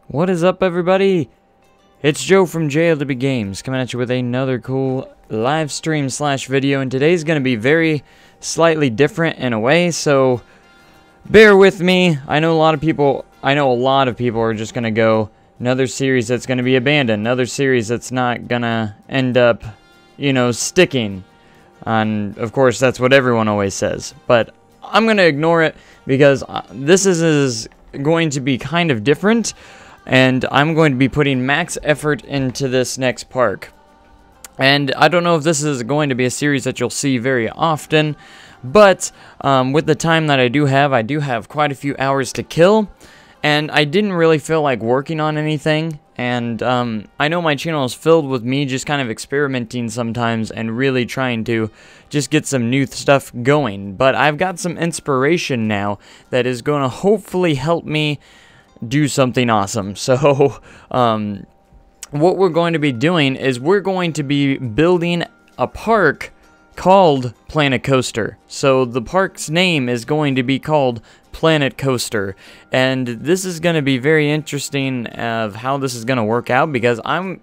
What is up, everybody? It's Joe from JLW Games coming at you with another cool live stream slash video, and today's going to be very slightly different in a way, so bear with me. I know a lot of people are just going to go, another series that's going to be abandoned, another series that's not going to end up, sticking. And of course, that's what everyone always says, but I'm going to ignore it because this is going to be kind of different. And I'm going to be putting max effort into this next park. And I don't know if this is going to be a series that you'll see very often, but with the time that I do have quite a few hours to kill, and I didn't really feel like working on anything. And I know my channel is filled with me just kind of experimenting sometimes and really trying to just get some new stuff going. But I've got some inspiration now that is going to hopefully help me do something awesome. So what we're going to be doing is we're going to be building a park called Planet Coaster. So the park's name is going to be called Planet Coaster, and this is going to be very interesting of how this is going to work out, because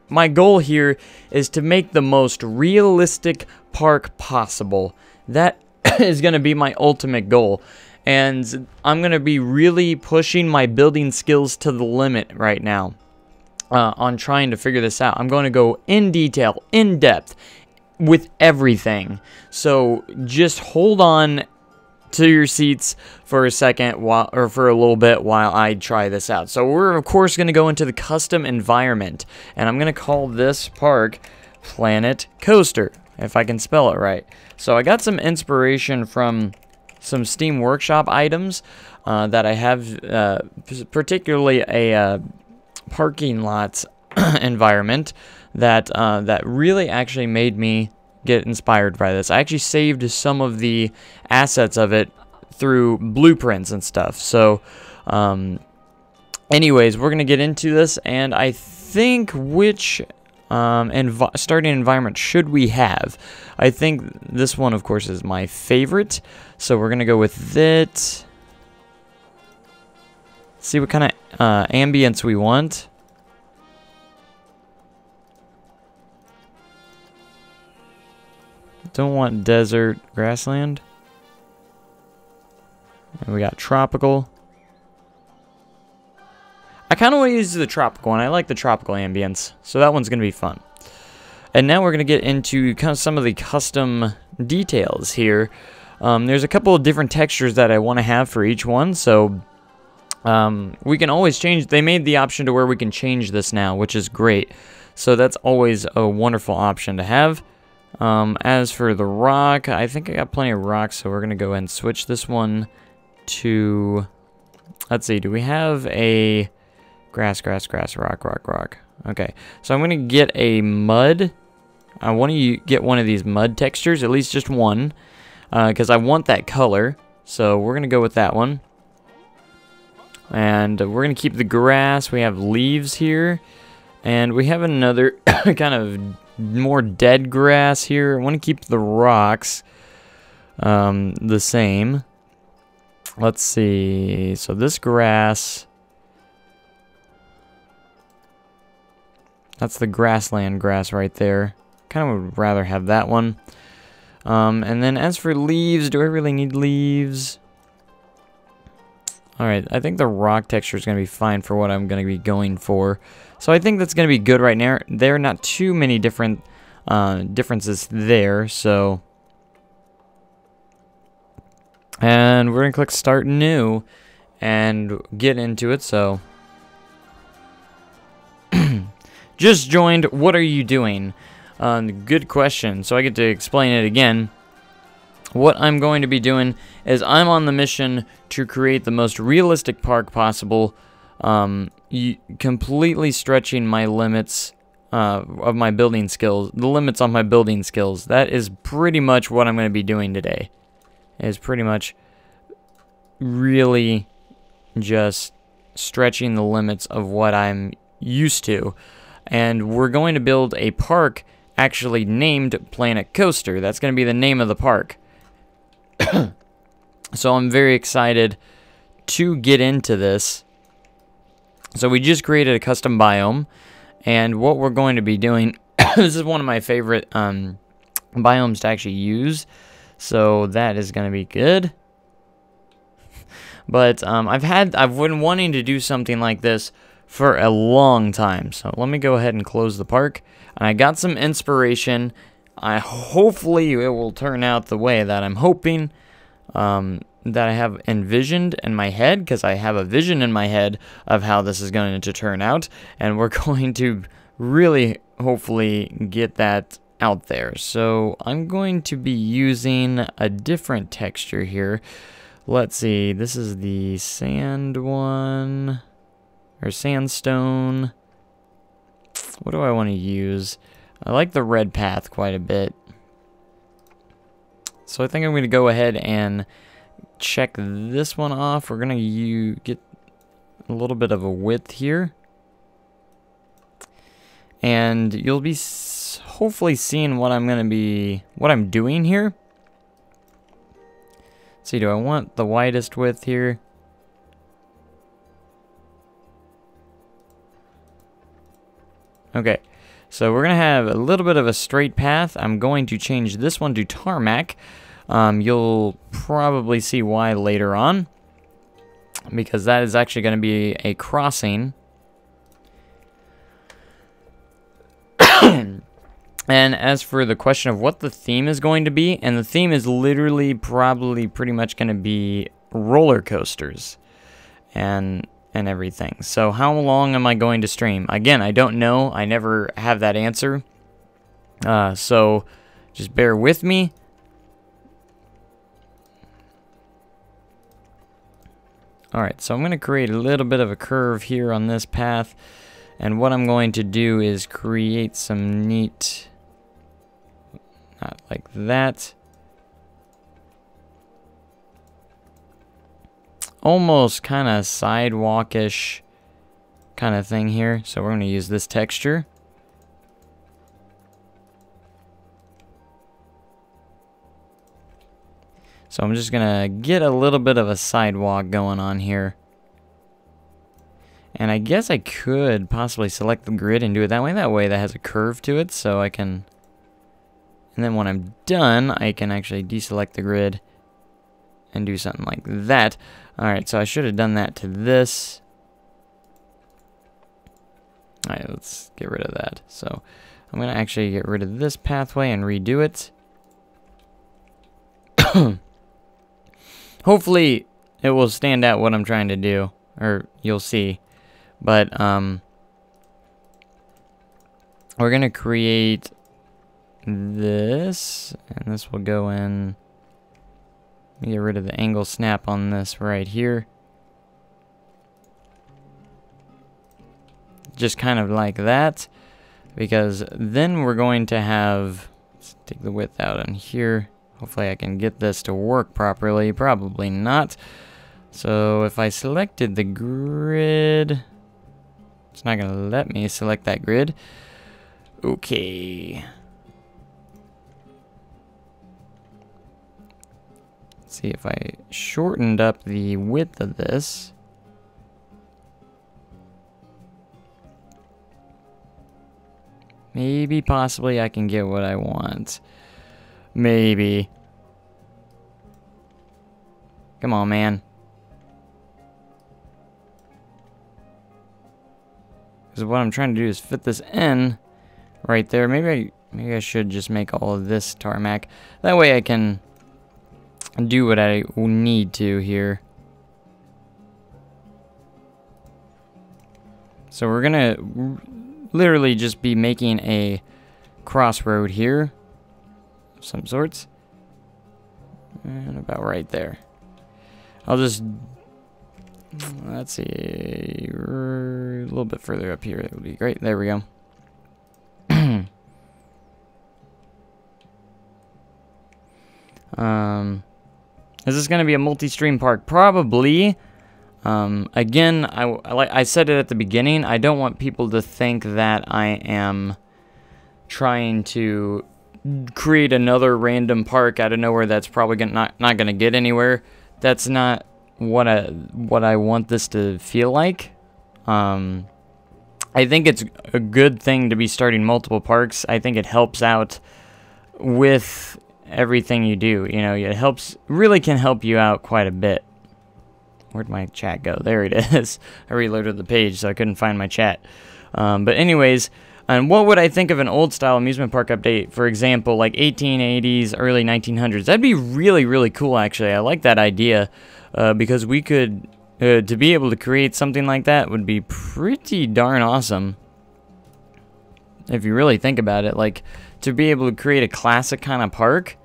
my goal here is to make the most realistic park possible. That is going to be my ultimate goal. And I'm going to be really pushing my building skills to the limit right now on trying to figure this out. I'm going to go in detail, in depth, with everything. So just hold on to your seats for a second or for a little bit while I try this out. So we're, of course, going to go into the custom environment. And I'm going to call this park Planet Coaster, if I can spell it right. So I got some inspiration from some Steam Workshop items that I have, particularly a parking lot environment that really actually made me get inspired by this. I actually saved some of the assets of it through blueprints and stuff. So, anyways, we're gonna get into this, and I think which starting environment should we have? I think this one, of course, is my favorite. So we're gonna go with it. See what kind of ambience we want. Don't want desert grassland. And we got tropical. I kind of want to use the tropical one. I like the tropical ambience, so that one's going to be fun. And now we're going to get into kind of some of the custom details here. There's a couple of different textures that I want to have for each one, so we can always change. They made the option to where we can change this now, which is great. So that's always a wonderful option to have. As for the rock, I think I got plenty of rocks, so we're going to go ahead and switch this one to, let's see, do we have a grass, rock. Okay, so I'm going to get a mud. I want to get one of these mud textures, at least just one, because I want that color. So we're going to go with that one. And we're going to keep the grass. We have leaves here. And we have another kind of more dead grass here. I want to keep the rocks the same. Let's see. So this grass, that's the grassland grass right there. Kind of would rather have that one. And then as for leaves, do I really need leaves? Alright, I think the rock texture is going to be fine for what I'm going to be going for. So I think that's going to be good right now. There are not too many different differences there, so. And we're going to click Start New and get into it, so. Just joined, what are you doing? Good question, so I get to explain it again. What I'm going to be doing is I'm on the mission to create the most realistic park possible, completely stretching my limits of my building skills, the limits on my building skills. That is pretty much what I'm going to be doing today. Is pretty much really just stretching the limits of what I'm used to. And we're going to build a park actually named Planet Coaster. That's going to be the name of the park. So I'm very excited to get into this. So we just created a custom biome, and what we're going to be doing, this is one of my favorite biomes to actually use, so that is going to be good. But I've been wanting to do something like this for a long time. So let me go ahead and close the park. And I got some inspiration. Hopefully it will turn out the way that I'm hoping, that I have envisioned in my head, because I have a vision in my head of how this is going to turn out, and we're going to really hopefully get that out there. So I'm going to be using a different texture here. Let's see, this is the sand one, or sandstone. What do I want to use? I like the red path quite a bit. So I think I'm going to go ahead and check this one off. We're going to get a little bit of a width here. And you'll be hopefully seeing what I'm doing here. Let's see, do I want the widest width here? Okay, so we're going to have a little bit of a straight path. I'm going to change this one to tarmac. You'll probably see why later on, because that is actually going to be a crossing. And as for the question of what the theme is going to be, and the theme is literally probably pretty much going to be roller coasters and everything. So how long am I going to stream? Again, I don't know. I never have that answer. So just bear with me. Alright, so I'm going to create a little bit of a curve here on this path. And what I'm going to do is create some neat, not like that, almost kind of sidewalk-ish kind of thing here. So we're going to use this texture. So I'm just going to get a little bit of a sidewalk going on here. And I guess I could possibly select the grid and do it that way. That way that has a curve to it, so I can... And then when I'm done, I can actually deselect the grid and do something like that. Alright, so I should have done that to this. Alright, let's get rid of that. So I'm going to actually get rid of this pathway and redo it. Hopefully it will stand out what I'm trying to do, or you'll see. But we're going to create this, and this will go in. Let me get rid of the angle snap on this right here. Just kind of like that, because then we're going to have, let's take the width out on here. Hopefully I can get this to work properly. Probably not. So if I selected the grid, it's not going to let me select that grid. Okay. Let's see if I shortened up the width of this. Maybe, possibly, I can get what I want. Maybe. Come on, man. Because what I'm trying to do is fit this in right there. Maybe I should just make all of this tarmac. That way I can do what I need to here. So we're gonna literally just be making a crossroad here of some sorts. And about right there. I'll just, let's see, a little bit further up here. That would be great. There we go. Is this going to be a multi-stream park? Probably. Again, I said it at the beginning. I don't want people to think that I am trying to create another random park out of nowhere that's probably not going to get anywhere. That's not what I want this to feel like. I think it's a good thing to be starting multiple parks. I think it helps out with everything you do. You know, it really can help you out quite a bit. Where'd my chat go? There it is. I reloaded the page, so I couldn't find my chat. But anyways, and what would I think of an old-style amusement park update? For example, like 1880s, early 1900s. That'd be really, really cool, actually. I like that idea because we could, to be able to create something like that would be pretty darn awesome. If you really think about it, like, to be able to create a classic kind of park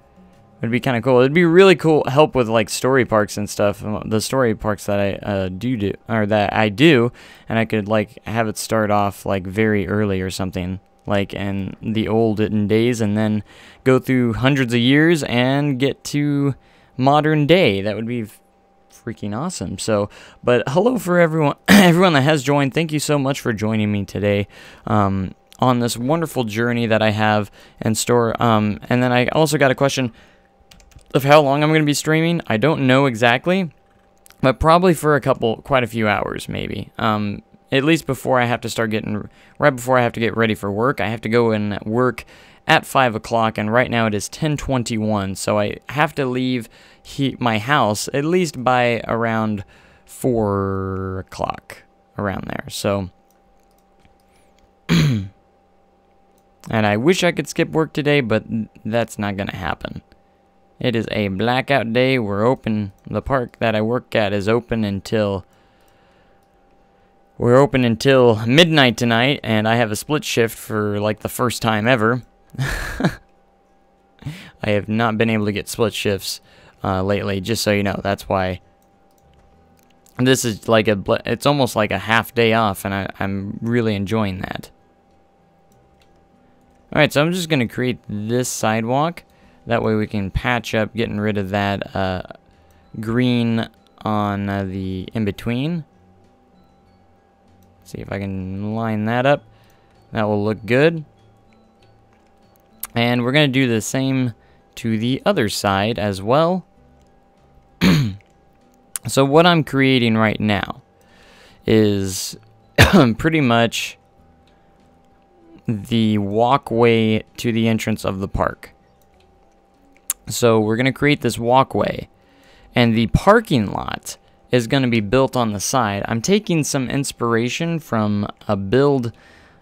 would be kind of cool. It'd be really cool, help with like story parks and stuff. The story parks that I do, and I could like have it start off like very early or something, like in the olden days, and then go through hundreds of years and get to modern day. That would be freaking awesome. So, but hello for everyone, everyone that has joined. Thank you so much for joining me today. On this wonderful journey that I have in store. And then I also got a question of how long I'm going to be streaming. I don't know exactly, but probably for quite a few hours, maybe. At least before I have to start right before I have to get ready for work. I have to go and work at 5 o'clock, and right now it is 10:21, so I have to leave my house at least by around 4 o'clock, around there, so... And I wish I could skip work today, but that's not going to happen. It is a blackout day. We're open. The park that I work at is open until... We're open until midnight tonight, and I have a split shift for, like, the first time ever. I have not been able to get split shifts lately, just so you know. That's why this is like it's almost like a half day off, and I'm really enjoying that. Alright, so I'm just going to create this sidewalk. That way we can patch up, getting rid of that green on the in-between. See if I can line that up. That will look good. And we're going to do the same to the other side as well. So what I'm creating right now is pretty much the walkway to the entrance of the park. So we're going to create this walkway, and the parking lot is going to be built on the side. I'm taking some inspiration from a build,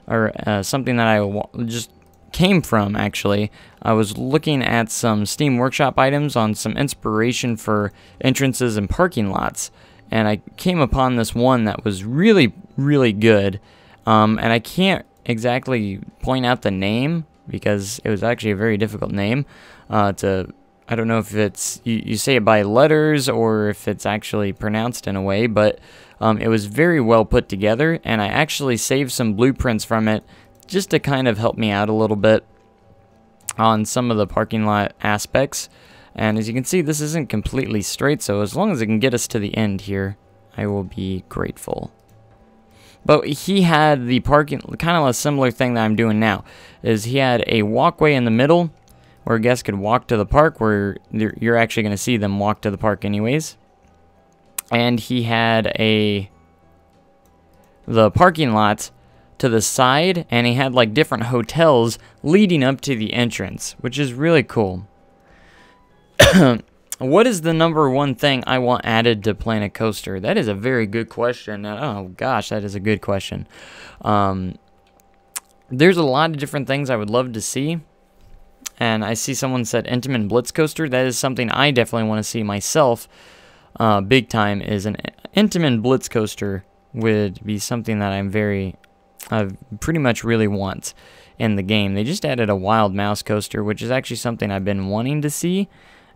or something that I just came from, actually. I was looking at some Steam Workshop items on some inspiration for entrances and parking lots, and I came upon this one that was really, really good, and I can't exactly point out the name because it was actually a very difficult name I don't know if it's you say it by letters or if it's actually pronounced in a way, but it was very well put together, and I actually saved some blueprints from it just to kind of help me out a little bit on some of the parking lot aspects. And as you can see, this isn't completely straight, so as long as it can get us to the end here, I will be grateful. But he had the parking, kind of a similar thing that I'm doing now, is he had a walkway in the middle where guests could walk to the park, where you're actually going to see them walk to the park anyways. And he had the parking lot to the side, and he had like different hotels leading up to the entrance, which is really cool. What is the #1 thing I want added to Planet Coaster? That is a very good question. Oh gosh, that is a good question. There's a lot of different things I would love to see. And I see someone said Intamin Blitz Coaster. That is something I definitely want to see myself. Big time is an Intamin Blitz Coaster would be something that I pretty much really want in the game. They just added a Wild Mouse Coaster, which is actually something I've been wanting to see.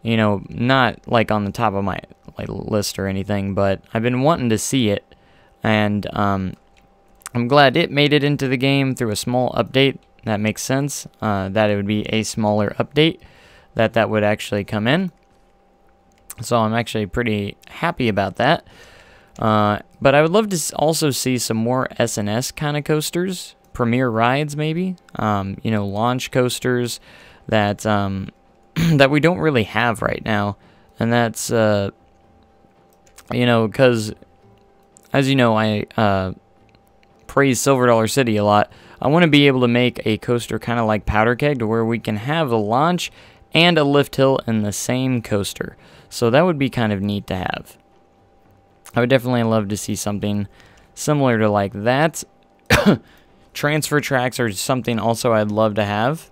You know, not like on the top of my list or anything, but I've been wanting to see it. And I'm glad it made it into the game through a small update. That makes sense, that it would be a smaller update that would actually come in. So I'm actually pretty happy about that. But I would love to also see some more SNS kind of coasters, premier rides maybe, you know, launch coasters that that we don't really have right now. And that's, you know, because as you know, praise Silver Dollar City a lot. I want to be able to make a coaster kind of like Powder Keg, to where we can have a launch and a lift hill in the same coaster. So that would be kind of neat to have. I would definitely love to see something similar to like that. Transfer tracks are something also I'd love to have.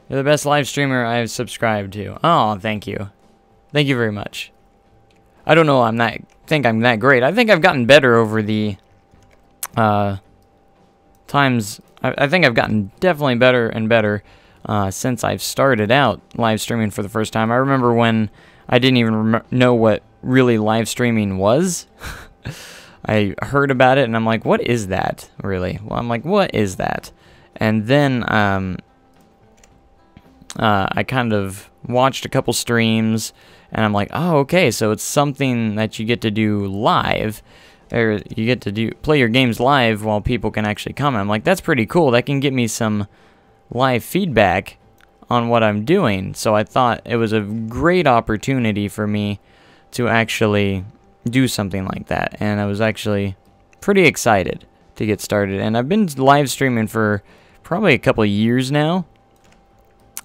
You're the best live streamer I've subscribed to. Oh, thank you. Thank you very much. I don't know, I'm that great. I think I've gotten better over the times. I think I've gotten definitely better and better since I've started out live streaming for the first time. I remember when I didn't even know what really live streaming was. I heard about it and I'm like, what is that really? Well, I'm like, what is that? And then I kind of watched a couple streams and I'm like, oh, okay, so it's something that you get to do live, or you get to play your games live while people can actually comment. I'm like, that's pretty cool. That can get me some live feedback on what I'm doing. So I thought it was a great opportunity for me to actually do something like that, and I was actually pretty excited to get started. And I've been live streaming for probably a couple of years now,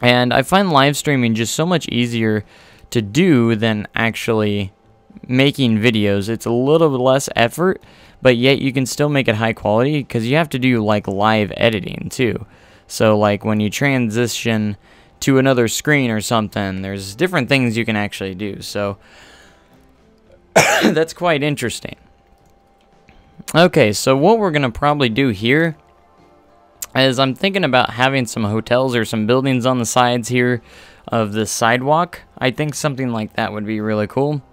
and I find live streaming just so much easier to do than actually making videos. It's a little bit less effort, but yet you can still make it high quality, because you have to do like live editing too. So like when you transition to another screen or something, there's different things you can actually do. So that's quite interesting. Okay, so what we're gonna probably do here is I'm thinking about having some hotels or some buildings on the sides here of the sidewalk. I think something like that would be really cool.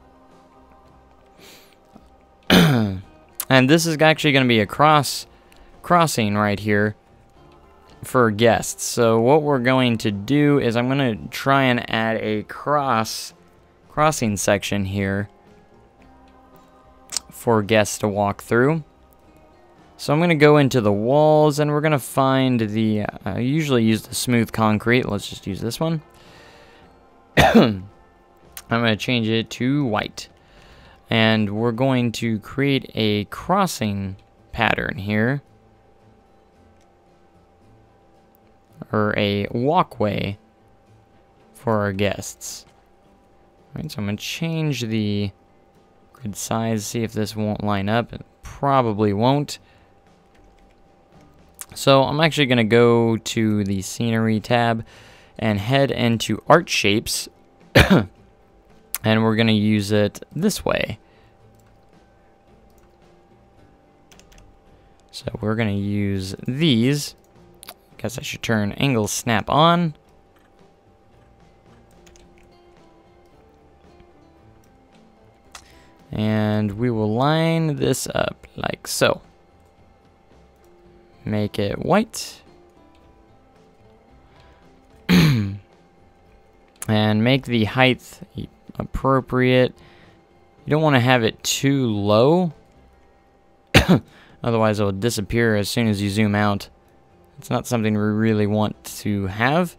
And this is actually going to be a crossing right here for guests. So what we're going to do is I'm going to try and add a crossing section here for guests to walk through. So I'm going to go into the walls, and we're going to find the, I usually use the smooth concrete. Let's just use this one. I'm going to change it to white. And we're going to create a crossing pattern here. Or a walkway for our guests. All right, so I'm going to change the grid size, see if this won't line up. It probably won't. So I'm actually going to go to the scenery tab and head into art shapes. And we're going to use it this way. So we're going to use these. Guess I should turn angle snap on. And we will line this up like so. Make it white. And make the height appropriate. You don't want to have it too low. Otherwise it will disappear as soon as you zoom out. It's not something we really want to have.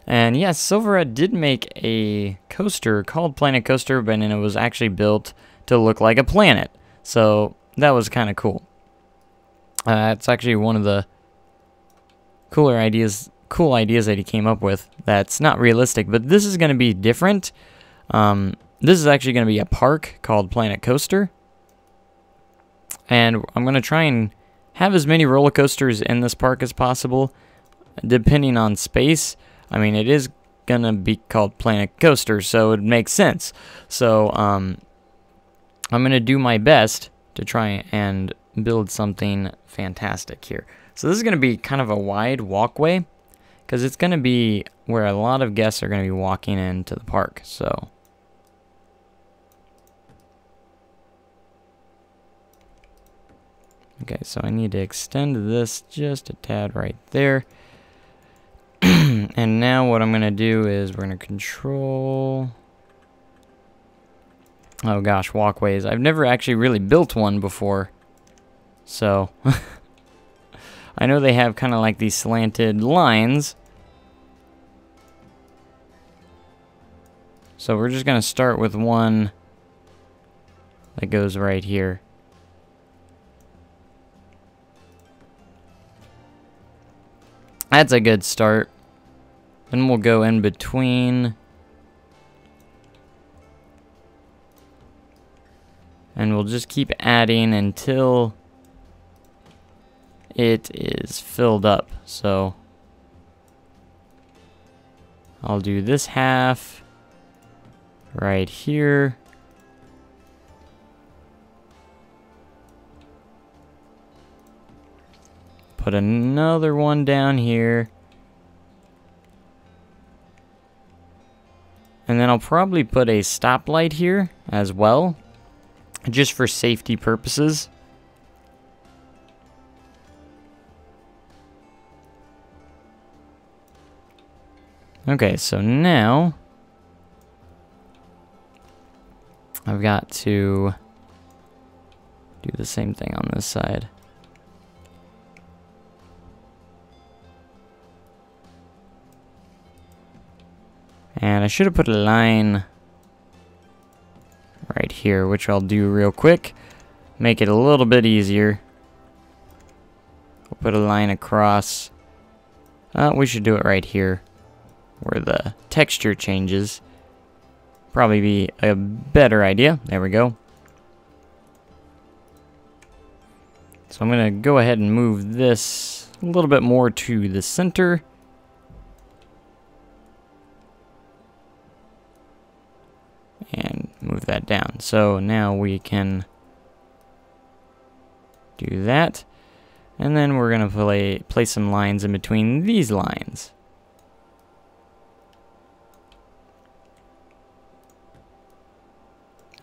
And yes, Silverhead did make a coaster called Planet Coaster, but it was actually built to look like a planet. So that was kind of cool. It's actually one of the cool ideas that he came up with that's not realistic, but this is going to be different. This is actually going to be a park called Planet Coaster. And I'm going to try and have as many roller coasters in this park as possible, depending on space. I mean, it is going to be called Planet Coaster, so it makes sense. So I'm going to do my best to try and build something fantastic here. So this is going to be kind of a wide walkway, because it's going to be where a lot of guests are going to be walking into the park. So okay, so I need to extend this just a tad right there. And now what I'm going to do is we're going to control... Oh gosh, walkways. I've never actually really built one before. So I know they have kind of like these slanted lines. So we're just going to start with one that goes right here. That's a good start. Then we'll go in between. And we'll just keep adding until it is filled up. So I'll do this half right here. Put another one down here. And then I'll probably put a stoplight here as well, just for safety purposes. Okay, so now I've got to do the same thing on this side. And I should have put a line right here, which I'll do real quick. Make it a little bit easier. We'll put a line across. We should do it right here, where the texture changes. Probably be a better idea. There we go. So I'm going to go ahead and move this a little bit more to the center. And move that down. So now we can do that. And then we're going to place some lines in between these lines.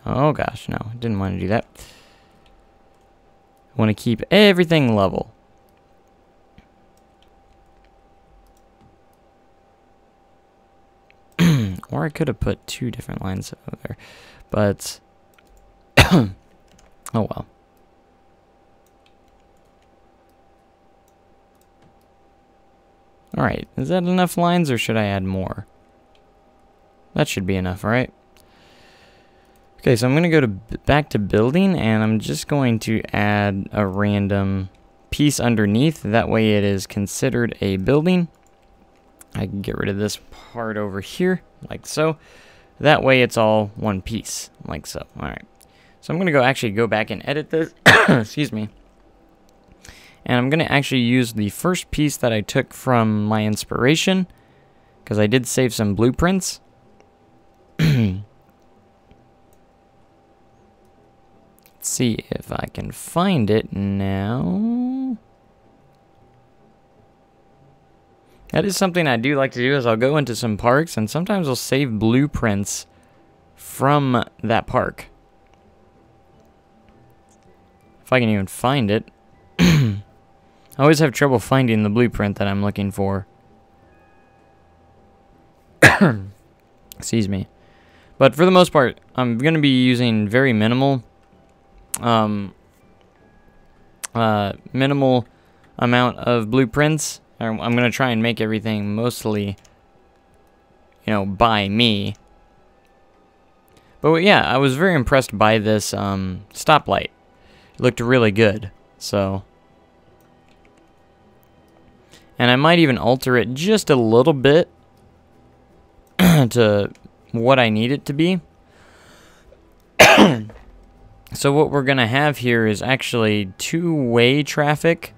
Oh gosh, no, didn't want to do that. I want to keep everything level. Or I could have put two different lines over there, but oh well. Alright, is that enough lines or should I add more? That should be enough, right? Okay, so I'm going to go back to building, and I'm just going to add a random piece underneath. That way it is considered a building. I can get rid of this part over here, like so. That way it's all one piece, like so. Alright, so I'm going to actually go back and edit this. Excuse me. And I'm going to actually use the first piece that I took from my inspiration, because I did save some blueprints. Let's see if I can find it now. That is something I do like to do, is I'll go into some parks and sometimes I'll save blueprints from that park. If I can even find it. I always have trouble finding the blueprint that I'm looking for. Excuse me. But for the most part, I'm going to be using very minimal minimal amount of blueprints. I'm going to try and make everything mostly, you know, by me. But yeah, I was very impressed by this stoplight. It looked really good. So, and I might even alter it just a little bit to what I need it to be. So what we're going to have here is actually two-way traffic.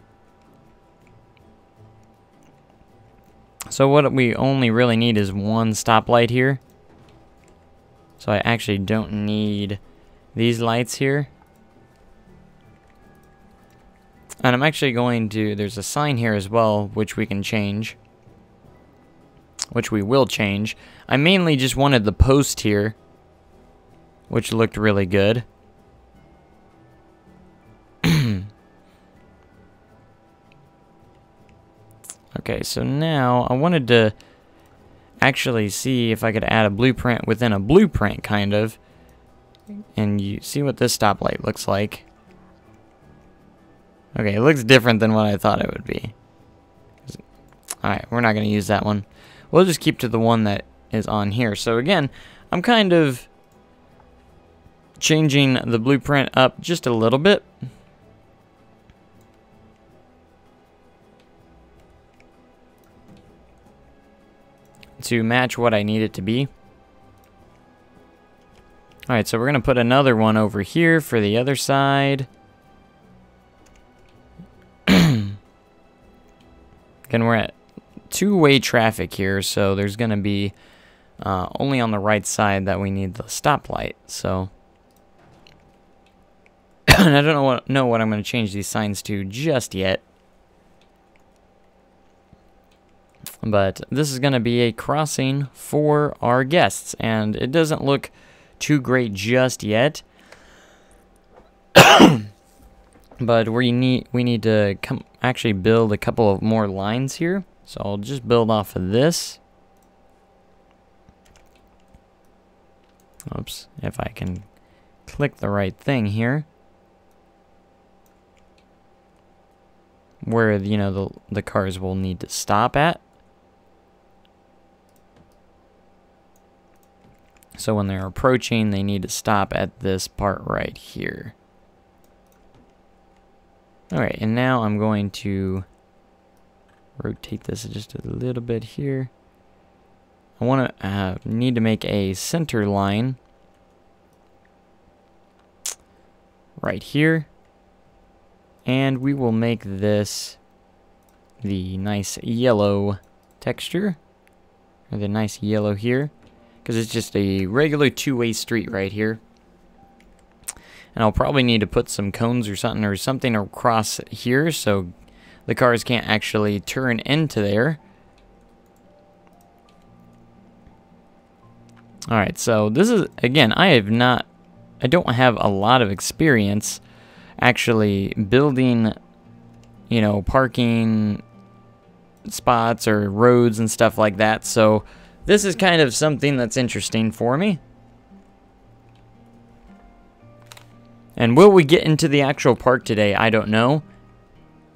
So what we only really need is one stoplight here. So I actually don't need these lights here. And I'm actually going to, there's a sign here as well, which we can change. Which we will change. I mainly just wanted the post here, which looked really good. Okay, so now I wanted to actually see if I could add a blueprint within a blueprint, kind of. And you see what this stoplight looks like. Okay, it looks different than what I thought it would be. Alright, we're not going to use that one. We'll just keep to the one that is on here. So again, I'm kind of changing the blueprint up just a little bit. To match what I need it to be. Alright, so we're going to put another one over here for the other side. Again, we're at two-way traffic here, so there's going to be only on the right side that we need the stoplight. So, and I don't know what I'm going to change these signs to just yet. But this is going to be a crossing for our guests, and it doesn't look too great just yet. But we need to actually build a couple of more lines here. So I'll just build off of this. Oops, if I can click the right thing here. Where, you know, the cars will need to stop at. So when they're approaching, they need to stop at this part right here. Alright, and now I'm going to rotate this just a little bit here. I want to need to make a center line right here. And we will make this the nice yellow texture, or the nice yellow here. Because it's just a regular two-way street right here. And I'll probably need to put some cones or something across here so the cars can't actually turn into there. Alright, so this is, again, I don't have a lot of experience actually building, you know, parking spots or roads and stuff like that, so this is kind of something that's interesting for me. And will we get into the actual park today? I don't know.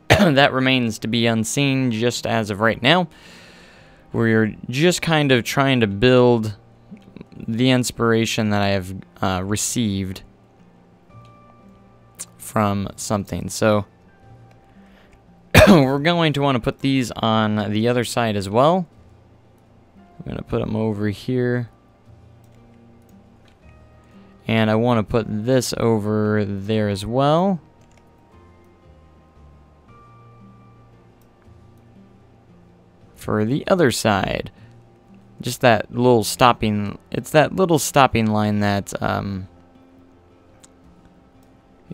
That remains to be unseen just as of right now. We're just kind of trying to build the inspiration that I have received from something. So we're going to want to put these on the other side as well. I'm going to put them over here. And I want to put this over there as well. For the other side. Just that little stopping, it's that little stopping line that,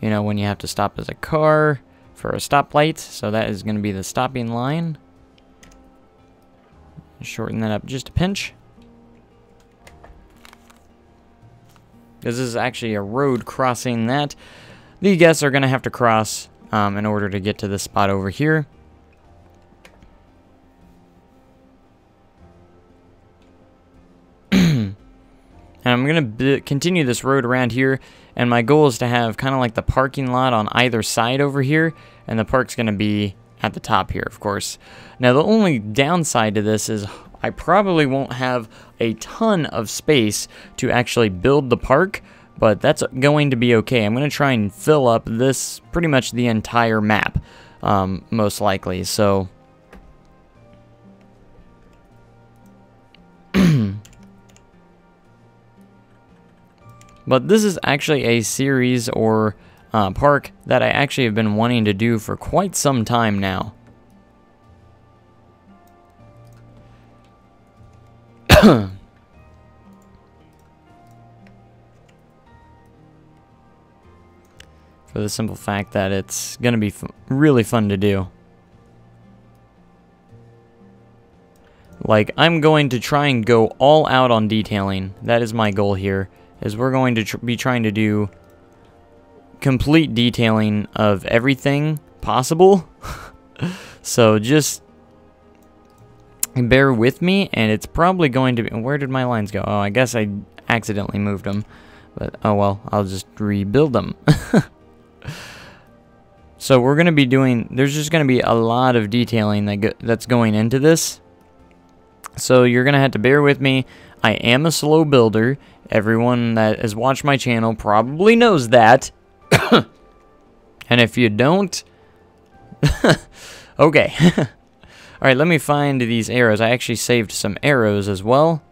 you know, when you have to stop as a car for a stoplight. So that is going to be the stopping line. Shorten that up just a pinch. This is actually a road crossing that the guests are going to have to cross in order to get to this spot over here. And I'm going to continue this road around here, and my goal is to have kind of like the parking lot on either side over here, and the park's going to be at the top here, of course. Now, the only downside to this is I probably won't have a ton of space to actually build the park, but that's going to be okay. I'm going to try and fill up this, pretty much the entire map, most likely, so... But this is actually a series or park that I actually have been wanting to do for quite some time now. For the simple fact that it's going to be really fun to do. Like, I'm going to try and go all out on detailing. That is my goal here. Is we're going to be trying to do complete detailing of everything possible. So just bear with me, and it's probably going to be... Where did my lines go? Oh, I guess I accidentally moved them. But, oh well, I'll just rebuild them. So we're going to be doing... There's just going to be a lot of detailing that's going into this. So you're going to have to bear with me. I am a slow builder. Everyone that has watched my channel probably knows that. And if you don't, okay. Alright, let me find these arrows. I actually saved some arrows as well.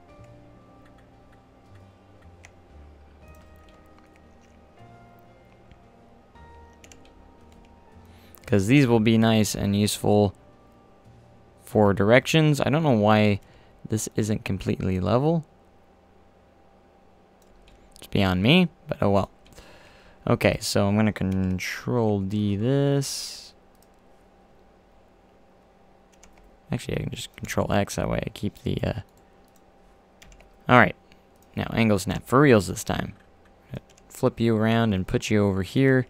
Because these will be nice and useful for directions. I don't know why this isn't completely level. It's beyond me, but oh well. Okay, so I'm going to Control D this. Actually, I can just Control X, that way I keep the... Alright, now angle snap, for reals this time. Flip you around and put you over here,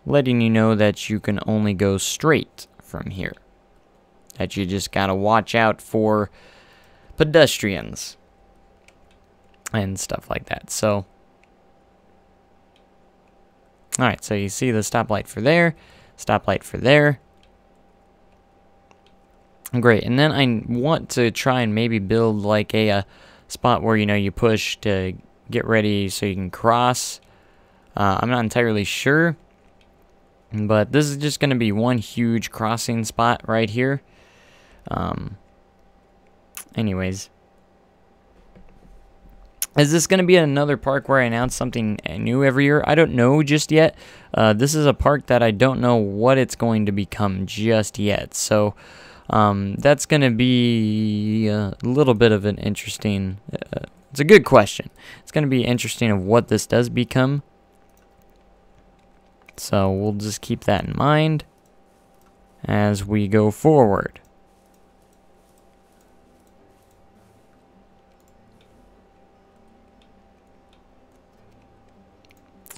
letting you know that you can only go straight from here. That you just gotta watch out for pedestrians and stuff like that. So, alright, so you see the stoplight for there, stoplight for there. Great, and then I want to try and maybe build like a spot where, you know, you push to get ready so you can cross. I'm not entirely sure, but this is just going to be one huge crossing spot right here. Anyways. Is this going to be another park where I announce something new every year? I don't know just yet. This is a park that I don't know what it's going to become just yet. So, that's going to be a little bit of an interesting... it's a good question. It's going to be interesting of what this does become. So we'll just keep that in mind as we go forward.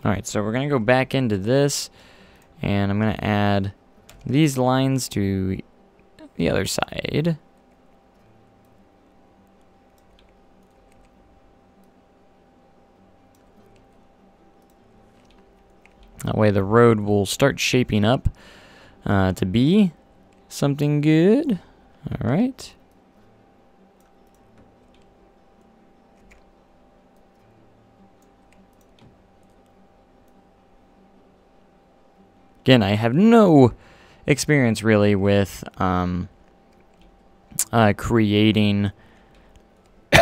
Alright, so we're going to go back into this, and I'm going to add these lines to the other side. That way the road will start shaping up to be something good. Alright. Again, I have no experience really with creating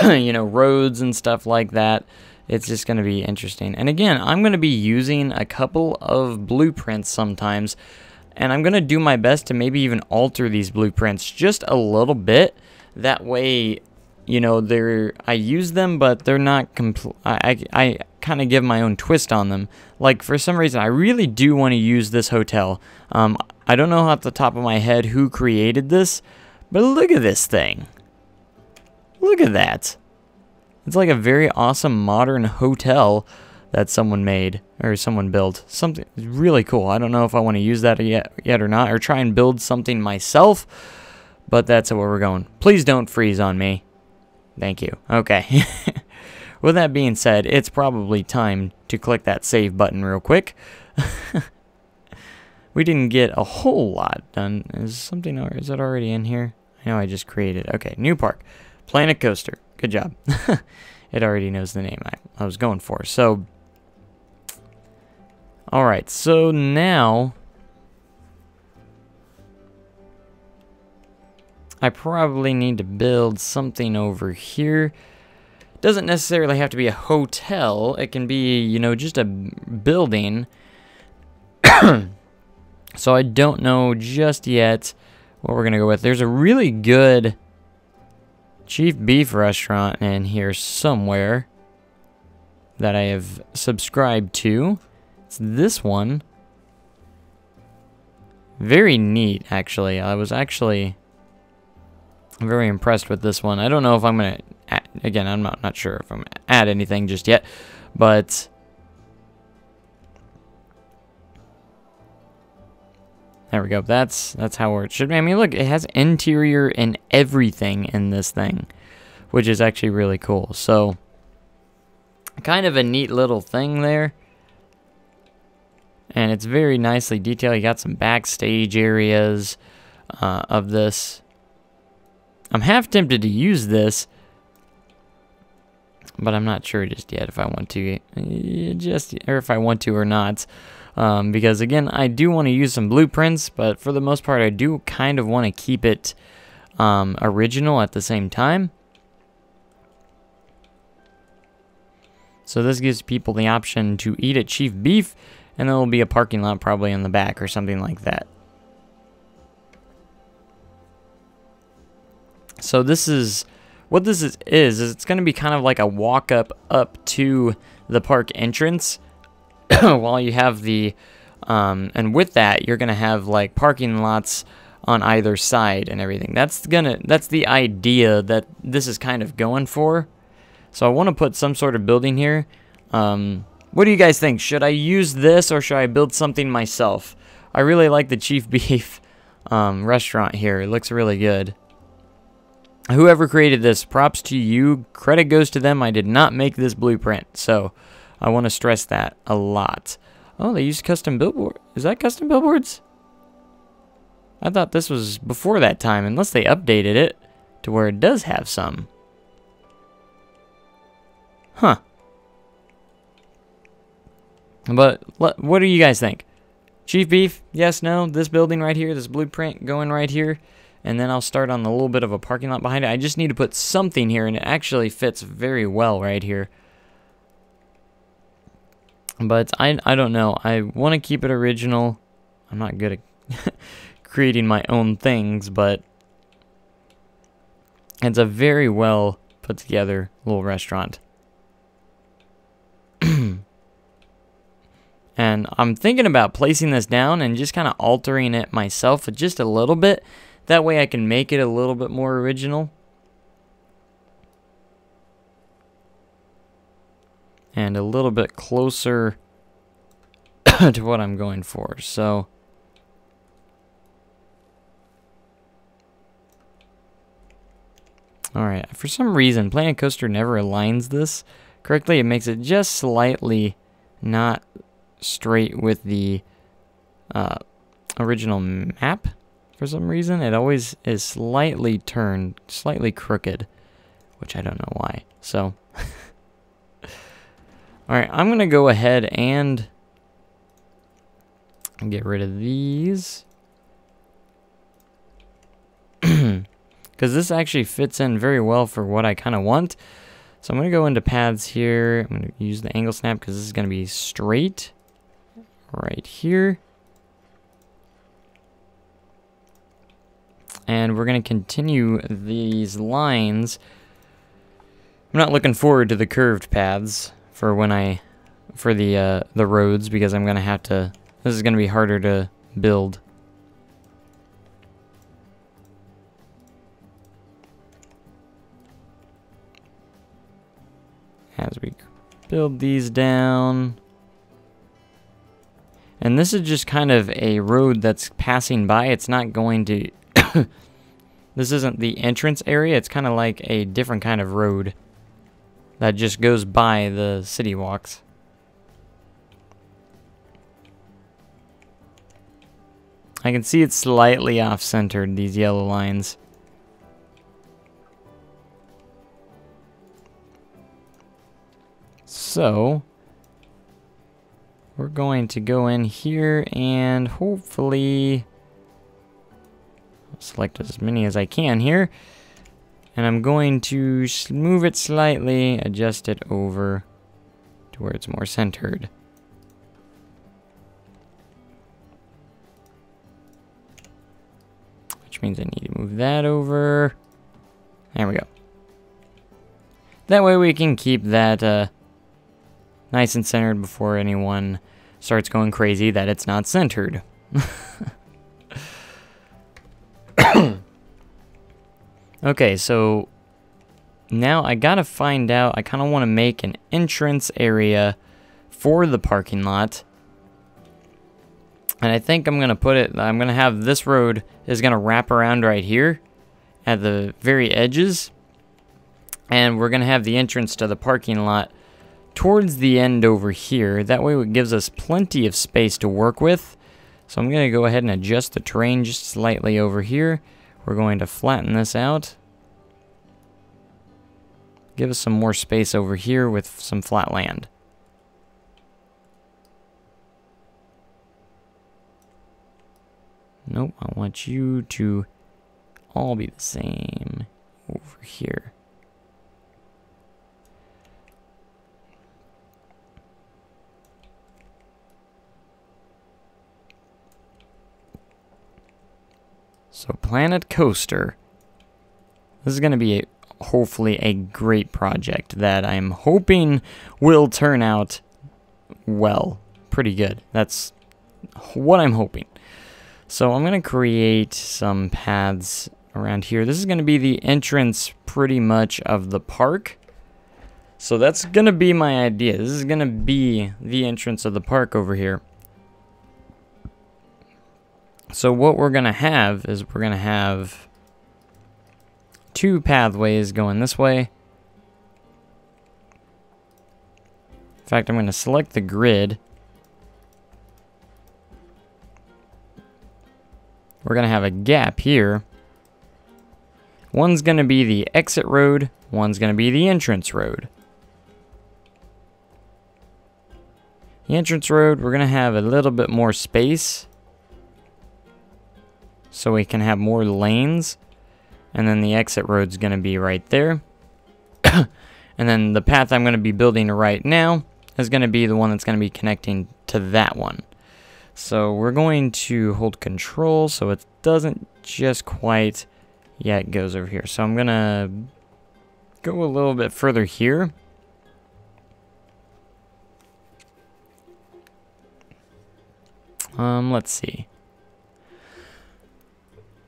you know, roads and stuff like that. It's just going to be interesting. And again, I'm going to be using a couple of blueprints sometimes, and I'm going to do my best to maybe even alter these blueprints just a little bit. That way, you know, I use them, but they're not I kind of give my own twist on them. Like, for some reason, I really do want to use this hotel. I don't know off the top of my head who created this, but look at this thing. Look at that. It's like a very awesome modern hotel that someone made, or someone built. Something really cool. I don't know if I want to use that yet or not, or try and build something myself, but that's where we're going. Please don't freeze on me. Thank you. Okay. With that being said, it's probably time to click that save button real quick. We didn't get a whole lot done. Is that already in here? I know I just created. Okay, new park. Planet Coaster. Good job. It already knows the name I was going for. So, alright, so now I probably need to build something over here. Doesn't necessarily have to be a hotel. It can be, you know, just a building. So I don't know just yet what we're going to go with. There's a really good Chief Beef restaurant in here somewhere that I have subscribed to. It's this one. Very neat, actually. I was actually very impressed with this one. I don't know if I'm going to, again, I'm not sure if I'm going to add anything just yet, but there we go. That's how it should be. I mean, look, it has interior and everything in this thing, which is actually really cool. So, kind of a neat little thing there. And it's very nicely detailed. You got some backstage areas of this. I'm half tempted to use this but I'm not sure just yet if I want to, or if I want to or not. Because again, I do want to use some blueprints, but for the most part, I do kind of want to keep it original at the same time. So this gives people the option to eat at Chief Beef, and there will be a parking lot probably in the back or something like that. So this is what this is it's going to be kind of like a walk up to the park entrance while you have the and with that you're going to have like parking lots on either side and everything. That's the idea that this is kind of going for. So I want to put some sort of building here. What do you guys think? Should I use this or should I build something myself? I really like the Chief Beef restaurant here. It looks really good. Whoever created this, props to you. Credit goes to them. I did not make this blueprint, so I want to stress that a lot. Oh, they used custom billboard. Is that custom billboards? I thought this was before that time, unless they updated it to where it does have some. Huh. But what do you guys think? Chief Beef? Yes, no? This building right here, this blueprint going right here. And then I'll start on a little bit of a parking lot behind it. I just need to put something here, and it actually fits very well right here. But I don't know. I want to keep it original. I'm not good at creating my own things, but it's a very well put together little restaurant. And I'm thinking about placing this down and just kind of altering it myself just a little bit. That way I can make it a little bit more original. And a little bit closer to what I'm going for. So alright, for some reason Planet Coaster never aligns this correctly. It makes it just slightly not straight with the original map. For some reason, it always is slightly turned, slightly crooked, which I don't know why. So, alright, I'm going to go ahead and get rid of these. Because this actually fits in very well for what I kind of want. So I'm going to go into paths here. I'm going to use the angle snap because this is going to be straight right here. And we're going to continue these lines. I'm not looking forward to the curved paths for the roads, because I'm going to have to, this is going to be harder to build. As we build these down. And this is just kind of a road that's passing by. It's not going to this isn't the entrance area. It's kind of like a different kind of road that just goes by the city walks. I can see it's slightly off-centered, these yellow lines. So we're going to go in here and hopefully select as many as I can here, and I'm going to move it slightly, adjust it over to where it's more centered. Which means I need to move that over. There we go. That way we can keep that nice and centered before anyone starts going crazy that it's not centered. Okay, so now I gotta find out, I kind of want to make an entrance area for the parking lot. And I think I'm going to put it, I'm going to have this road is going to wrap around right here at the very edges. And we're going to have the entrance to the parking lot towards the end over here. That way it gives us plenty of space to work with. So I'm going to go ahead and adjust the terrain just slightly over here. We're going to flatten this out. Give us some more space over here with some flat land. Nope, I want you to all be the same over here. So Planet Coaster. This is going to be hopefully a great project that I'm hoping will turn out well. Pretty good. That's what I'm hoping. So I'm going to create some paths around here. This is going to be the entrance pretty much of the park. So that's going to be my idea. This is going to be the entrance of the park over here. So what we're going to have is we're going to have two pathways going this way. In fact, I'm going to select the grid. We're going to have a gap here. One's going to be the exit road. One's going to be the entrance road. The entrance road, we're going to have a little bit more space, so we can have more lanes. And then the exit road's going to be right there. And then the path I'm going to be building right now is going to be the one that's going to be connecting to that one. So we're going to hold control so it doesn't just quite... Yeah, it goes over here. So I'm going to go a little bit further here. Let's see.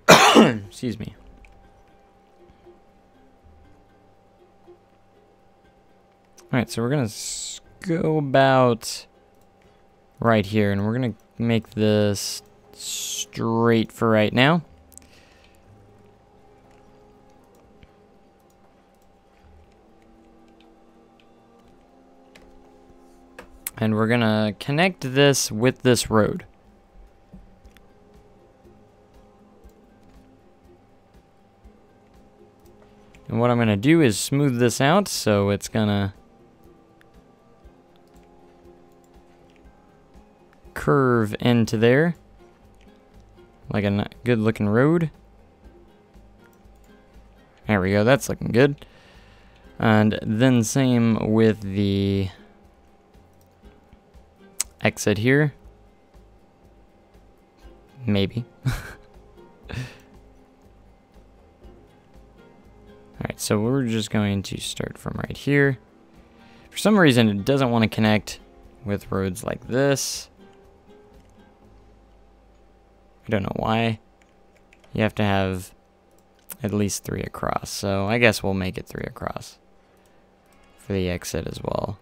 Excuse me. Alright, so we're going to go about right here, and we're going to make this straight for right now. And we're going to connect this with this road. And what I'm going to do is smooth this out, so it's going to curve into there like a good looking road. There we go, that's looking good. And then same with the exit here. Maybe. Alright, so we're just going to start from right here. For some reason, it doesn't want to connect with roads like this. I don't know why. You have to have at least 3 across, so I guess we'll make it 3 across for the exit as well.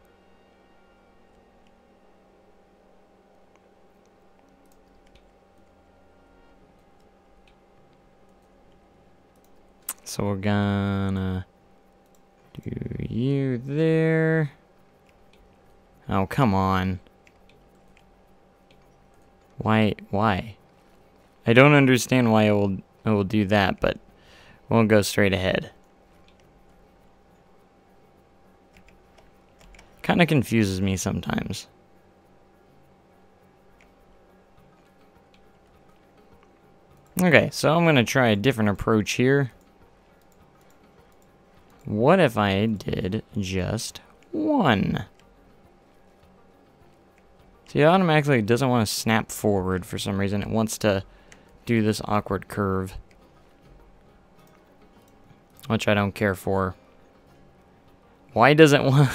So we're gonna do you there. Oh, come on. Why? I don't understand why it will do that, but we'll go straight ahead. Kind of confuses me sometimes. Okay, so I'm gonna try a different approach here. What if I did just 1? See, it automatically doesn't want to snap forward for some reason. It wants to do this awkward curve, which I don't care for. Why does it want...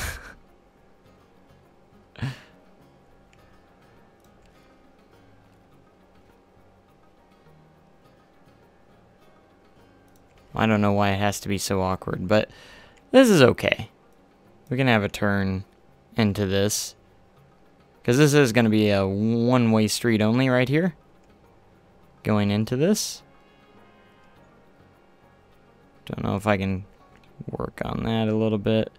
I don't know why it has to be so awkward, but this is okay. We can have a turn into this, because this is going to be a one-way street only right here, going into this. Don't know if I can work on that a little bit.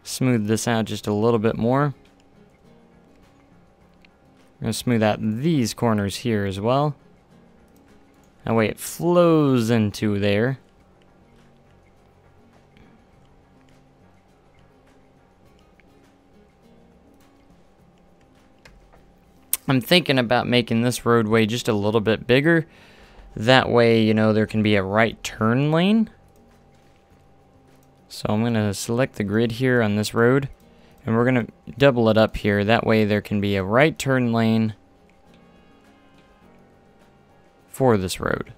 Smooth this out just a little bit more. I'm going to smooth out these corners here as well. That way it flows into there. I'm thinking about making this roadway just a little bit bigger. That way, you know, there can be a right turn lane. So I'm going to select the grid here on this road, and we're going to double it up here. That way there can be a right turn lane for this road.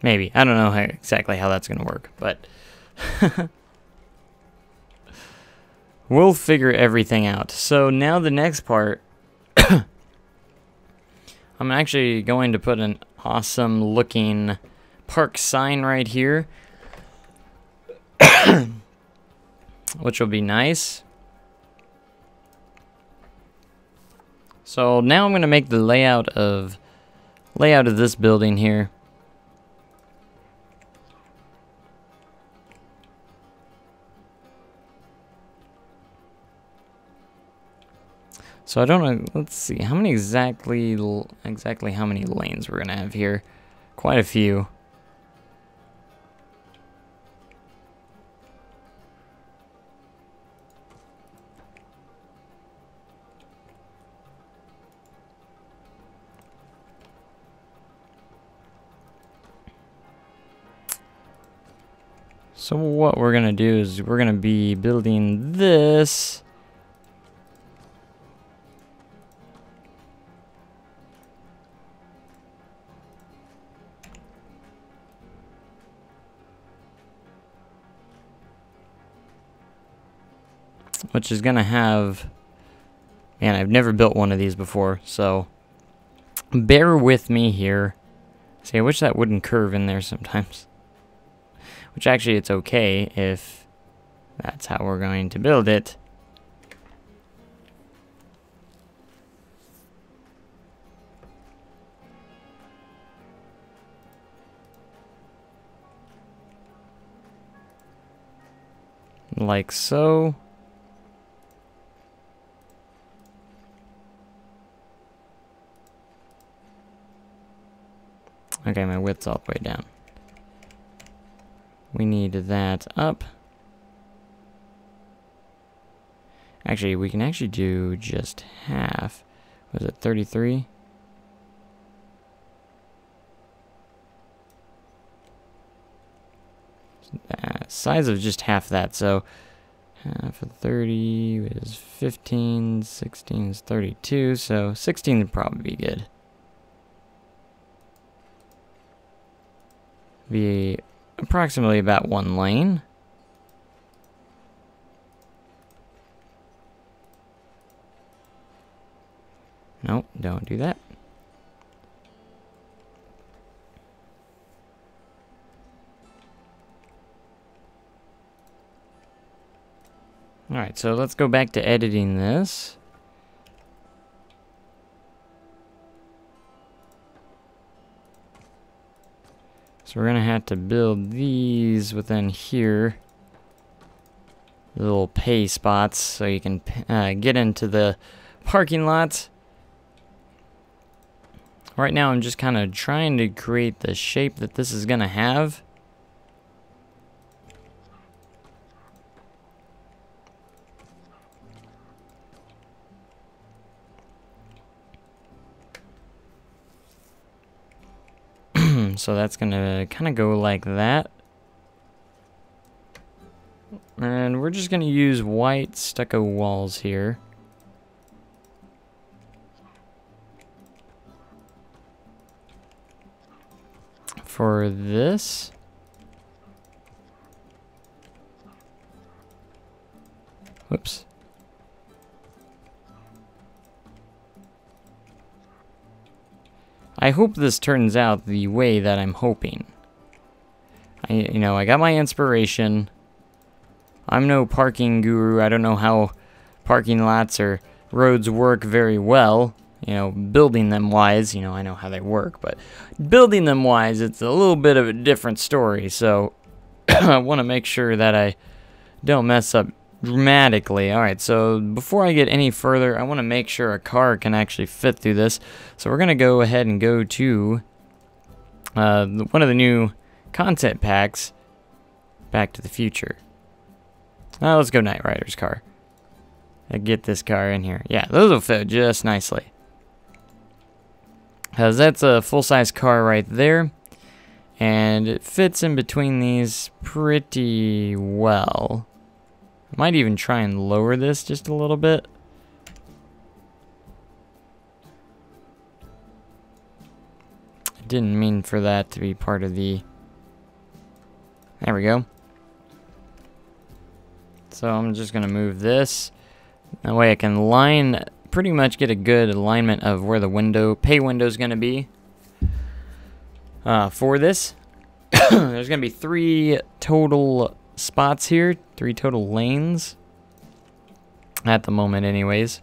Maybe. I don't know exactly how that's going to work, but we'll figure everything out. So now the next part, I'm actually going to put an awesome looking park sign right here, which will be nice. So now I'm going to make the layout of this building here. So I don't know, let's see, how many exactly how many lanes we're gonna have here. Quite a few. So what we're gonna do is we're gonna be building this. Which is gonna have, man, I've never built one of these before, so bear with me here. See, I wish that wouldn't curve in there sometimes. Which actually it's okay if that's how we're going to build it. Like so. Okay, my width's all the way down. We need that up. Actually, we can actually do just half. Was it 33? Size of just half that, so half of 30 is 15, 16 is 32, so 16 would probably be good. Be approximately about one lane. Nope, don't do that. Alright, so let's go back to editing this. So we're gonna have to build these within here, little pay spots, so you can get into the parking lot. Right now I'm just kind of trying to create the shape that this is gonna have. So that's gonna kind of go like that. And we're just gonna use white stucco walls here. For this. Whoops. I hope this turns out the way that I'm hoping. I got my inspiration. I'm no parking guru. I don't know how parking lots or roads work very well. Building them wise, I know how they work, but building them wise, it's a little bit of a different story. So I want to make sure that I don't mess up dramatically. Alright, so before I get any further, I want to make sure a car can actually fit through this. So we're going to go ahead and go to one of the new content packs, Back to the Future. Let's go Knight Rider's car. Get this car in here. Yeah, those will fit just nicely. Because that's a full-size car right there. And it fits in between these pretty well. I might even try and lower this just a little bit. I didn't mean for that to be part of the... There we go. So I'm just going to move this. That way I can line, pretty much get a good alignment of where the pay window is going to be. For this. There's going to be 3 total spots here, 3 total lanes at the moment anyways.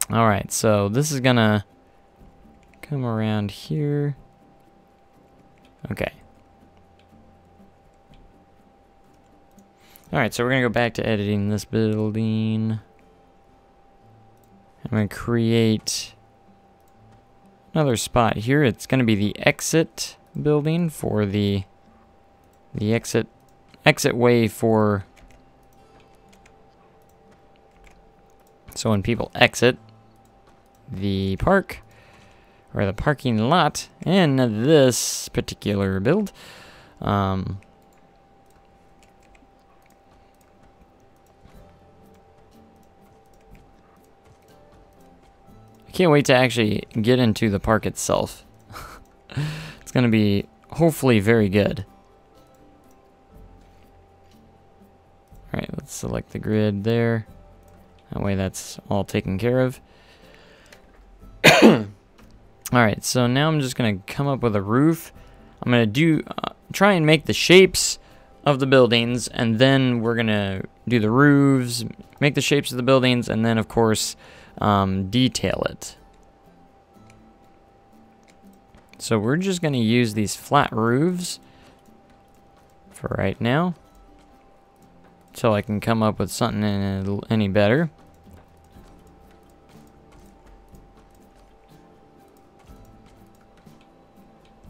Alright, so this is gonna come around here. Okay. Alright, so we're gonna go back to editing this building. I'm gonna create another spot here. It's going to be the exit building for the exit way for, so when people exit the park or the parking lot in this particular build, can't wait to actually get into the park itself. It's going to be hopefully very good. Alright, let's select the grid there. That way that's all taken care of. Alright, so now I'm just going to come up with a roof. I'm going to try and make the shapes of the buildings, and then we're going to do the roofs, make the shapes of the buildings, and then of course detail it. So we're just going to use these flat roofs for right now, until I can come up with something any better.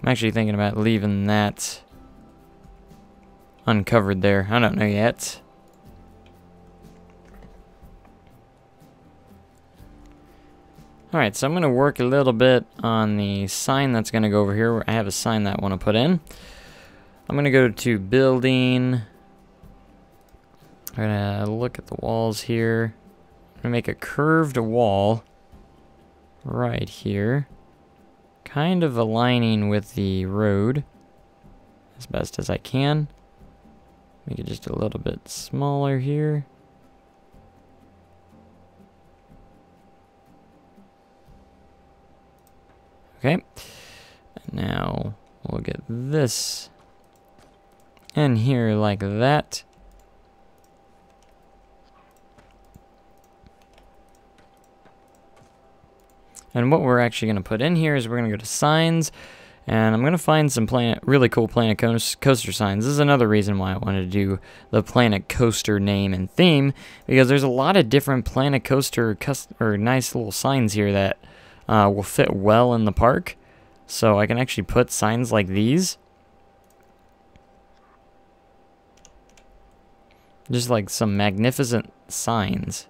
I'm actually thinking about leaving that uncovered there. I don't know yet. Alright, so I'm going to work a little bit on the sign that's going to go over here. I have a sign that I want to put in. I'm going to go to building. I'm going to look at the walls here. I'm going to make a curved wall right here, kind of aligning with the road as best as I can. Make it just a little bit smaller here. Okay, and now we'll get this in here like that. And what we're actually going to put in here is we're going to go to signs, and I'm going to find some really cool Planet Coaster signs. This is another reason why I wanted to do the Planet Coaster name and theme, because there's a lot of different Planet Coaster or nice little signs here that will fit well in the park. So I can actually put signs like these. Just like some magnificent signs.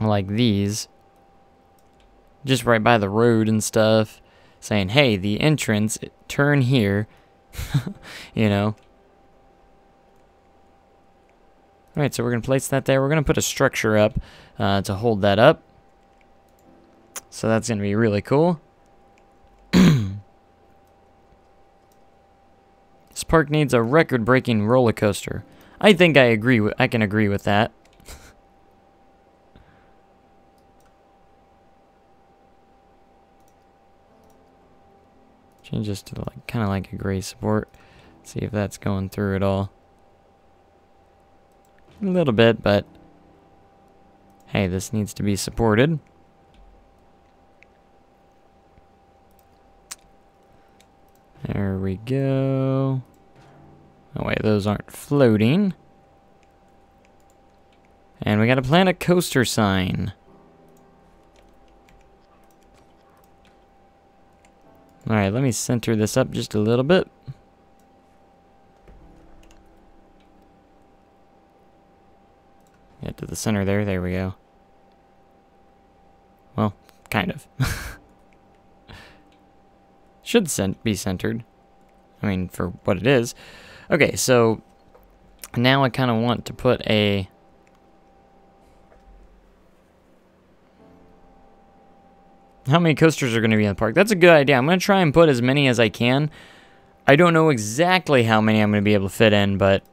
Like these. Just right by the road and stuff. Saying, hey, the entrance, turn here. You know. Alright, so we're going to place that there. We're going to put a structure up to hold that up. So that's going to be really cool. This park needs a record-breaking roller coaster. I think I can agree with that. Change this to kind of like a gray support. See if that's going through at all. A little bit, but Hey, this needs to be supported. There we go. Oh wait, those aren't floating. And we gotta plant a coaster sign. Alright, let me center this up just a little bit. Get to the center there, there we go. Well, kind of. Should be centered. I mean, for what it is. Okay, so now I kind of want to put a... How many coasters are going to be in the park? That's a good idea. I'm going to try and put as many as I can. I don't know exactly how many I'm going to be able to fit in, but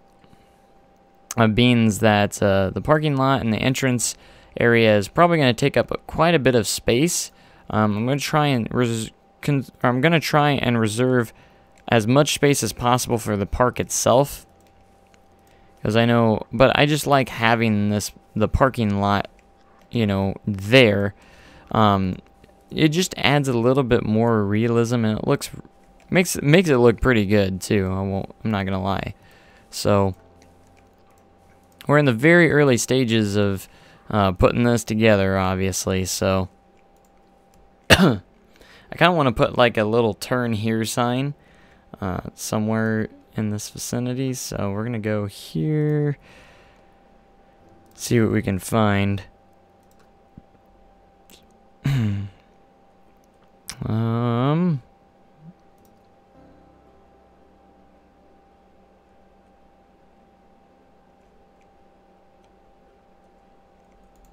being that the parking lot and the entrance area is probably going to take up quite a bit of space. I'm going to try and reserve as much space as possible for the park itself, because I know, but I just like having the parking lot, you know, there. It just adds a little bit more realism, and it makes it look pretty good too. I'm not gonna lie. So we're in the very early stages of putting this together, obviously. So I kind of want to put like a little turn here sign somewhere in this vicinity. So we're gonna go here, see what we can find.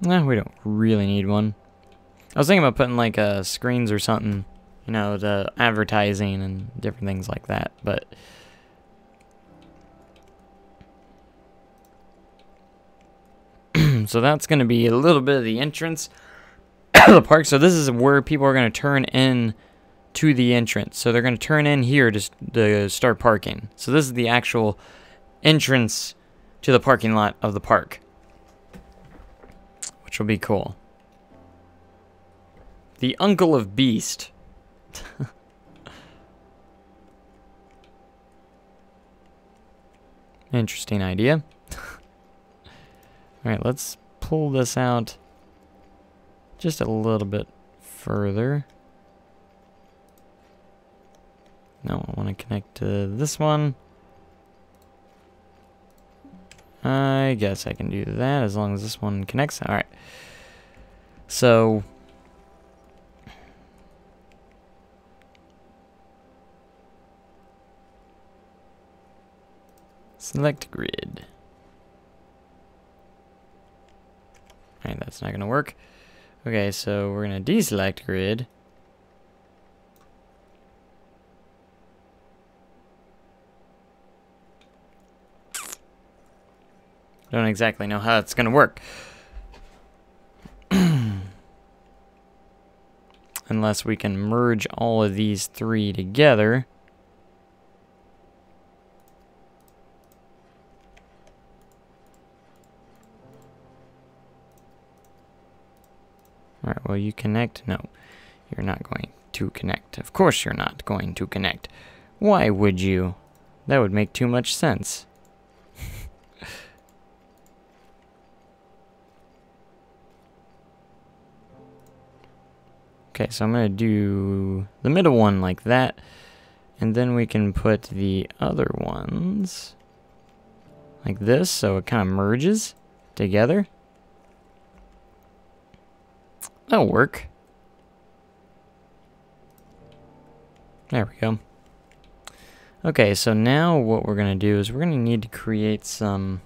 Nah, we don't really need one. I was thinking about putting like screens or something, you know, the advertising and different things like that, but so that's going to be a little bit of the entrance of the park. So this is where people are going to turn in to the entrance. So they're going to turn in here to start parking. So this is the actual entrance to the parking lot of the park, which will be cool. The Uncle of Beast. Interesting idea. Alright, let's pull this out just a little bit further. No, I want to connect to this one. I guess I can do that as long as this one connects. Alright. So select grid. Alright, that's not going to work. Okay, so we're going to deselect grid. Don't exactly know how it's going to work. Unless we can merge all of these three together. Alright, well, you connect? No, you're not going to connect. Of course you're not going to connect. Why would you? That would make too much sense. Okay, so I'm going to do the middle one like that, and then we can put the other ones like this, so it kind of merges together. That'll work. There we go. Okay, so now what we're going to do is we're going to need to create some...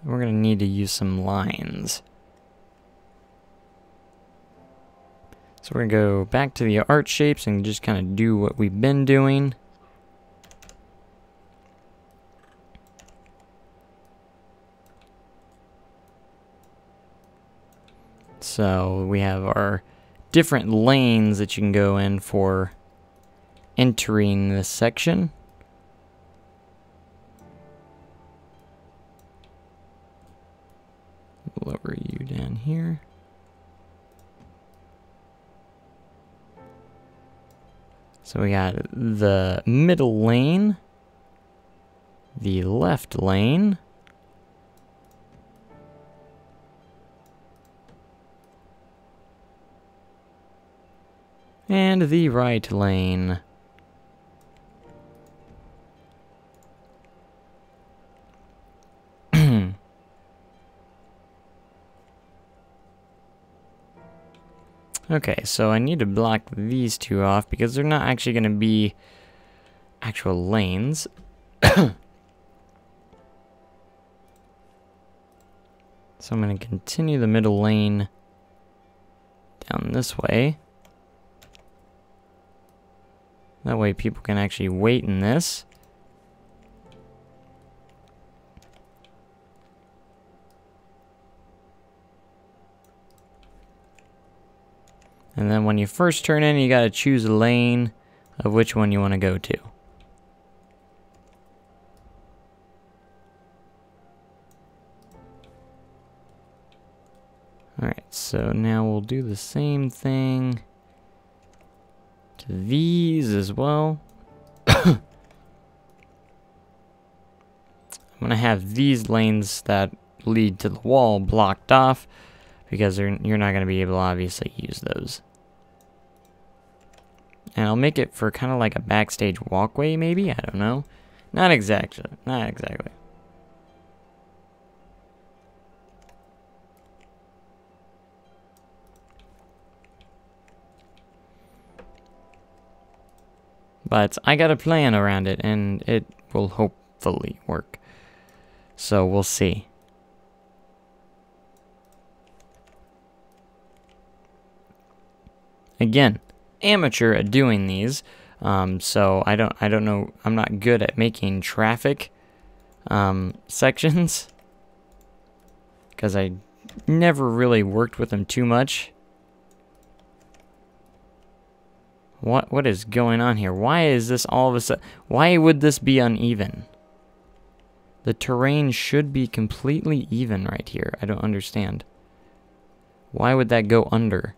We're going to need to use some lines. So we're going to go back to the art shapes and just kind of do what we've been doing. So we have our different lanes that you can go in for entering this section. here. So we got the middle lane, the left lane, and the right lane. Okay, so I need to block these two off because they're not actually going to be actual lanes. So I'm going to continue the middle lane down this way. That way people can actually wait in this. And then when you first turn in, you gotta choose a lane of which one you want to go to. Alright, so now we'll do the same thing to these as well. I'm gonna have these lanes that lead to the wall blocked off because you're not gonna be able to obviously use those. And I'll make it for kind of like a backstage walkway, maybe? I don't know. Not exactly. Not exactly. But I got a plan around it, and it will hopefully work. So we'll see. Again, amateur at doing these, so I don't know. I'm not good at making traffic sections because I never really worked with them too much. What is going on here? Why is this all of a sudden? Why would this be uneven? The terrain should be completely even right here. I don't understand. Why would that go under?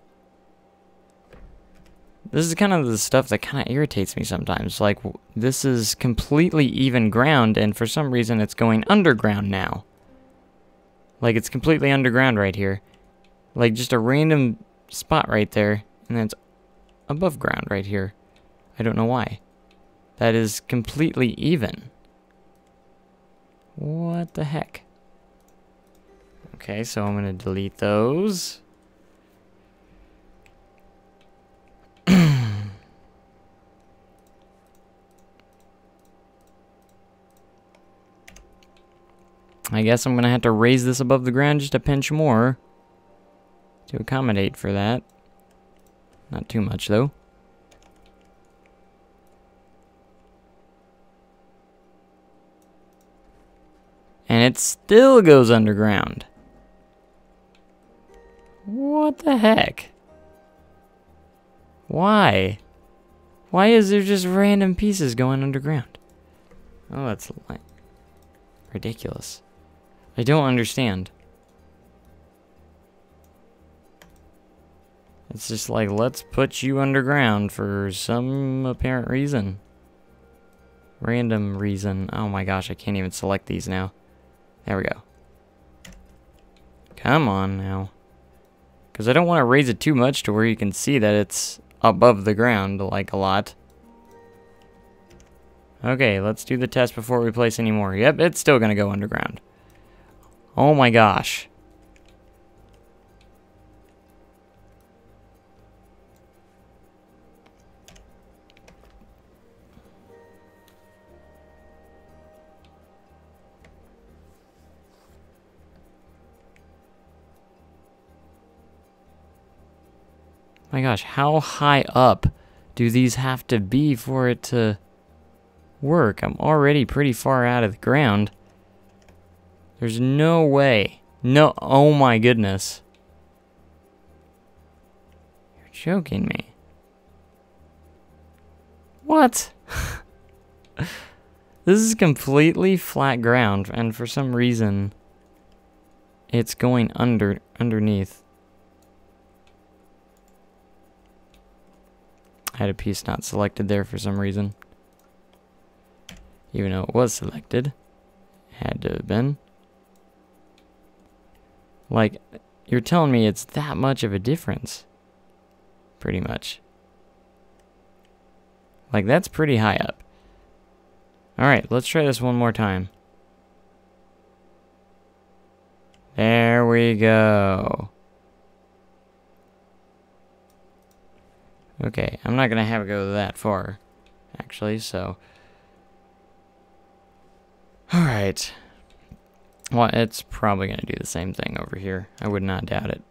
This is kind of the stuff that kind of irritates me sometimes. Like, this is completely even ground, and for some reason it's going underground now. Like, it's completely underground right here. Like, just a random spot right there, and then it's above ground right here. I don't know why. That is completely even. What the heck? Okay, so I'm going to delete those. I guess I'm going to have to raise this above the ground just a pinch more to accommodate for that. Not too much, though. And it still goes underground. What the heck? Why? Why is there just random pieces going underground? Oh, that's like ridiculous. I don't understand. It's just like, let's put you underground for some apparent reason. Random reason. Oh my gosh, I can't even select these now. There we go. Come on now. Because I don't want to raise it too much to where you can see that it's above the ground, like a lot. Okay, let's do the test before we place any more. Yep, it's still going to go underground. Oh my gosh. My gosh, how high up do these have to be for it to work? I'm already pretty far out of the ground. There's no way. No, oh my goodness. You're joking me. What? This is completely flat ground, and for some reason, it's going underneath. I had a piece not selected there for some reason. Even though it was selected. Had to have been. Like, you're telling me it's that much of a difference. Pretty much. Like, that's pretty high up. Alright, let's try this one more time. There we go. Okay, I'm not gonna have it go that far, actually, so. Alright. Well, it's probably gonna do the same thing over here. I would not doubt it.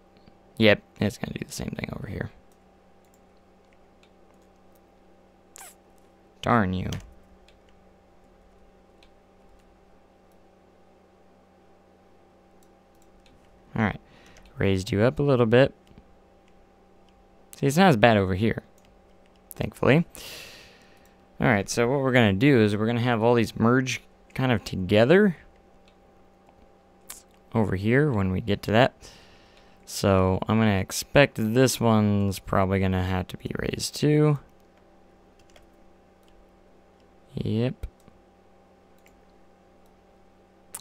Yep, it's gonna do the same thing over here. Darn you. Alright, raised you up a little bit. See, it's not as bad over here, thankfully. Alright, so what we're going to do is we're going to have all these merge kind of together over here when we get to that. So I'm going to expect this one's probably going to have to be raised too. Yep.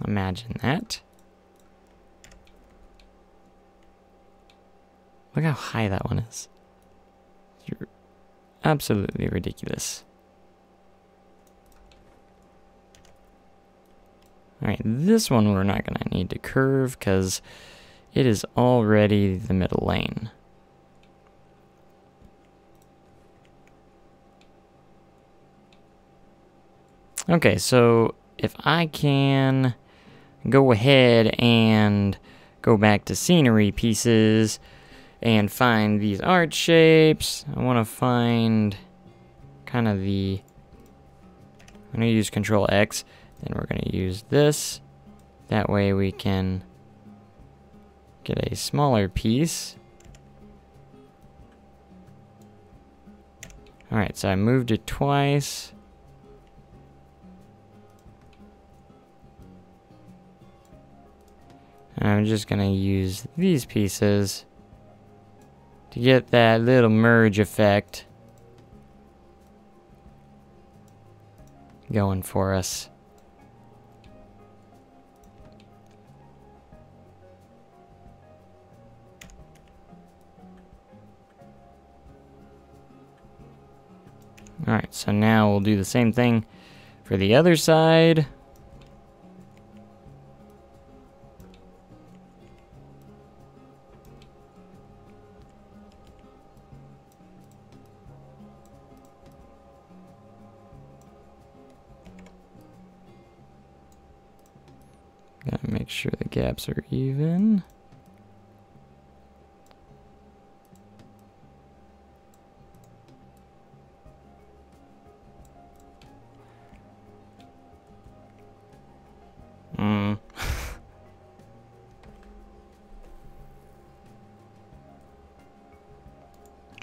Imagine that. Look how high that one is. You're absolutely ridiculous. Alright, this one we're not going to need to curve because it is already the middle lane. Okay, so if I can go ahead and go back to scenery pieces and find these art shapes. I want to find kind of the, I'm going to use Control X, then we're going to use this. That way we can get a smaller piece. Alright, so I moved it twice. And I'm just going to use these pieces to get that little merge effect going for us. Alright, so now we'll do the same thing for the other side. Gotta make sure the gaps are even.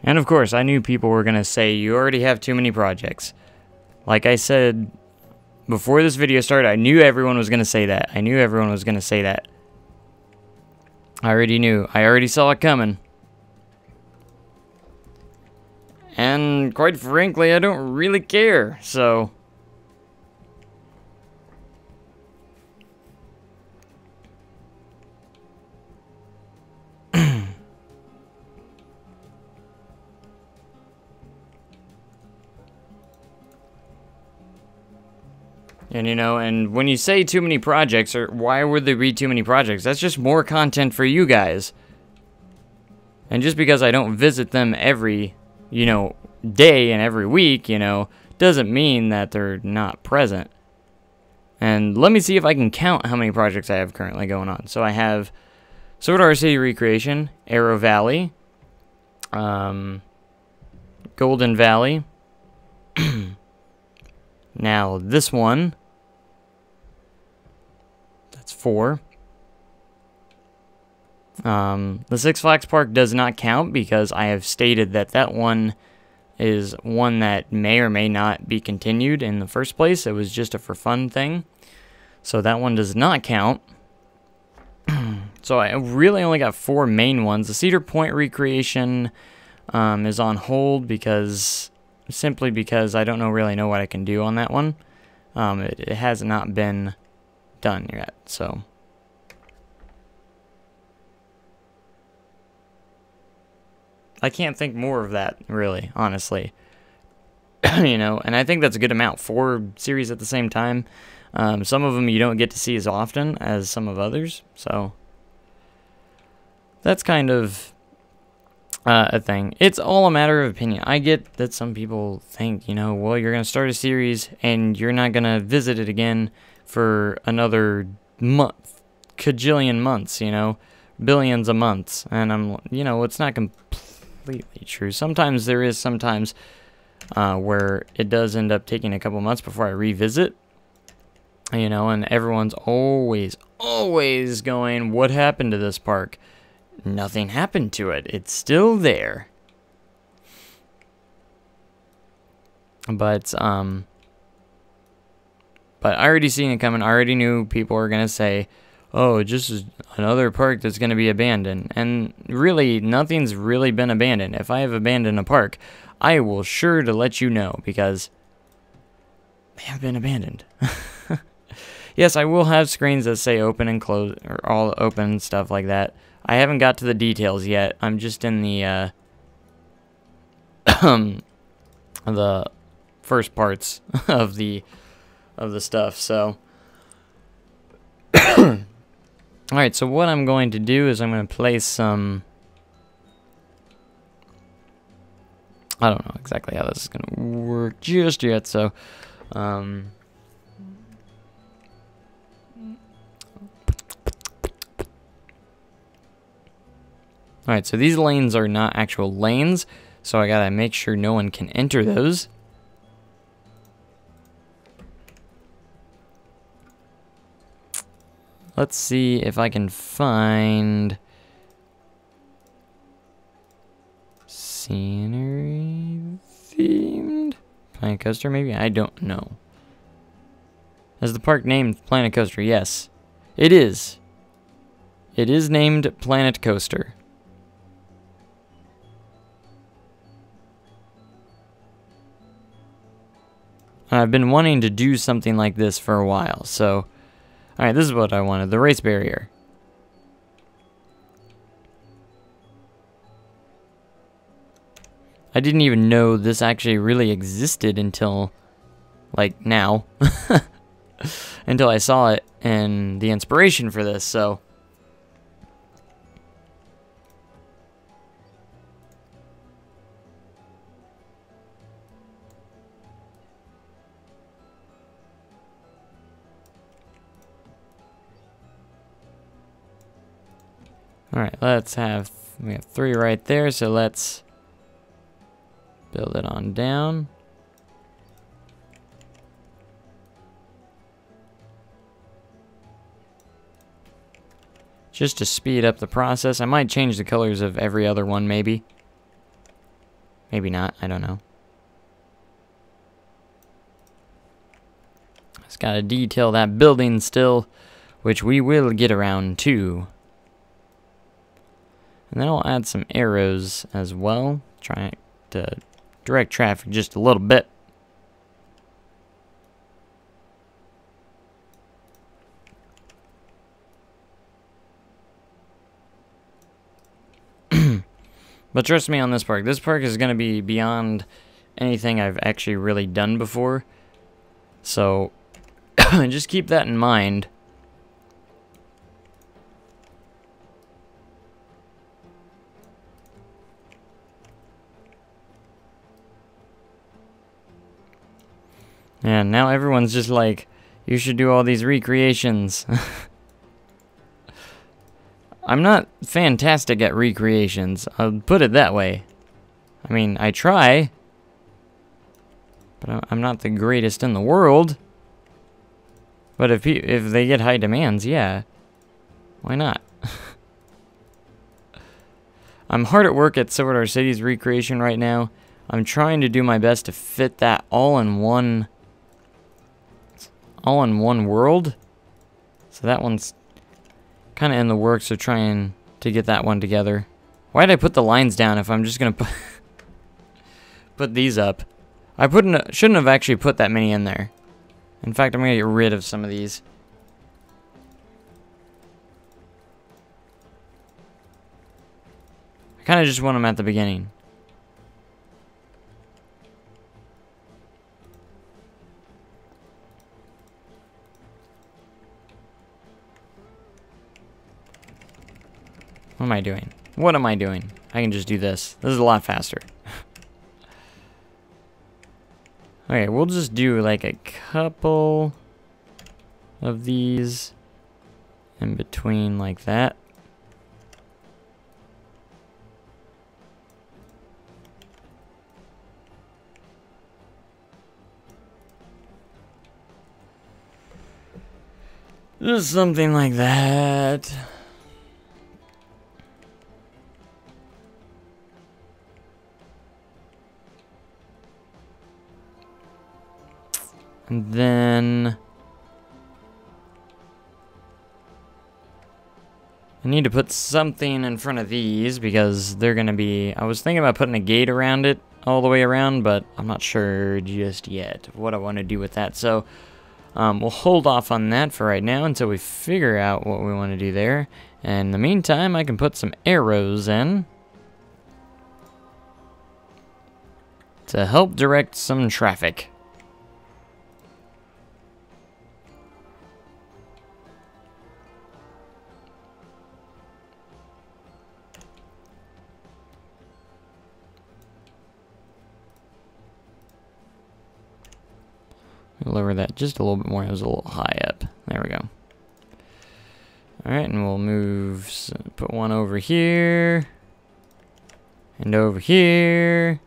And of course, I knew people were gonna say, you already have too many projects. Like I said before this video started, I knew everyone was gonna say that. I knew everyone was gonna say that. I already knew. I already saw it coming. And quite frankly, I don't really care, so. And, you know, and when you say too many projects, or why would there be too many projects? That's just more content for you guys. And just because I don't visit them every, you know, day and every week, you know, doesn't mean that they're not present. And let me see if I can count how many projects I have currently going on. So I have Sword Art City Recreation, Arrow Valley, Golden Valley. Now this one, that's 4. The Six Flags Park does not count because I have stated that that one is one that may or may not be continued in the first place. It was just a for fun thing. So that one does not count. So I really only got 4 main ones. The Cedar Point recreation is on hold simply because I don't really know what I can do on that one. It has not been done yet, so. I can't think more of that, really, honestly. You know, and I think that's a good amount. 4 series at the same time. Some of them you don't get to see as often as some of others, so that's kind of a thing. It's all a matter of opinion. I get that some people think, you know, well, you're going to start a series and you're not going to visit it again for another month, cajillion months, you know, billions of months. And I'm, you know, it's not completely true. Sometimes there is sometimes where it does end up taking a couple months before I revisit, you know, and everyone's always going, what happened to this park? Nothing happened to it. It's still there. But I already seen it coming. I already knew people were gonna say, oh, just another park that's gonna be abandoned. And really, nothing's really been abandoned. If I have abandoned a park, I will sure to let you know, because they have been abandoned. Yes, I will have screens that say open and close, or all open, stuff like that. I haven't got to the details yet. I'm just in the the first parts of the stuff. So, all right. So what I'm going to do is I'm going to place some. I don't know exactly how this is going to work just yet. So, alright, so these lanes are not actual lanes, so I gotta make sure no one can enter those. Let's see if I can find scenery themed Planet Coaster, maybe? I don't know. Is the park named Planet Coaster? Yes, it is. It is named Planet Coaster. I've been wanting to do something like this for a while, so. Alright, this is what I wanted, the race barrier. I didn't even know this actually really existed until, like, now. Until I saw it and the inspiration for this, so. Alright, we have 3 right there, so let's build it on down. Just to speed up the process. I might change the colors of every other one, maybe. Maybe not, I don't know. Just gotta detail that building still, which we will get around to. And then I'll add some arrows as well, trying to direct traffic just a little bit. But trust me on this park. This park is going to be beyond anything I've actually really done before. So, just keep that in mind. And now everyone's just like, you should do all these recreations. I'm not fantastic at recreations, I'll put it that way. I mean, I try, but I'm not the greatest in the world. But if they get high demands, yeah, why not? I'm hard at work at Silver City's recreation right now. I'm trying to do my best to fit that all in one world. So that one's kind of in the works of trying to get that one together. Why did I put the lines down if I'm just gonna put these up? Shouldn't have actually put that many in there. In fact, I'm gonna get rid of some of these. I kind of just want them at the beginning. What am I doing? What am I doing? I can just do this. This is a lot faster. Okay, we'll just do like a couple of these in between like that. Just something like that. And then I need to put something in front of these because they're going to be... I was thinking about putting a gate around it all the way around, but I'm not sure just yet what I want to do with that. So we'll hold off on that for right now until we figure out what we want to do there. And in the meantime, I can put some arrows in to help direct some traffic. Lower that just a little bit more. It was a little high up. There we go. Alright, and we'll move, put one over here. And over here.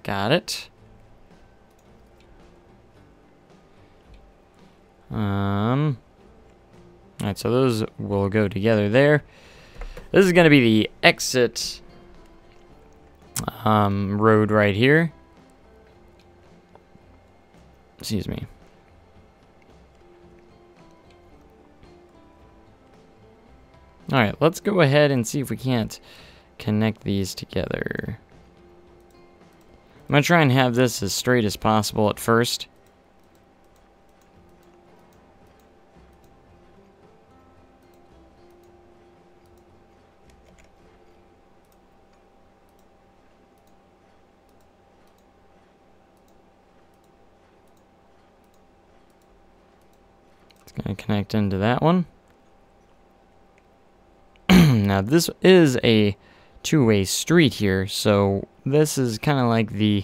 Got it. Alright, so those will go together there. This is going to be the exit road right here. Excuse me. Alright, let's go ahead and see if we can't connect these together. I'm going to try and have this as straight as possible at first. Gonna connect into that one. Now this is a two-way street here, so this is kind of like the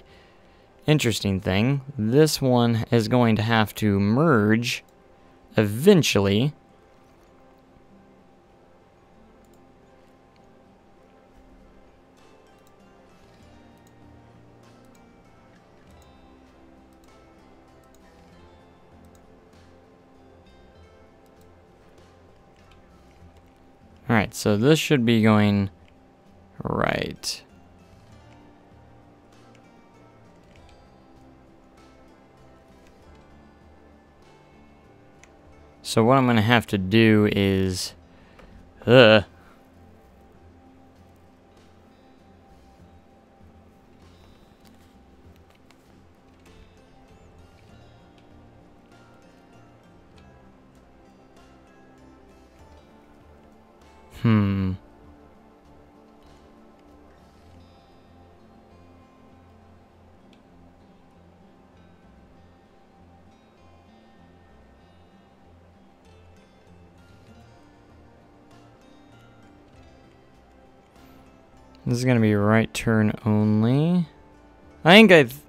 interesting thing. This one is going to have to merge eventually. Alright, so this should be going right. So what I'm going to have to do is... This is going to be right turn only. I think I've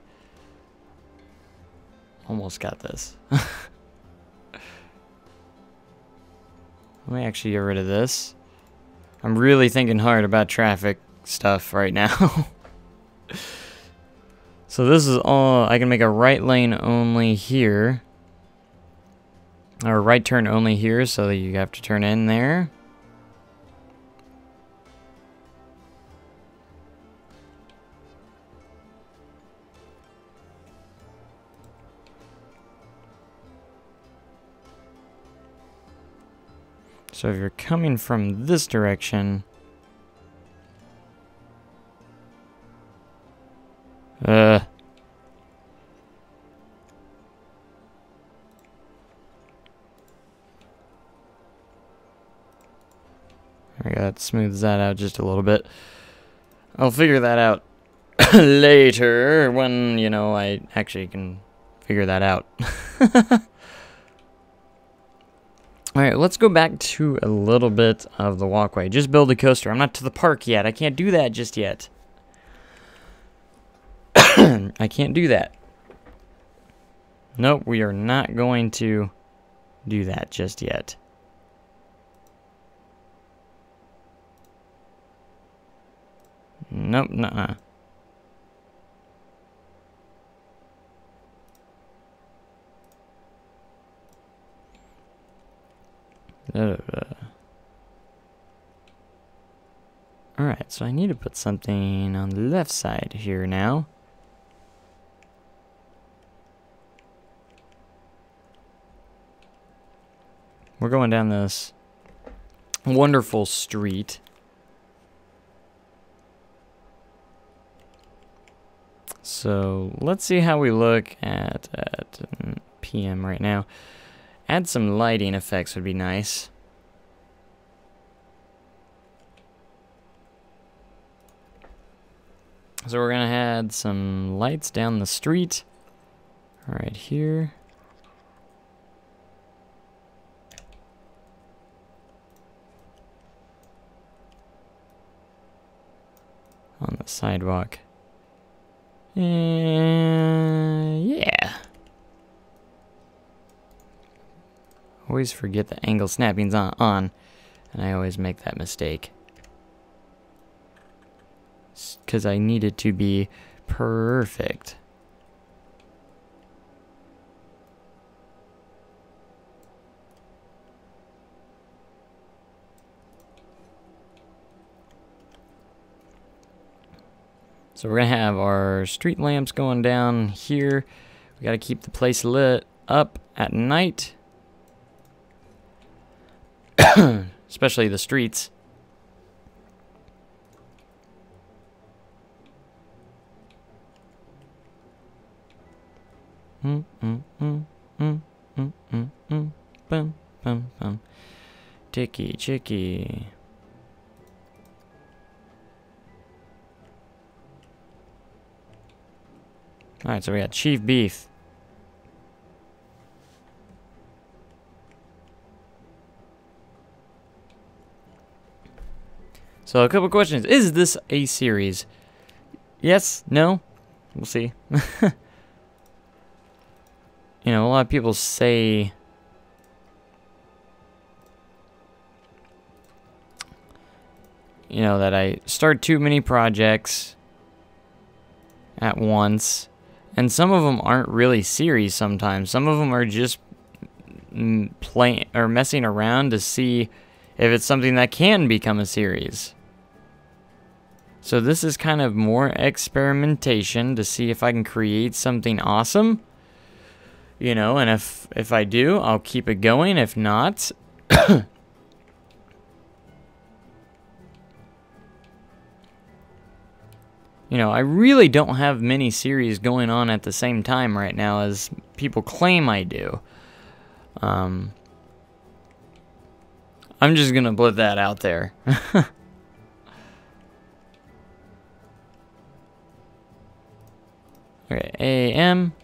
almost got this. Let me actually get rid of this. I'm really thinking hard about traffic stuff right now. So this is all, I can make a right lane only here. Or right turn only here, so that you have to turn in there. So if you're coming from this direction... I got smooths that out just a little bit. I'll figure that out later when, you know, I actually can figure that out. Alright, let's go back to a little bit of the walkway. Just build a coaster. I'm not to the park yet. I can't do that just yet. I can't do that. Nope, we are not going to do that just yet. Nope, nuh-uh. Alright, so I need to put something on the left side here now. We're going down this wonderful street. So let's see how we look at PM right now. Add some lighting effects would be nice. So we're gonna add some lights down the street. Right here. On the sidewalk. Yeah. Always forget the angle snapping's on, and I always make that mistake. Because I need it to be perfect. So we're going to have our street lamps going down here. We got to keep the place lit up at night. Especially the streets. Bum, bum, bum. Ticky, chicky. Alright, so we got Chief Beef. So a couple questions. Is this a series? Yes? No? We'll see. You know, a lot of people say... You know, that I start too many projects at once. And some of them aren't really series sometimes. Some of them are just playing or messing around to see if it's something that can become a series. So this is kind of more experimentation to see if I can create something awesome. You know, and if I do, I'll keep it going. If not... You know, I really don't have many series going on at the same time right now as people claim I do. I'm just gonna put that out there. Okay, AM.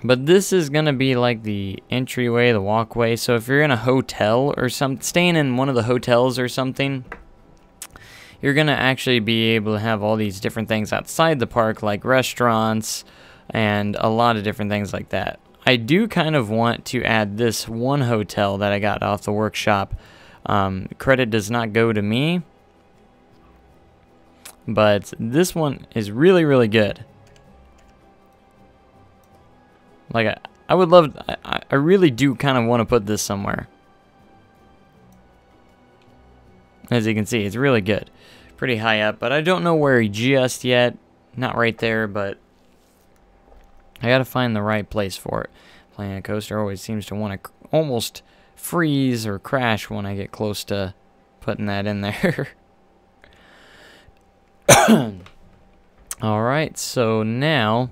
But this is gonna be like the entryway, the walkway. So if you're in a hotel or staying in one of the hotels or something, you're going to actually be able to have all these different things outside the park, like restaurants and a lot of different things like that. I do kind of want to add this one hotel that I got off the workshop. Credit does not go to me, but this one is really, really good. Like, I would love, I really do kind of want to put this somewhere. As you can see, it's really good. Pretty high up, but I don't know where just yet. Not right there, but I gotta find the right place for it. Planet Coaster always seems to want to almost freeze or crash when I get close to putting that in there. Alright, so now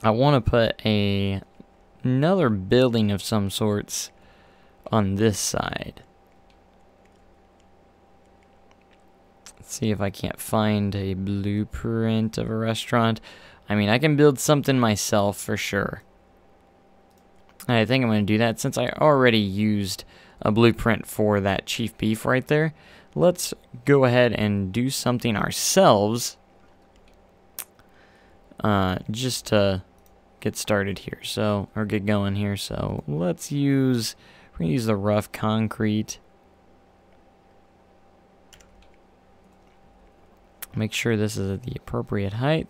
I want to put another building of some sorts on this side. Let's see if I can't find a blueprint of a restaurant. I mean, I can build something myself for sure. I think I'm going to do that since I already used a blueprint for that chief beef right there. Let's go ahead and do something ourselves just to get started here, so, or get going here. So let's use, we're going to use the rough concrete. Make sure this is at the appropriate height.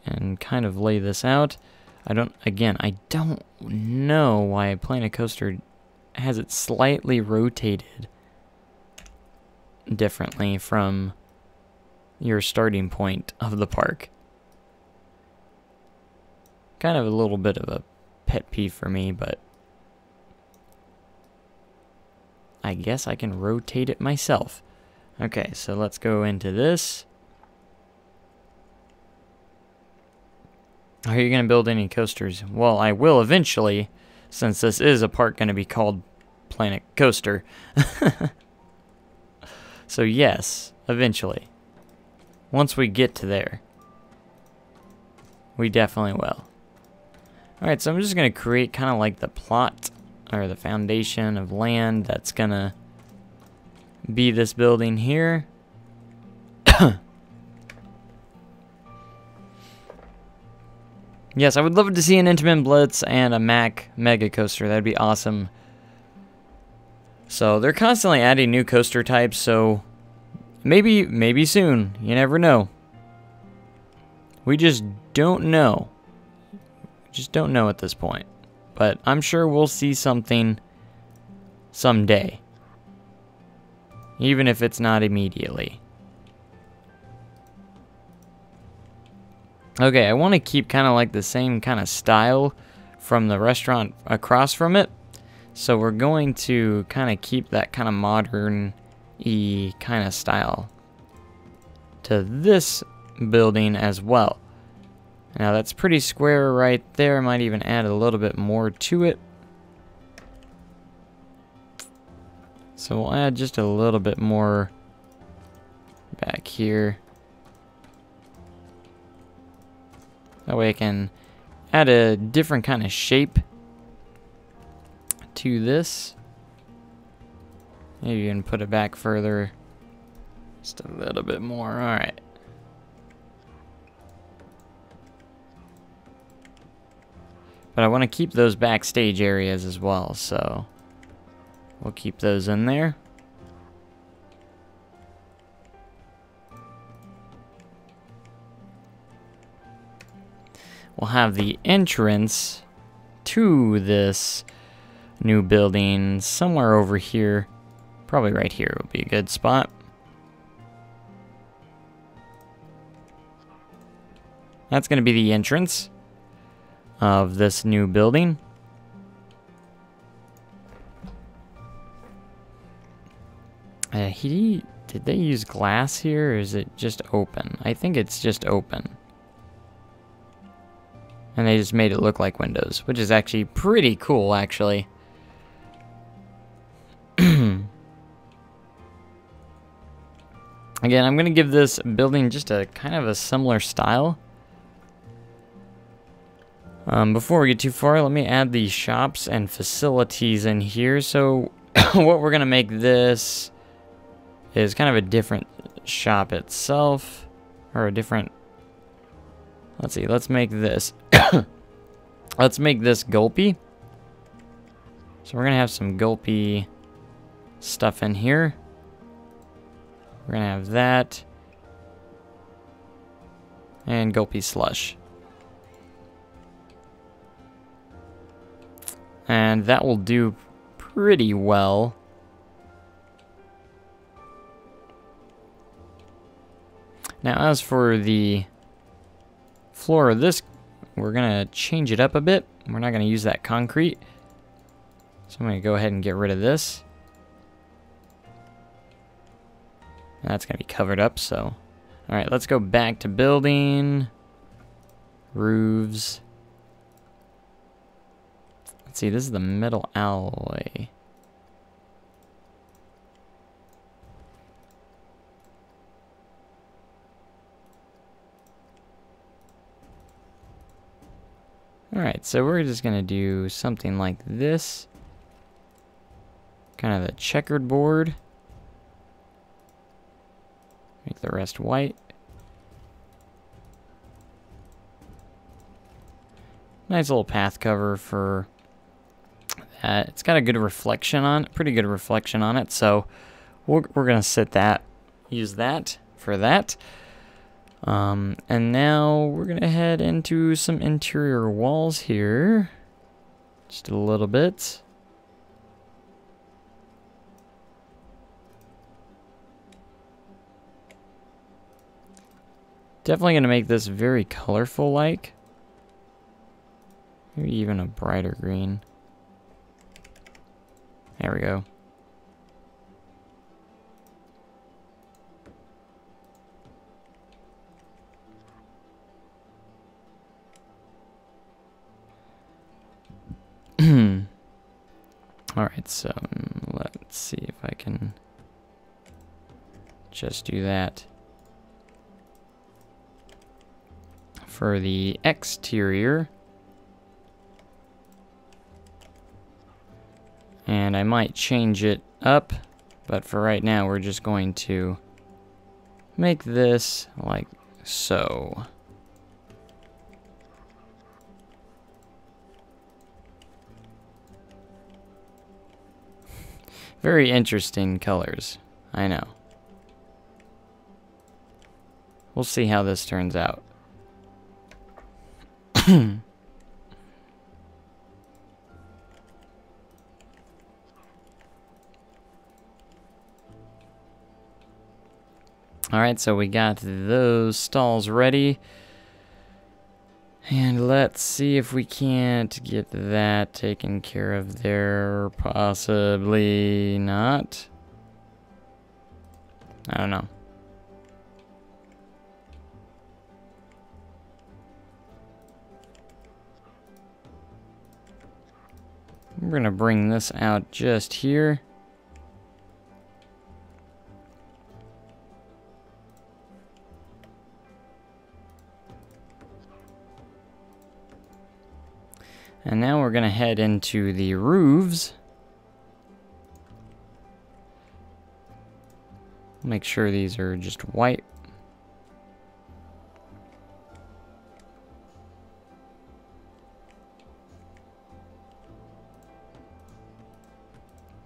And kind of lay this out. I don't know why Planet Coaster has it slightly rotated differently from your starting point of the park. Kind of a little bit of a pet peeve for me, but I guess I can rotate it myself. Okay, so let's go into this. Are you going to build any coasters? Well, I will eventually, since this is a park going to be called Planet Coaster. So yes, eventually. Once we get to there. We definitely will. Alright, so I'm just going to create kind of like the plot, or the foundation of land that's going to be this building here. Yes, I would love to see an Intamin Blitz and a Mack Mega Coaster. That'd be awesome. So they're constantly adding new coaster types, so maybe soon. You never know. We just don't know. Just don't know at this point. But I'm sure we'll see something someday. Even if it's not immediately. Okay, I want to keep kind of like the same kind of style from the restaurant across from it. So we're going to kind of keep that kind of modern-y kind of style to this building as well. Now that's pretty square right there. Might even add a little bit more to it. So we'll add just a little bit more back here. That way I can add a different kind of shape to this. Maybe even put it back further. Just a little bit more. Alright. But I want to keep those backstage areas as well, so we'll keep those in there. We'll have the entrance to this new building somewhere over here. Probably right here would be a good spot. That's going to be the entrance of this new building. Did they use glass here, or is it just open? I think it's just open. And they just made it look like windows, which is actually pretty cool, actually. Again, I'm going to give this building just a kind of a similar style. Before we get too far, let me add the shops and facilities in here. So what we're going to make this is kind of a different shop itself, or a different... Let's see, let's make this. Let's make this gulpy. So we're going to have some gulpy stuff in here. We're going to have that. And gulpy slush. And that will do pretty well. Now, as for the floor of this, we're going to change it up a bit. We're not going to use that concrete. So I'm going to go ahead and get rid of this. That's going to be covered up, so. Alright, let's go back to building. Roofs. Let's see, this is the middle alleyway. Alright, so we're just going to do something like this. Kind of the checkered board. Make the rest white. Nice little path cover for that. It's got a good reflection on it, pretty good reflection on it, so we're going to use that for that. And now we're going to head into some interior walls here. Just a little bit. Definitely going to make this very colorful-like. Maybe even a brighter green. There we go. Alright, so let's see if I can just do that. For the exterior. And I might change it up, but for right now we're just going to make this like so. Very interesting colors, I know. We'll see how this turns out. Alright, so we got those stalls ready. And let's see if we can't get that taken care of there. Possibly not. I don't know. We're going to bring this out just here. And now we're going to head into the roofs. Make sure these are just white.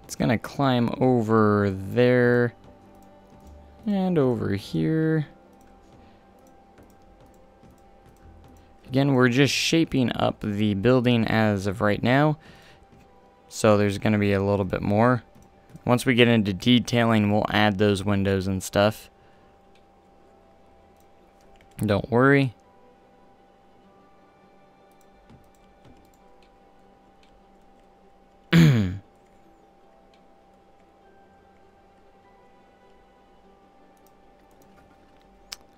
It's going to climb over there and over here. Again, we're just shaping up the building as of right now, so there's going to be a little bit more. Once we get into detailing, we'll add those windows and stuff. Don't worry.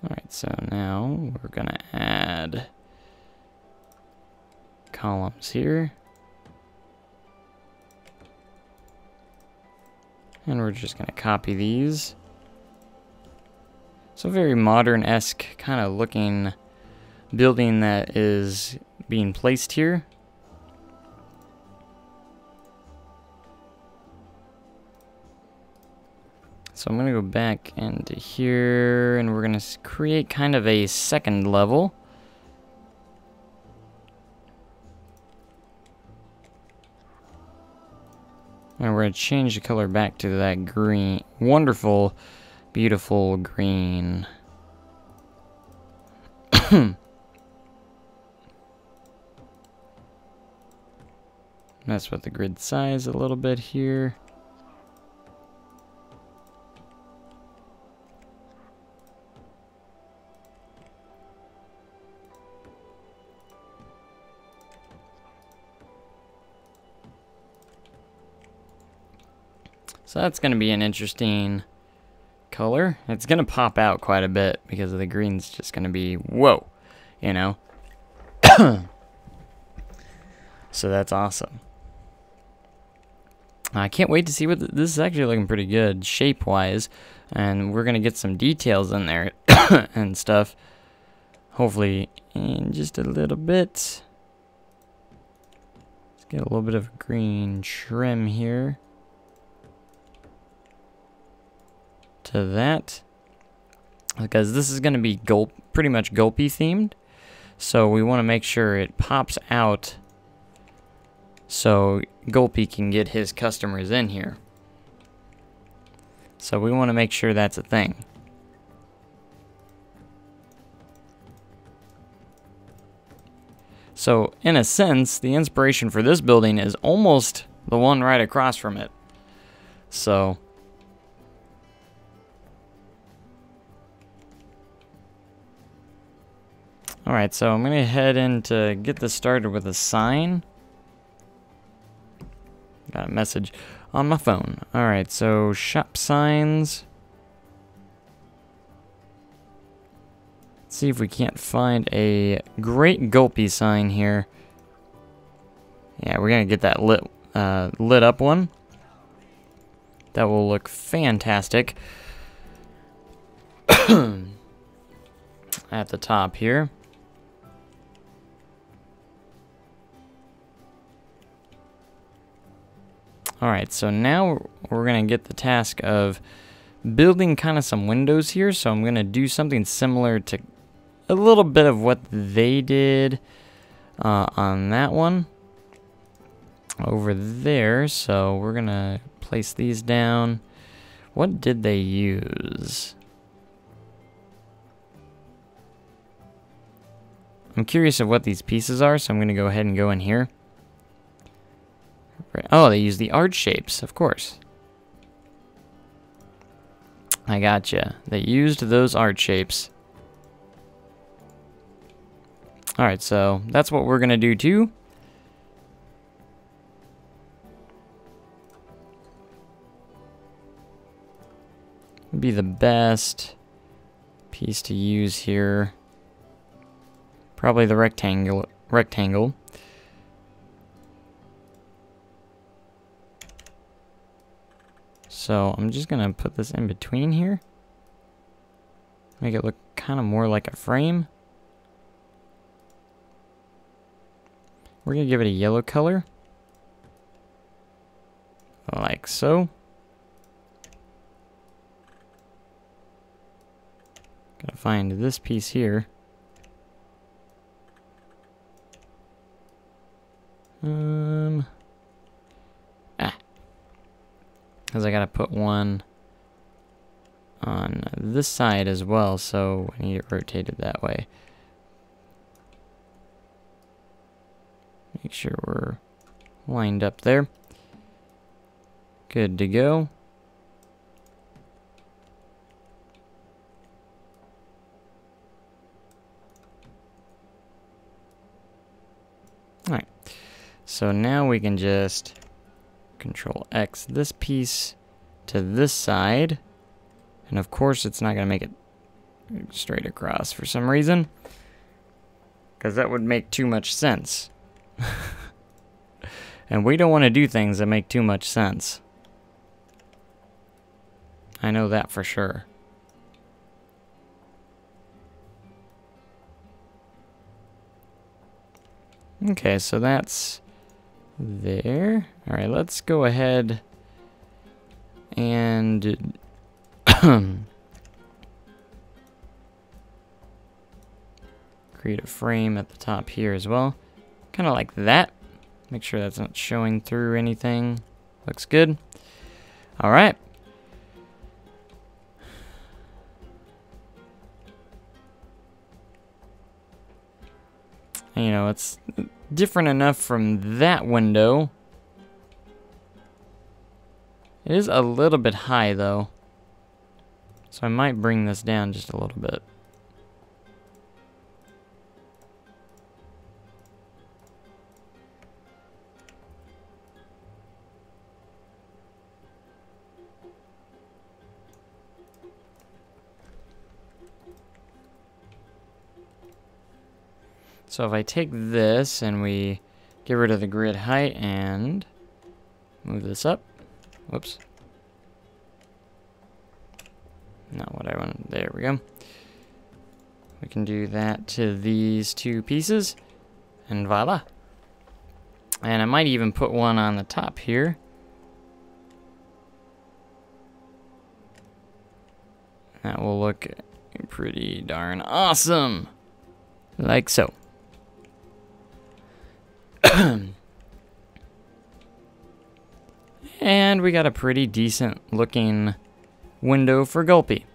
Alright, so now we're going to add columns here. And we're just going to copy these. So very modern-esque kind of looking building that is being placed here. So I'm going to go back into here and we're going to create kind of a second level. And we're going to change the color back to that green, wonderful, beautiful green. Mess with the grid size a little bit here. So that's going to be an interesting color. It's going to pop out quite a bit because of the green's just going to be, whoa, you know. So that's awesome. I can't wait to see what this is actually looking pretty good shape-wise, and we're going to get some details in there and stuff. Hopefully in just a little bit. Let's get a little bit of green trim here to that, because this is going to be pretty much gulpy themed, so we want to make sure it pops out so Gulpy can get his customers in here. So we want to make sure that's a thing. So in a sense, the inspiration for this building is almost the one right across from it. So alright, so I'm going to head in to get this started with a sign. Got a message on my phone. Alright, so shop signs. Let's see if we can't find a great Gulpy sign here. Yeah, we're going to get that lit up one. That will look fantastic. At the top here. Alright, so now we're going to get the task of building kind of some windows here. So I'm going to do something similar to a little bit of what they did on that one over there. So we're going to place these down. What did they use? I'm curious of what these pieces are, so I'm going to go ahead and go in here. Oh, they use the arch shapes, of course. I gotcha. They used those arch shapes. Alright, so that's what we're going to do too. Would be the best piece to use here. Probably the rectangle. So I'm just gonna put this in between here. Make it look kind of more like a frame. We're gonna give it a yellow color. Like so. Gotta find this piece here. Because I gotta put one on this side as well, so I need it rotated that way. Make sure we're lined up there. Good to go. Alright, so now we can just Control X this piece to this side, and of course it's not going to make it straight across for some reason, because that would make too much sense. And we don't want to do things that make too much sense. I know that for sure. Okay, so that's there. Alright, let's go ahead and create a frame at the top here as well. Kind of like that. Make sure that's not showing through anything. Looks good. Alright. You know, it's different enough from that window. It is a little bit high though, so I might bring this down just a little bit. So if I take this and we get rid of the grid height and move this up. Whoops. Not what I want. There we go. We can do that to these two pieces. And voila. And I might even put one on the top here. That will look pretty darn awesome. Like so. And we got a pretty decent looking window for Gulpy.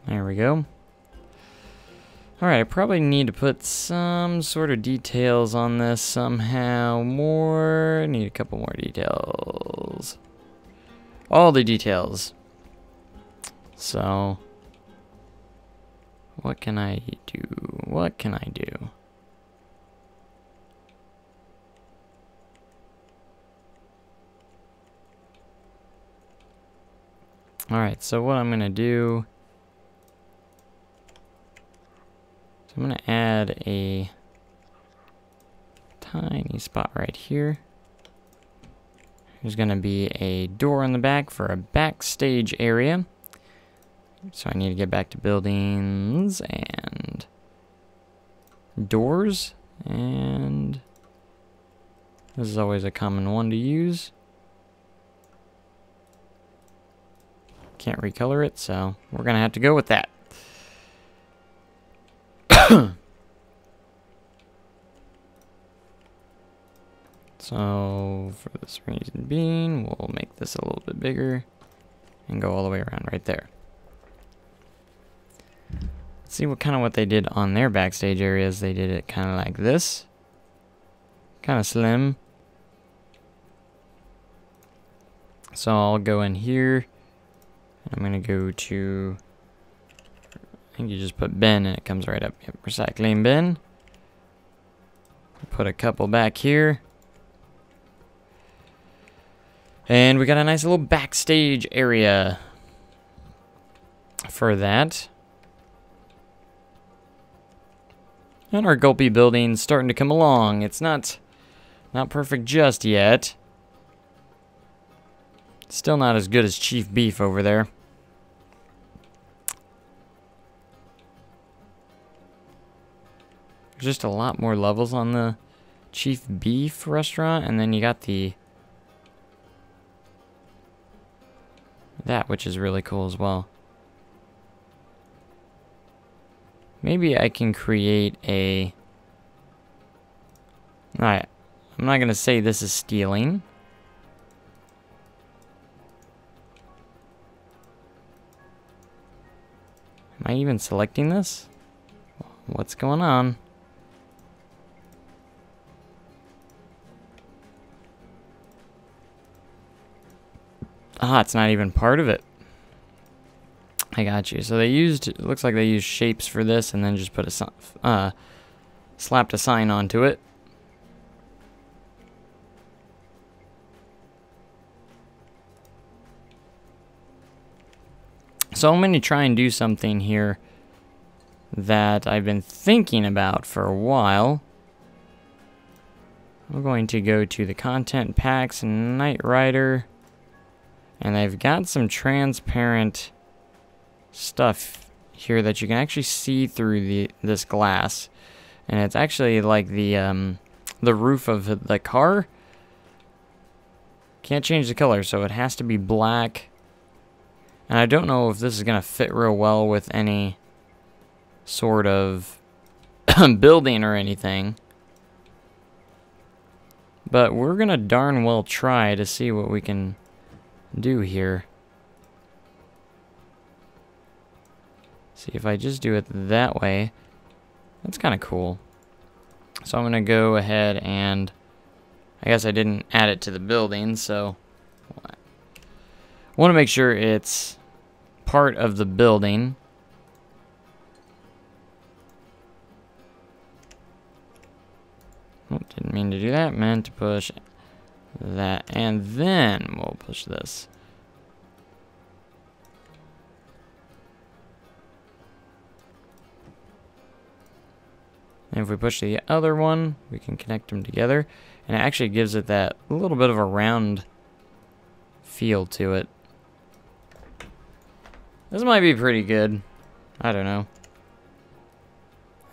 There we go. Alright, I probably need to put some sort of details on this somehow. Need a couple more details. All the details. So, what can I do? What can I do? Alright, so what I'm going to do, I'm going to add a tiny spot right here. There's going to be a door in the back for a backstage area. So I need to get back to buildings and doors. And this is always a common one to use. Can't recolor it, so we're going to have to go with that. So, for this reason being, we'll make this a little bit bigger and go all the way around right there. Let's see what they did on their backstage areas. They did it kind of like this. Kind of slim. So I'll go in here. I'm going to go to, I think you just put bin and it comes right up. Yep, recycling bin. Put a couple back here. And we got a nice little backstage area for that. And our Gulpy building's starting to come along. It's not perfect just yet. Still not as good as Chief Beef over there. There's just a lot more levels on the Chief Beef restaurant, and then you got that, which is really cool as well. Maybe I can create a... Alright, I'm not going to say this is stealing. Am I even selecting this? What's going on? Ah, it's not even part of it. I got you. So they used, it looks like they used shapes for this and then just put a, slapped a sign onto it. So I'm going to try and do something here that I've been thinking about for a while. I'm going to go to the content packs and Knight Rider. And they've got some transparent stuff here that you can actually see through this glass. And it's actually like the roof of the car. Can't change the color, so it has to be black. And I don't know if this is going to fit real well with any sort of building or anything. But we're going to darn well try to see what we can do here. See if I just do it that way. That's kind of cool. So I'm going to go ahead and I guess I didn't add it to the building, so I want to make sure it's part of the building. Oh, didn't mean to do that. Meant to push that, and then we'll push this. And if we push the other one, we can connect them together. And it actually gives it that little bit of a round feel to it. This might be pretty good. I don't know.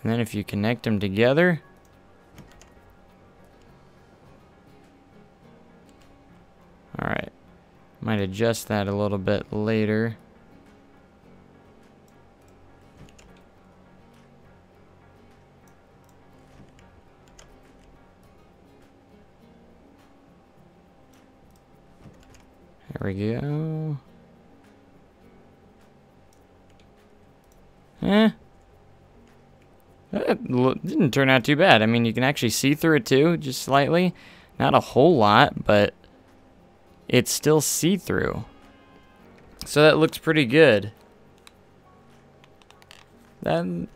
And then if you connect them together, alright, might adjust that a little bit later. There we go. That didn't turn out too bad. I mean, you can actually see through it too, just slightly. Not a whole lot, but it's still see-through. So that looks pretty good. Then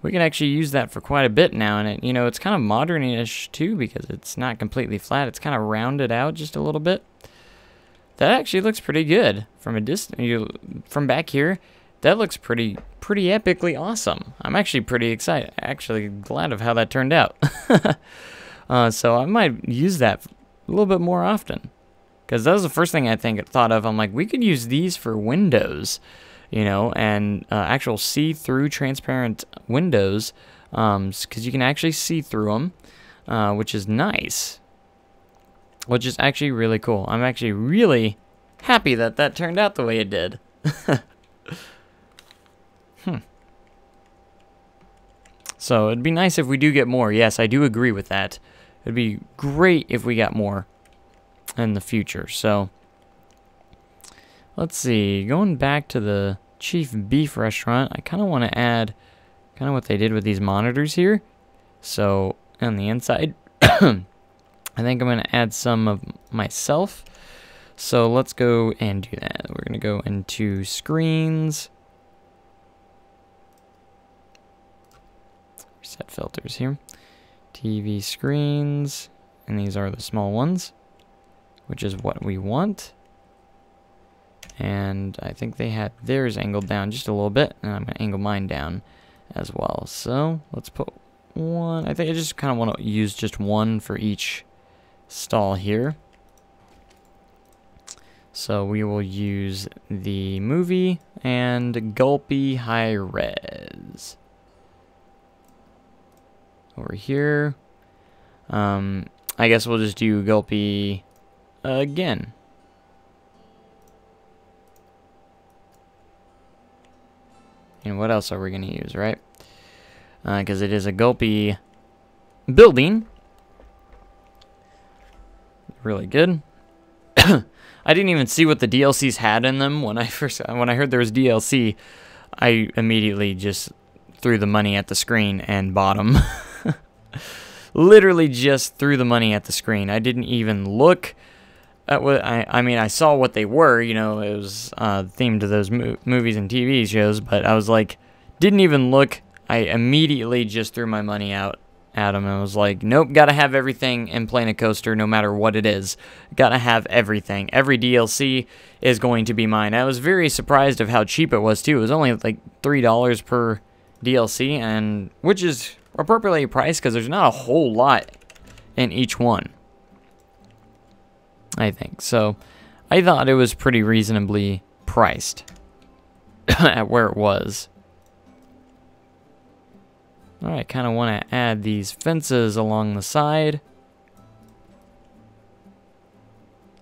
we can actually use that for quite a bit now, and it, it's kind of modern-ish too because it's not completely flat. It's kind of rounded out just a little bit. That actually looks pretty good from a distance. From back here, that looks pretty epically awesome. I'm actually pretty excited. Actually, glad of how that turned out. So I might use that a little bit more often, because that was the first thing I thought of. I'm like, we could use these for windows, and actual see-through transparent windows, because you can actually see through them, which is nice, which is actually really cool. I'm actually really happy that that turned out the way it did. So it'd be nice if we do get more. Yes, I do agree with that. It'd be great if we got more in the future. So let's see. Going back to the Chief Beef restaurant, I kind of want to add kind of what they did with these monitors here. So on the inside, I think I'm going to add some of myself. So let's go and do that. We're going to go into screens. Set filters here. TV screens. And these are the small ones, which is what we want. And I think they had theirs angled down just a little bit, and I'm going to angle mine down as well. So let's put one. I think I just kind of want to use just one for each stall here. So we will use the movie and Gulpy High Res over here. I guess we'll just do Gulpy again. And what else are we going to use, right? Because it is a Gulpy building. Really good. I didn't even see what the DLCs had in them when I heard there was DLC. I immediately just threw the money at the screen and bought them. Literally just threw the money at the screen. I didn't even look at what I mean, I saw what they were. It was themed to those movies and TV shows, but I was like, didn't even look. I immediately just threw my money out at them and was like, nope, gotta have everything in Planet Coaster no matter what it is. Gotta have everything. Every DLC is going to be mine. I was very surprised of how cheap it was too. It was only like $3 per DLC, and which is appropriately priced because there's not a whole lot in each one, I think. So I thought it was pretty reasonably priced at where it was. Alright, kind of want to add these fences along the side,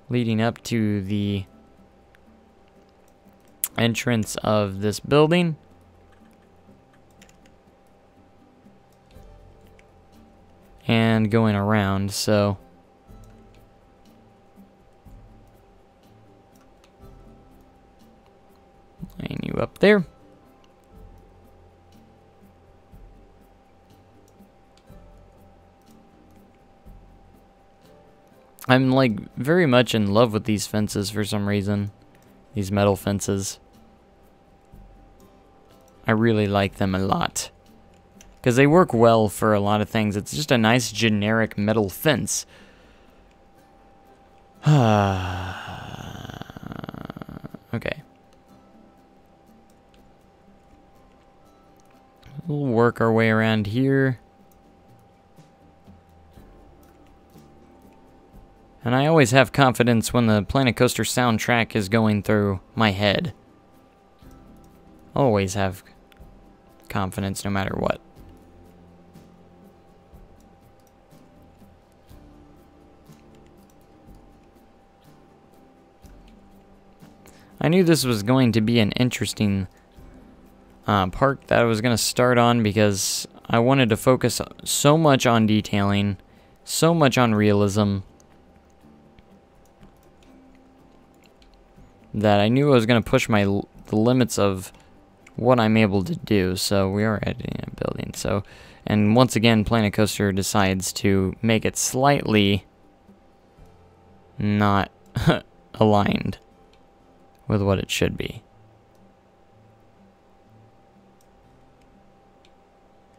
leading up to the entrance of this building. And going around, so line you up there. I'm like very much in love with these fences for some reason. These metal fences. I really like them a lot. because they work well for a lot of things. It's just a nice generic metal fence. Okay. We'll work our way around here. And I always have confidence when the Planet Coaster soundtrack is going through my head. Always have confidence no matter what. I knew this was going to be an interesting park that I was going to start on because I wanted to focus so much on detailing, so much on realism, that I knew I was going to push the limits of what I'm able to do. So we are editing a building. So, and once again, Planet Coaster decides to make it slightly not aligned with what it should be.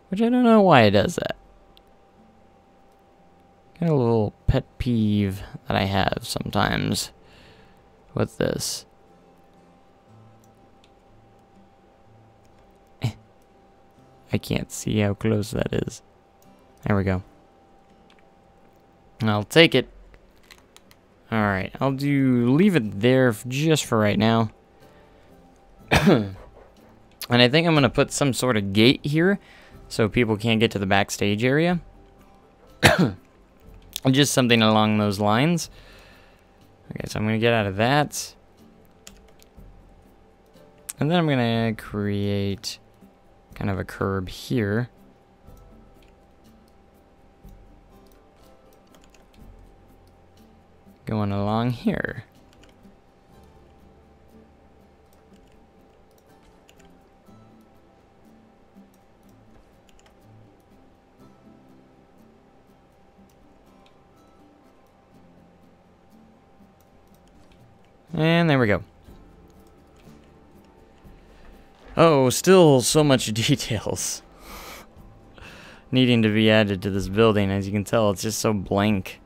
Which I don't know why it does that. Got a little pet peeve that I have sometimes with this. I can't see how close that is. There we go. I'll take it. Alright, I'll leave it there just for right now. And I think I'm going to put some sort of gate here so people can't get to the backstage area. Just something along those lines. Okay, so I'm going to get out of that. And then I'm going to create kind of a curb here. Going along here. And there we go. Oh, still so much details needing to be added to this building. As you can tell, it's just so blank.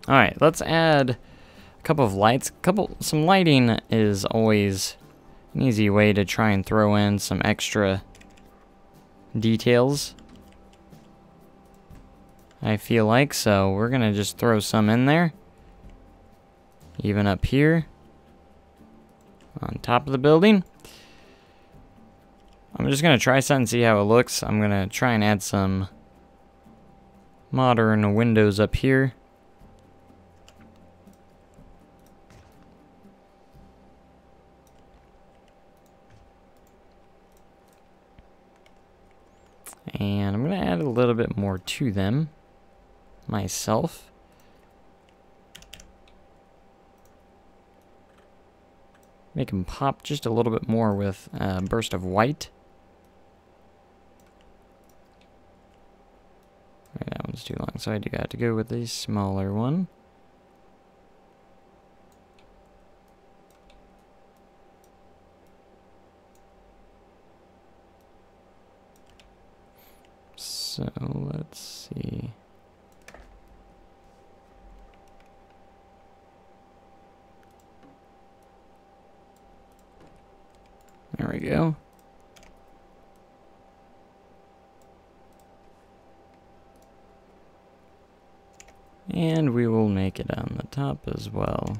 Alright, let's add a couple of lights. Some lighting is always an easy way to try and throw in some extra details, I feel like. So we're gonna just throw some in there. Even up here on top of the building. I'm just gonna try something and see how it looks. I'm gonna try and add some modern windows up here. And I'm going to add a little bit more to them myself. Make them pop just a little bit more with a burst of white. Right, that one's too long, so I do have to go with a smaller one. So let's see. There we go. And we will make it on the top as well.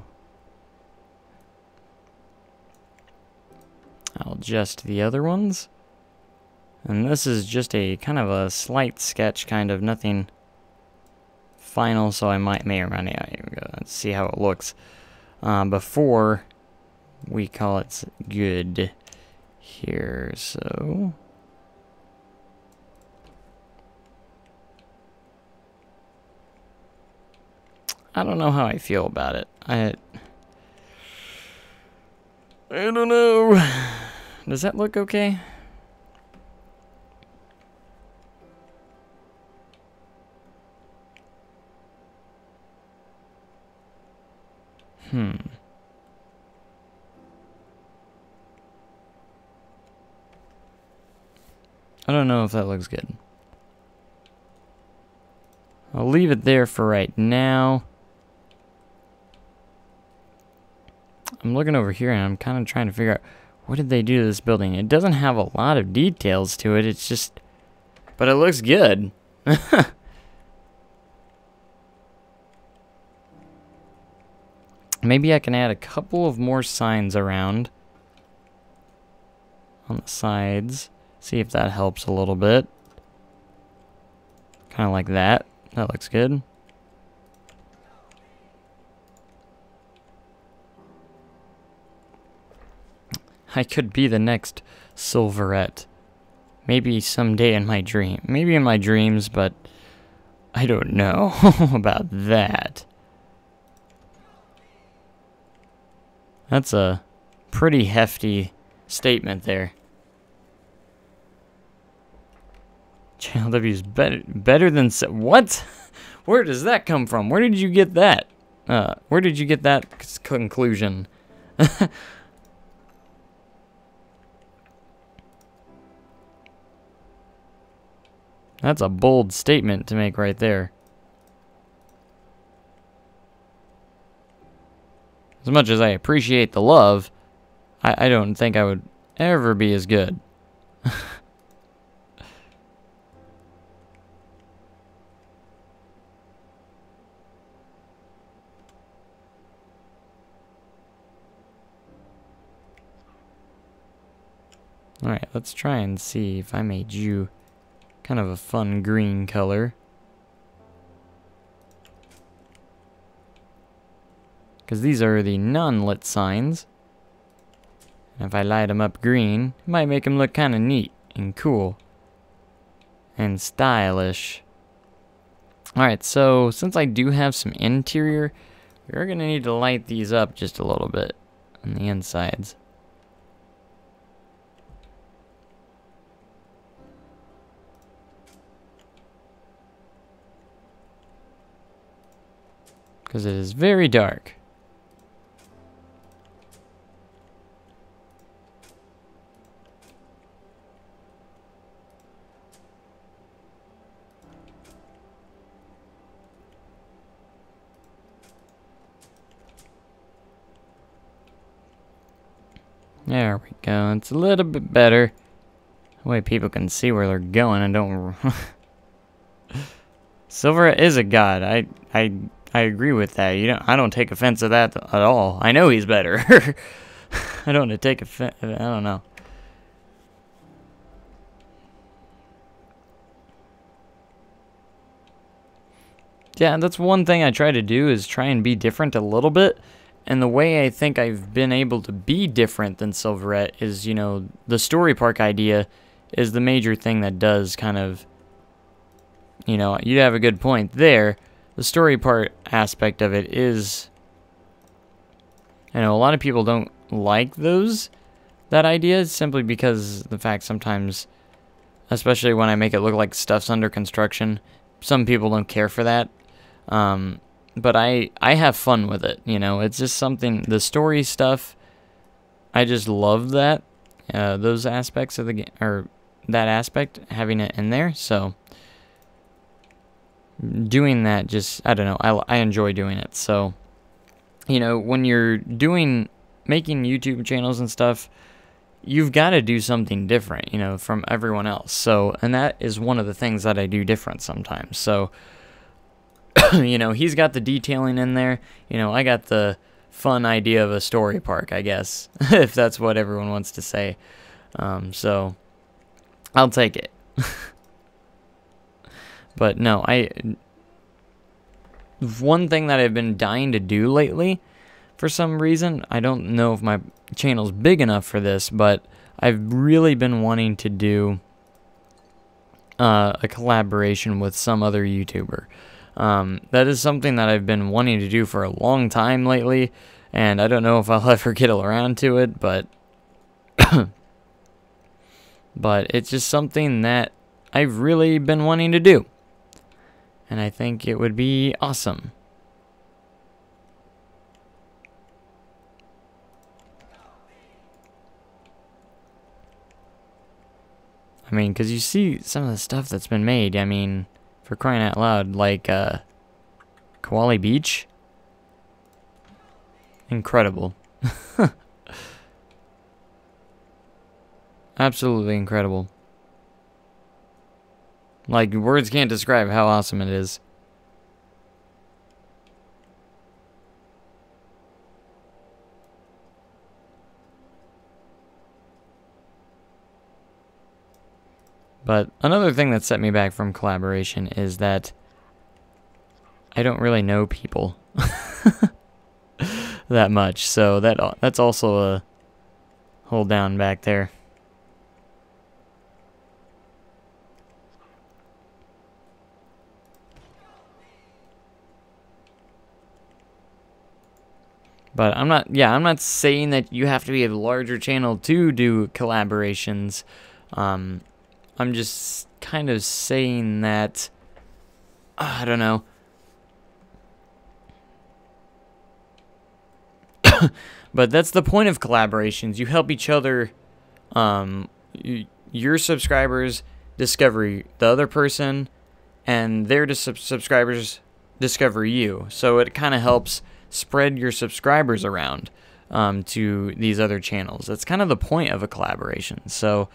I'll adjust the other ones. And this is just a kind of a slight sketch, kind of nothing final, so I may or may not even go. Let's see how it looks before we call it good here. So I don't know how I feel about it. I don't know. Does that look okay? I don't know if that looks good. I'll leave it there for right now. I'm looking over here and I'm kind of trying to figure out what did they do to this building. It doesn't have a lot of details to it. It's just, but it looks good. Maybe I can add a couple of more signs around on the sides. See if that helps a little bit. Kind of like that. That looks good. I could be the next Silverette. Maybe someday in my dream. Maybe in my dreams, but I don't know about that. That's a pretty hefty statement there. Channel W is better than... What? Where does that come from? Where did you get that? Where did you get that conclusion? That's a bold statement to make right there. As much as I appreciate the love, I don't think I would ever be as good. Alright, let's try and see if I made you kind of a fun green color. Because these are the non-lit signs. And if I light them up green, it might make them look kind of neat and cool. And stylish. Alright, so since I do have some interior, we're going to need to light these up just a little bit on the insides. Because it is very dark. There we go. It's a little bit better. That way people can see where they're going and don't... Silver is a god. I agree with that. I don't take offense to that at all. I know he's better. I don't take offense. I don't know. Yeah, that's one thing I try to do is try and be different a little bit. And the way I think I've been able to be different than Silverette is, you know, the story park idea is the major thing that does kind of, you know, you have a good point there. The story part aspect of it is, I know a lot of people don't like that idea simply because the fact sometimes, especially when I make it look like stuff's under construction, some people don't care for that. But I have fun with it, you know. It's just something, the story stuff, I just love that, those aspects of the game, or that aspect, having it in there, so doing that just, I don't know, I enjoy doing it. So, you know, when you're making YouTube channels and stuff, you've got to do something different, you know, from everyone else. So, and that is one of the things that I do different sometimes. So, you know, he's got the detailing in there. You know, I got the fun idea of a story park, I guess, if that's what everyone wants to say. So, I'll take it. But no, one thing that I've been dying to do lately, for some reason, I don't know if my channel's big enough for this, but I've really been wanting to do a collaboration with some other YouTuber. That is something that I've been wanting to do for a long time lately, and I don't know if I'll ever get around to it, but but it's just something that I've really been wanting to do, and I think it would be awesome. I mean, because you see some of the stuff that's been made. I mean, for crying out loud, like Koali Beach. Incredible. Absolutely incredible. Like, words can't describe how awesome it is. But another thing that set me back from collaboration is that I don't really know people that much. So that's also a hold down back there. But I'm not saying that you have to be a larger channel to do collaborations. I'm just kind of saying that, I don't know. But that's the point of collaborations. You help each other, your subscribers discover the other person, and their subscribers discover you. So it kind of helps spread your subscribers around to these other channels. That's kind of the point of a collaboration. So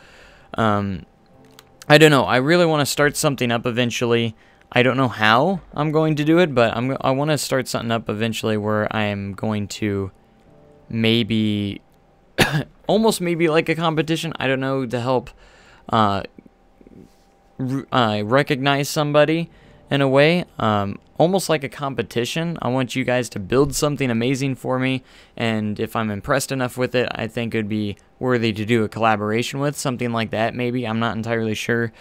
I don't know. I really want to start something up eventually. I don't know how I'm going to do it, but I want to start something up eventually where I am going to maybe almost maybe like a competition. I don't know, to help recognize somebody in a way, almost like a competition. I want you guys to build something amazing for me, and if I'm impressed enough with it, I think it would be worthy to do a collaboration with, something like that maybe. I'm not entirely sure.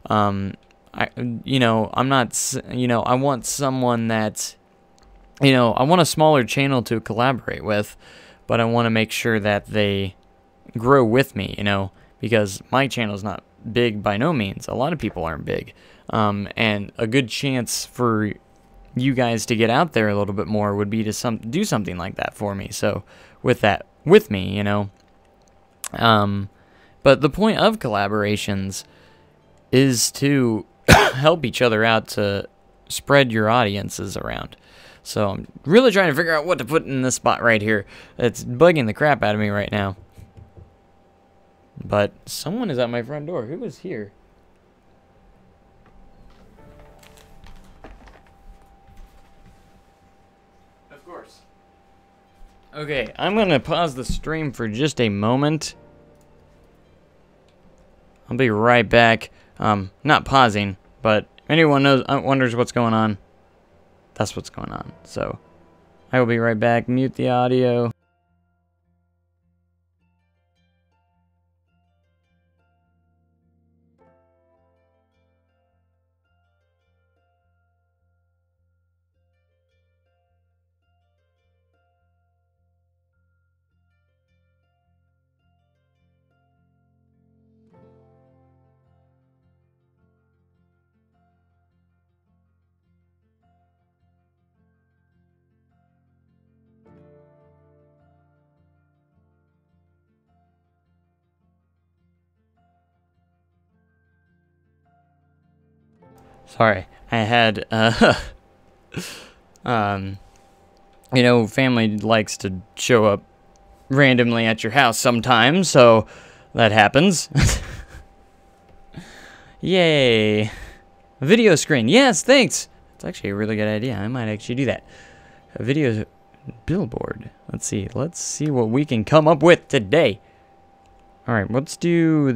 I'm not, I want someone that, I want a smaller channel to collaborate with, but I want to make sure that they grow with me, because my channel is not big by no means. A lot of people aren't big. And a good chance for you guys to get out there a little bit more would be to do something like that for me. So with me, but the point of collaborations is to help each other out, to spread your audiences around. So I'm really trying to figure out what to put in this spot right here. It's bugging the crap out of me right now. But someone is at my front door. Who is here? Of course. Okay, I'm going to pause the stream for just a moment. I'll be right back. Not pausing, but anyone wonders what's going on, that's what's going on. So I will be right back. Mute the audio. Sorry, I had, family likes to show up randomly at your house sometimes, so that happens. Yay. A video screen. Yes, thanks. It's actually a really good idea. I might actually do that. A video billboard. Let's see what we can come up with today. All right, let's do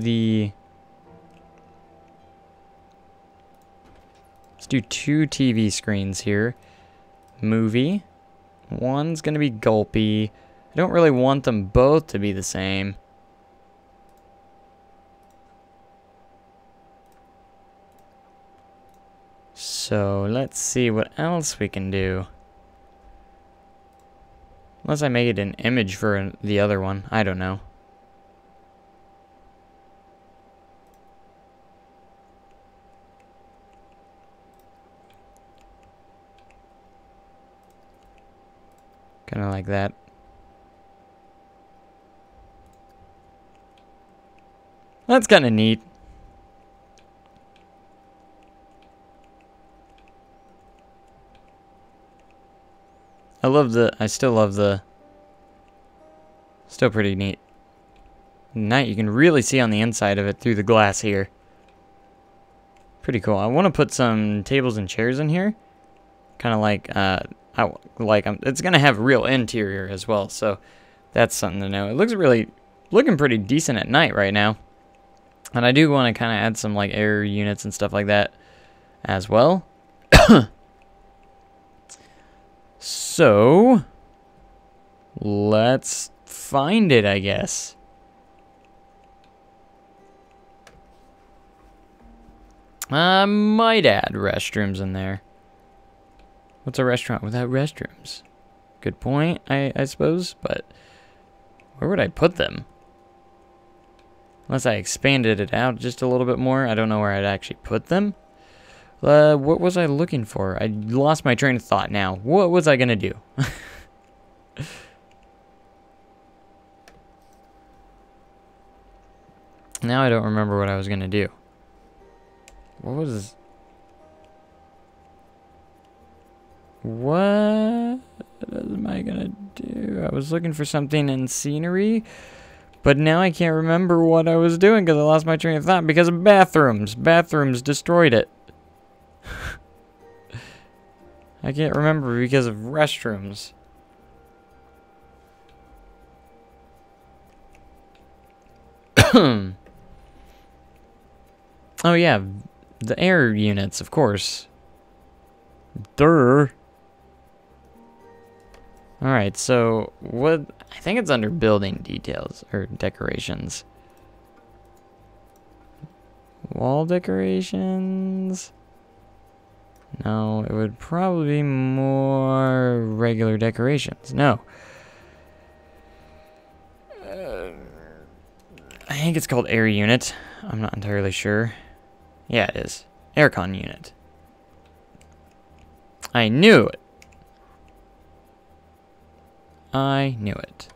2 TV screens here. Movie. One's gonna be gulpy. I don't really want them both to be the same. So let's see what else we can do. Unless I make it an image for the other one. I don't know. Kind of like that. That's kind of neat. I still love the, still pretty neat. Night, you can really see on the inside of it through the glass here. Pretty cool. I want to put some tables and chairs in here. Kind of like, it's going to have real interior as well, so that's something to know. It looks looking pretty decent at night right now. And I do want to kind of add some like air units and stuff like that as well. So, let's find it, I guess. I might add restrooms in there. What's a restaurant without restrooms? Good point, I suppose, but where would I put them? Unless I expanded it out just a little bit more, I don't know where I'd actually put them. What was I looking for? I lost my train of thought now. What was I gonna do? Now I don't remember what I was gonna do. What am I gonna do? I was looking for something in scenery, but now I can't remember what I was doing because I lost my train of thought because of bathrooms. Bathrooms destroyed it. I can't remember because of restrooms. Oh yeah, the air units, of course. Durr. Alright, so what, I think it's under building details or decorations. Wall decorations? No, it would probably be more regular decorations. No. I think it's called air unit. I'm not entirely sure. Yeah, it is. Aircon unit. I knew it. I knew it.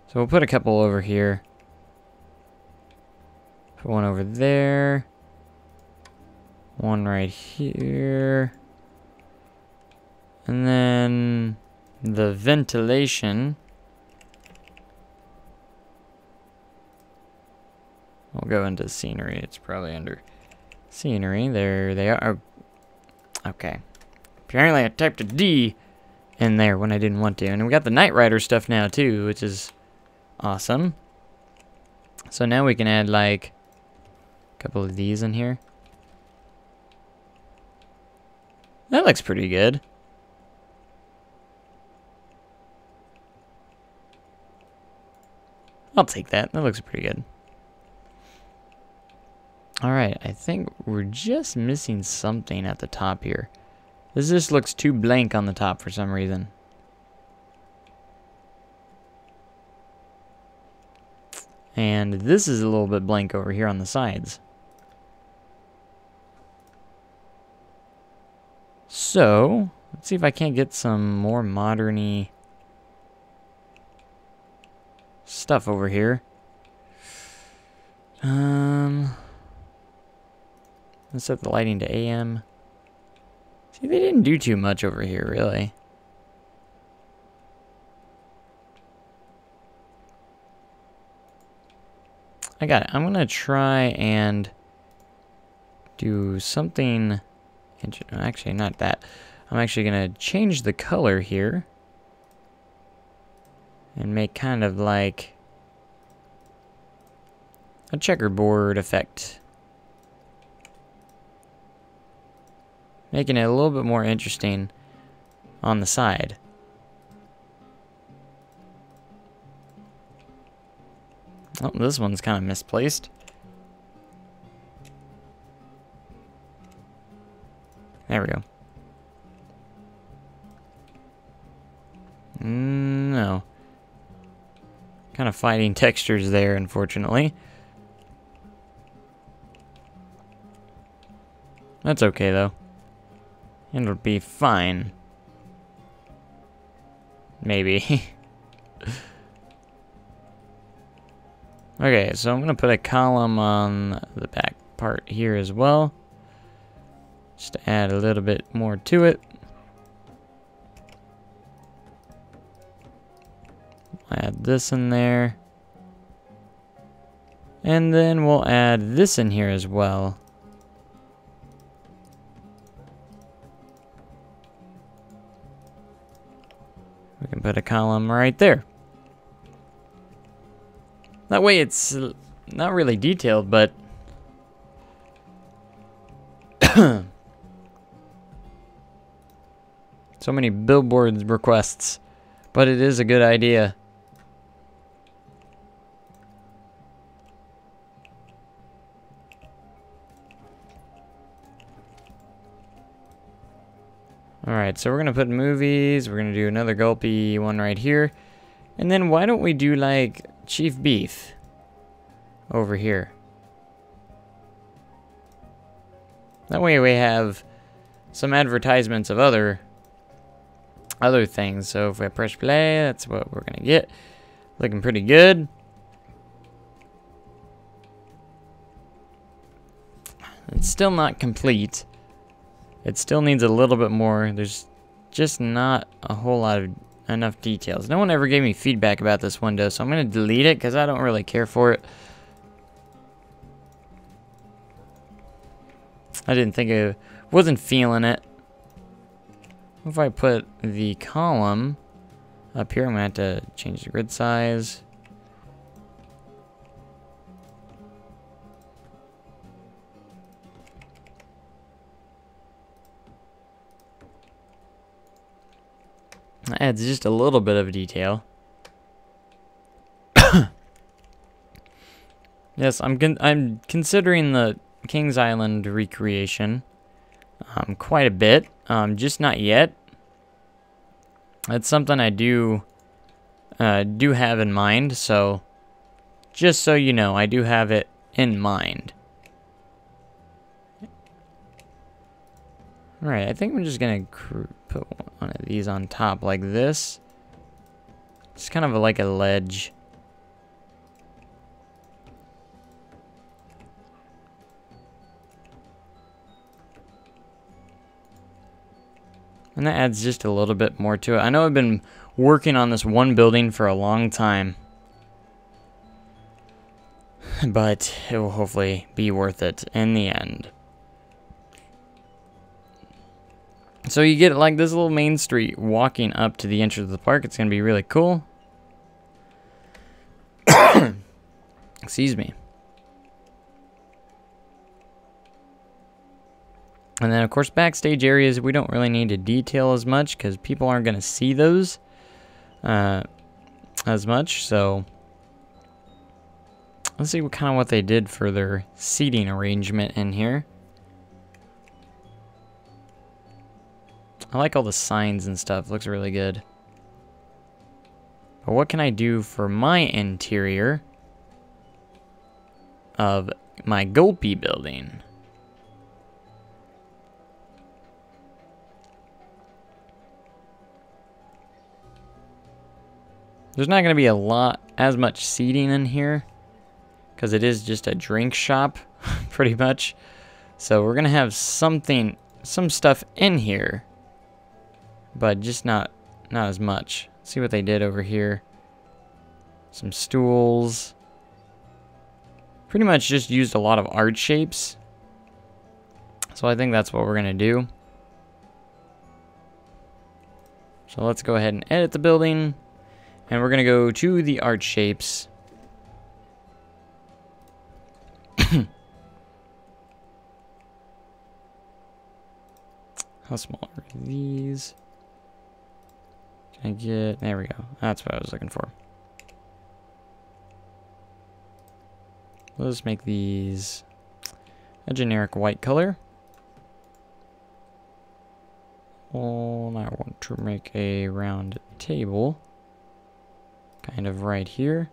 So we'll put a couple over here. Put one over there. One right here. And then the ventilation. We'll go into scenery. It's probably under scenery. There they are. Oh, okay. Apparently I typed a D in there when I didn't want to. And we got the Knight Rider stuff now too, which is awesome. So now we can add like a couple of these in here. That looks pretty good. I'll take that. That looks pretty good. Alright, I think we're just missing something at the top here. This just looks too blank on the top for some reason. And this is a little bit blank over here on the sides. So, let's see if I can't get some more modern-y stuff over here. Let's set the lighting to AM. See, they didn't do too much over here, really. I got it. I'm gonna try and do something. Actually, not that. I'm actually gonna change the color here and make kind of like a checkerboard effect. Making it a little bit more interesting on the side. Oh, this one's kind of misplaced. There we go. No. Kind of fighting textures there, unfortunately. That's okay, though. It'll be fine. Maybe. Okay, so I'm going to put a column on the back part here as well. just to add a little bit more to it. Add this in there. And then we'll add this in here as well. We can put a column right there. That way it's not really detailed, but so many billboards requests, but it is a good idea. Alright, so we're going to put movies. We're going to do another gulpy one right here. And then why don't we do like Chief Beef over here? That way we have some advertisements of other things. So if I press play, that's what we're going to get. Looking pretty good. It's still not complete. It still needs a little bit more. There's just not a whole lot of enough details. No one ever gave me feedback about this window, so I'm going to delete it because I don't really care for it. I didn't think it, wasn't feeling it. If I put the column up here, I'm going to have to change the grid size. That adds just a little bit of detail. Yes, I'm considering the Kings Island recreation quite a bit. Just not yet. That's something I do have in mind. So, just so you know, I do have it in mind. Alright, I think I'm just gonna put one of these on top like this. Just kind of like a ledge. And that adds just a little bit more to it. I know I've been working on this one building for a long time. But it will hopefully be worth it in the end. So you get like this little main street walking up to the entrance of the park. It's going to be really cool. Excuse me. And then, of course, backstage areas, we don't really need to detail as much because people aren't going to see those as much. So let's see what they did for their seating arrangement in here. I like all the signs and stuff. Looks really good. But what can I do for my interior of my Gulpy building? There's not going to be as much seating in here because it is just a drink shop pretty much. So we're going to have some stuff in here, but just not as much. Let's see what they did over here. Some stools. Pretty much just used a lot of art shapes. So I think that's what we're going to do. So let's go ahead and edit the building. And we're going to go to the art shapes. How small are these? Can I get... There we go. That's what I was looking for. Let's make these a generic white color. Oh, I want to make a round table. Kind of right here.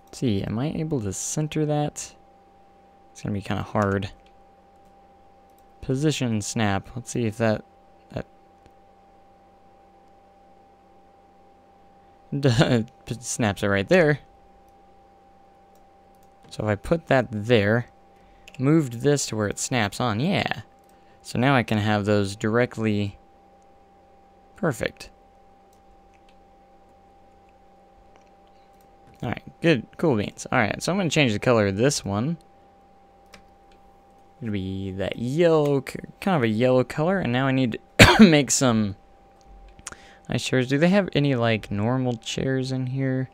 Let's see, am I able to center that? It's gonna be kind of hard. Position snap. Let's see if that snaps it right there. So if I put that there, moved this to where it snaps on, yeah. So now I can have those directly perfect. Alright, good, cool beans. Alright, so I'm going to change the color of this one. It'll be that yellow, kind of a yellow color, and now I need to make some nice chairs. Do they have any, like, normal chairs in here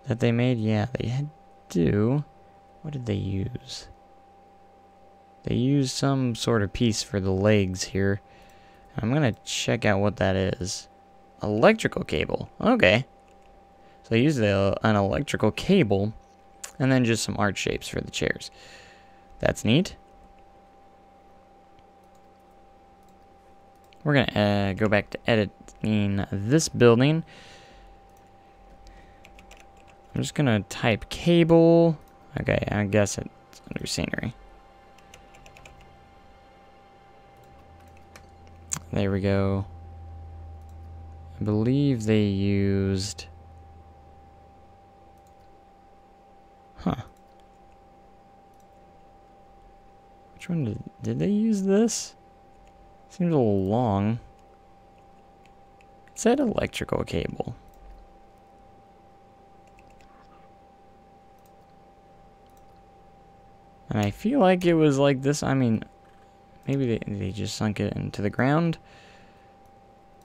that they made? Yeah, they do. What did they use? They used some sort of piece for the legs here. I'm going to check out what that is. Electrical cable. Okay. So they used an electrical cable, and then just some art shapes for the chairs. That's neat. We're going to go back to editing this building. I'm just going to type cable. Okay, I guess it's under scenery. There we go. I believe they used... Huh. Which one did they use this? Seems a little long. It said electrical cable. And I feel like it was like this. I mean, maybe they just sunk it into the ground.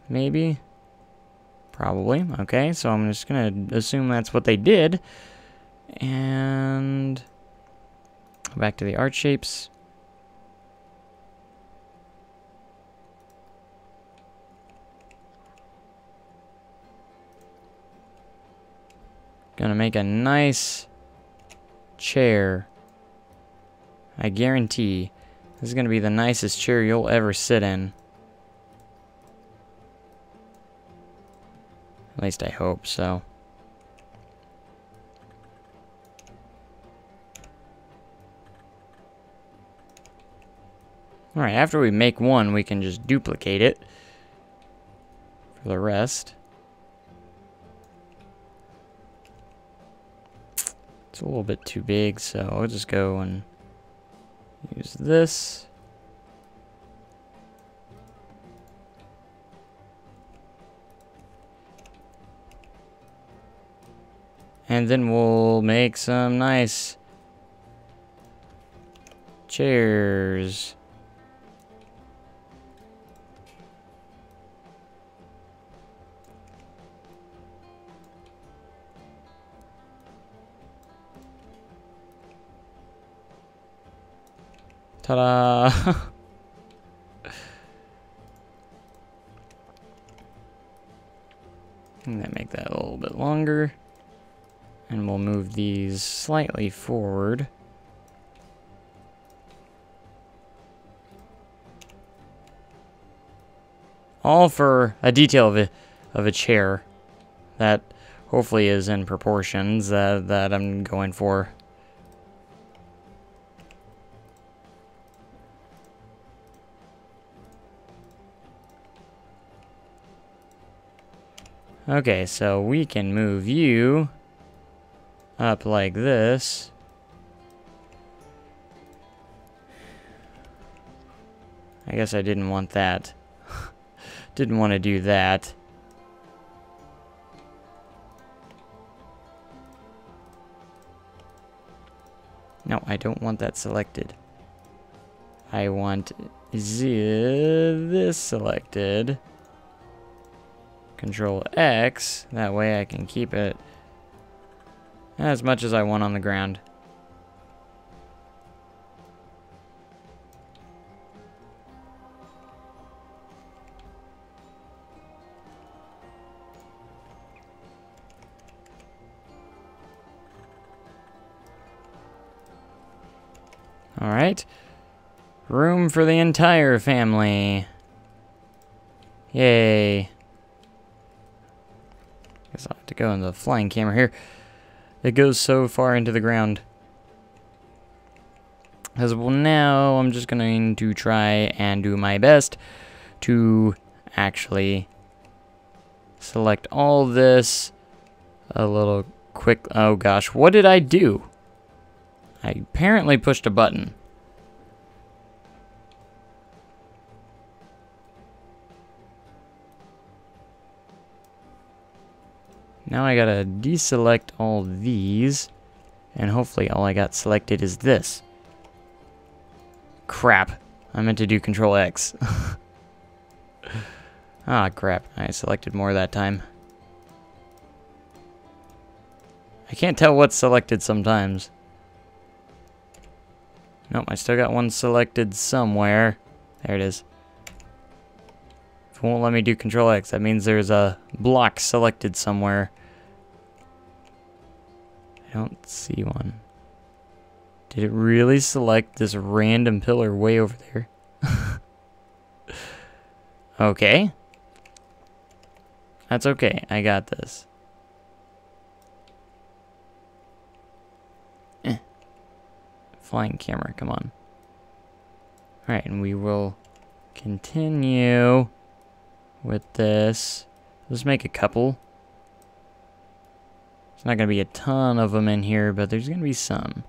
Maybe. Probably. Okay, so I'm just going to assume that's what they did. And back to the art shapes. Gonna make a nice chair. I guarantee this is gonna be the nicest chair you'll ever sit in. At least I hope so. Alright, after we make one, we can just duplicate it for the rest. It's a little bit too big, so I'll just go and use this. And then we'll make some nice chairs. Ta-da! I'm gonna make that a little bit longer. And we'll move these slightly forward. All for a detail of a chair that hopefully is in proportions that I'm going for. Okay, so we can move you up like this. I guess I didn't want that. Didn't want to do that. No, I don't want that selected. I want this selected. Control X, that way I can keep it as much as I want on the ground. Alright. Room for the entire family. Yay. Guess I'll have to go in the flying camera here. It goes so far into the ground. As well, now I'm just going to try and do my best to actually select all this a little quick. Oh gosh, what did I do? I apparently pushed a button. Now I gotta deselect all these, and hopefully all I got selected is this. Crap. I meant to do Control X. Ah, crap. I selected more that time. I can't tell what's selected sometimes. Nope, I still got one selected somewhere. There it is. It won't let me do Control X. That means there's a block selected somewhere. I don't see one. Did it really select this random pillar way over there? Okay. That's okay. I got this. Flying camera, come on. Alright, and we will continue with this. Let's make a couple. There's not going to be a ton of them in here, but there's going to be some.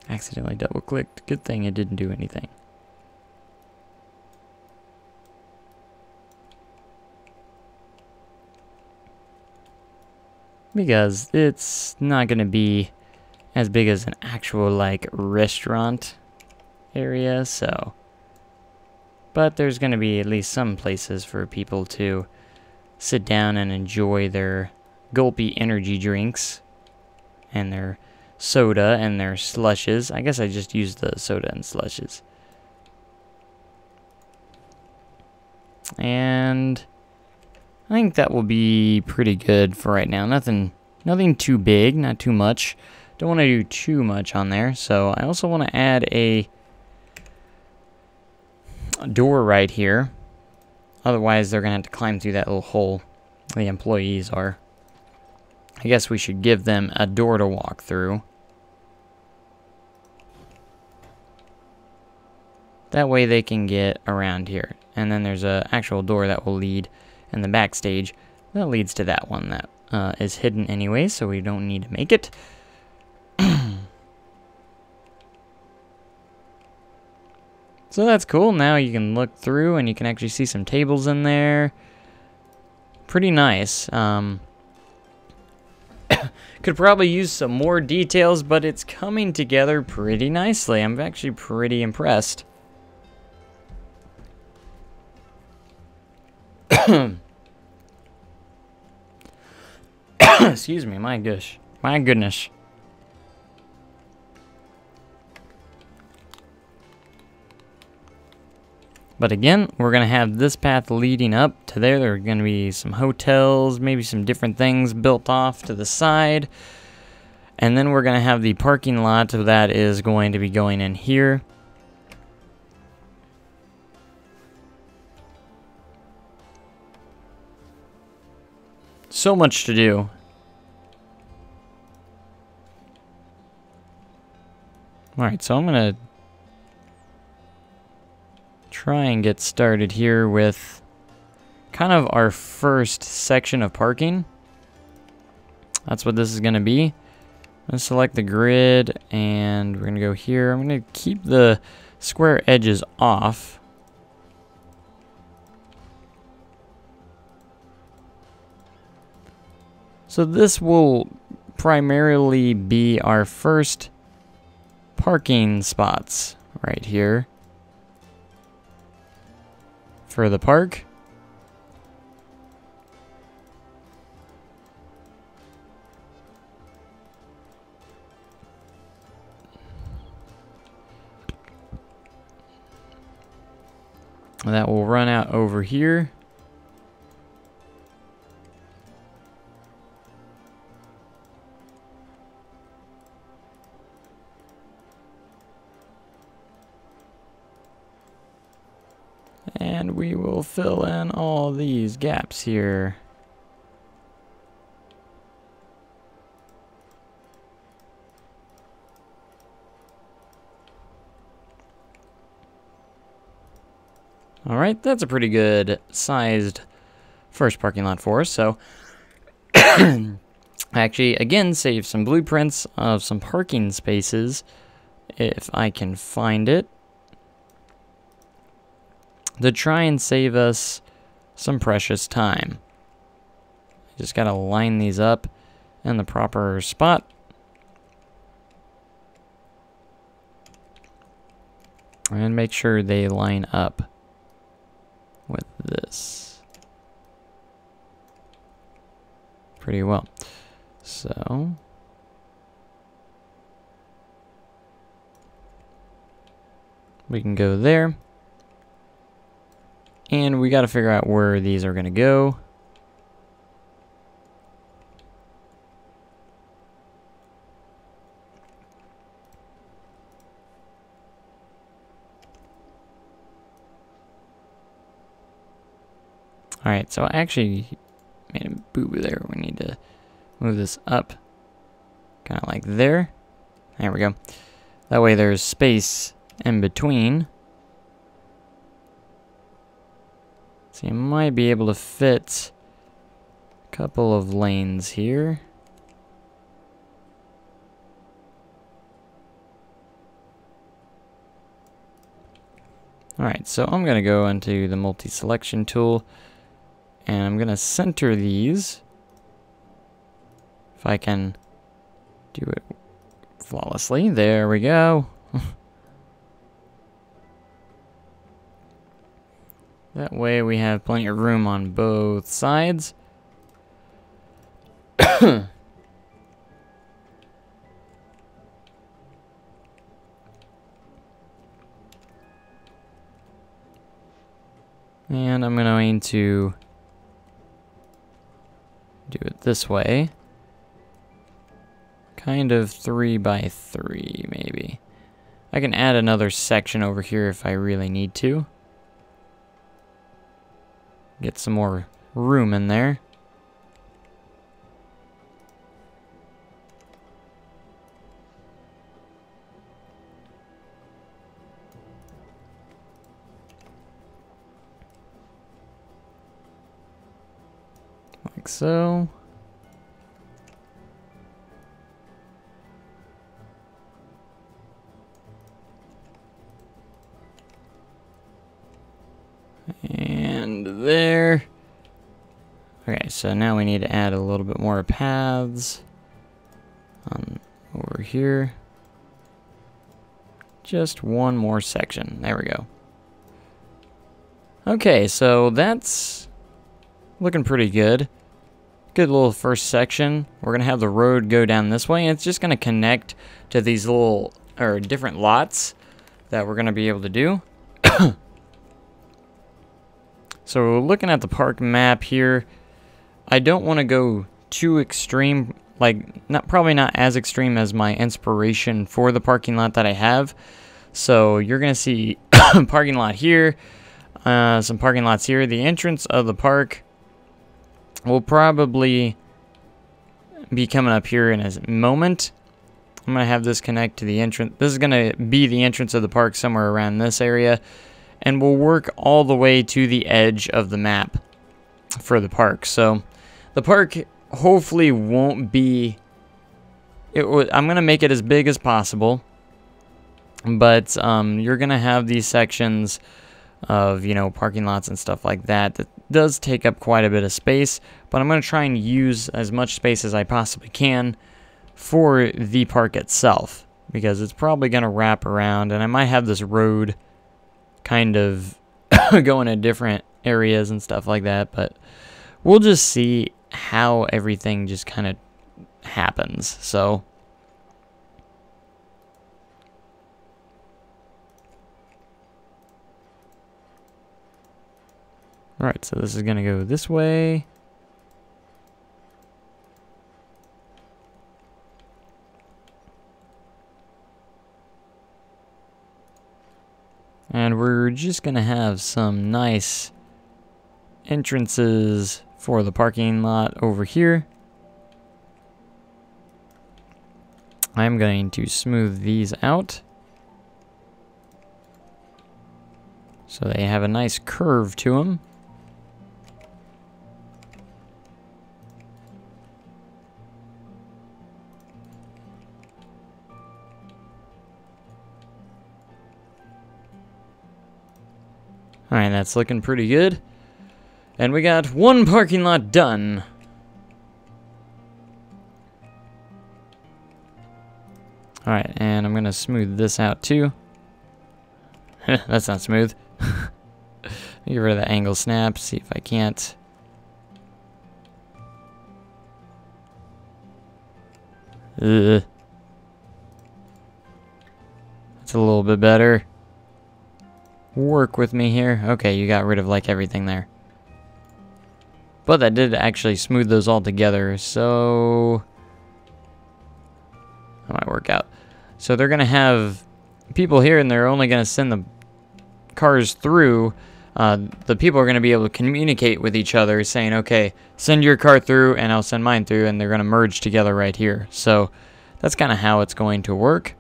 Accidentally double-clicked. Good thing it didn't do anything. Because it's not going to be as big as an actual, like, restaurant area, so. But there's going to be at least some places for people to sit down and enjoy their gulpy energy drinks and their soda and their slushes. I guess I just used the soda and slushes. And I think that will be pretty good for right now. Nothing too big, not too much. Don't want to do too much on there. So I also want to add a door right here. Otherwise, they're going to have to climb through that little hole. The employees are. I guess we should give them a door to walk through. That way they can get around here. And then there's an actual door that will lead in the backstage. That leads to that one that is hidden anyway, so we don't need to make it. So that's cool. Now you can look through and you can actually see some tables in there. Pretty nice. Could probably use some more details, but it's coming together pretty nicely. I'm actually pretty impressed. Excuse me, my gosh. My goodness. But again, we're going to have this path leading up to there. There are going to be some hotels, maybe some different things built off to the side. And then we're going to have the parking lot that is going to be going in here. So much to do. Alright, so I'm going to try and get started here with kind of our first section of parking. That's what this is going to be. Let's select the grid and we're going to go here. I'm going to keep the square edges off. So this will primarily be our first parking spots right here for the park. That will run out over here. And we will fill in all these gaps here. Alright, that's a pretty good sized first parking lot for us. So actually, again, save some blueprints of some parking spaces, if I can find it, to try and save us some precious time. Just gotta line these up in the proper spot. And make sure they line up with this pretty well. So we can go there. And we got to figure out where these are going to go. Alright, so I actually made a boo-boo there. We need to move this up. Kind of like there. There we go. That way there's space in between. So you might be able to fit a couple of lanes here. Alright, so I'm going to go into the multi-selection tool. And I'm going to center these. If I can do it flawlessly. There we go. That way we have plenty of room on both sides. And I'm going to do it this way. Kind of 3 by 3 maybe. I can add another section over here if I really need to. Get some more room in there. Like so. And there. Okay, so now we need to add a little bit more paths on over here. Just one more section. There we go. Okay, so that's looking pretty good. Good little first section. We're gonna have the road go down this way, and it's just gonna connect to these little or different lots that we're gonna be able to do. So looking at the park map here, I don't want to go too extreme, like probably not as extreme as my inspiration for the parking lot that I have. So you're gonna see parking lot here, some parking lots here. The entrance of the park will probably be coming up here in a moment. I'm gonna have this connect to the entrance. This is gonna be the entrance of the park somewhere around this area, and we'll work all the way to the edge of the map for the park. So the park hopefully won't be, I'm gonna make it as big as possible, but you're gonna have these sections of, you know, parking lots and stuff like that that does take up quite a bit of space, but I'm gonna try and use as much space as I possibly can for the park itself, because it's probably gonna wrap around, and I might have this road kind of going in different areas and stuff like that, but we'll just see how everything just kind of happens. So alright, so this is gonna go this way. And we're just gonna have some nice entrances for the parking lot over here. I'm going to smooth these out so they have a nice curve to them. Alright, that's looking pretty good. And we got one parking lot done. Alright, and I'm going to smooth this out too. That's not smooth. Get rid of the angle snap, see if I can't. Ugh. That's a little bit better. Work with me here. Okay, you got rid of like everything there. But that did actually smooth those all together, so that might work out. So they're gonna have people here and they're only gonna send the cars through. The people are gonna be able to communicate with each other saying, okay, send your car through and I'll send mine through, and they're gonna merge together right here. So that's kind of how it's going to work.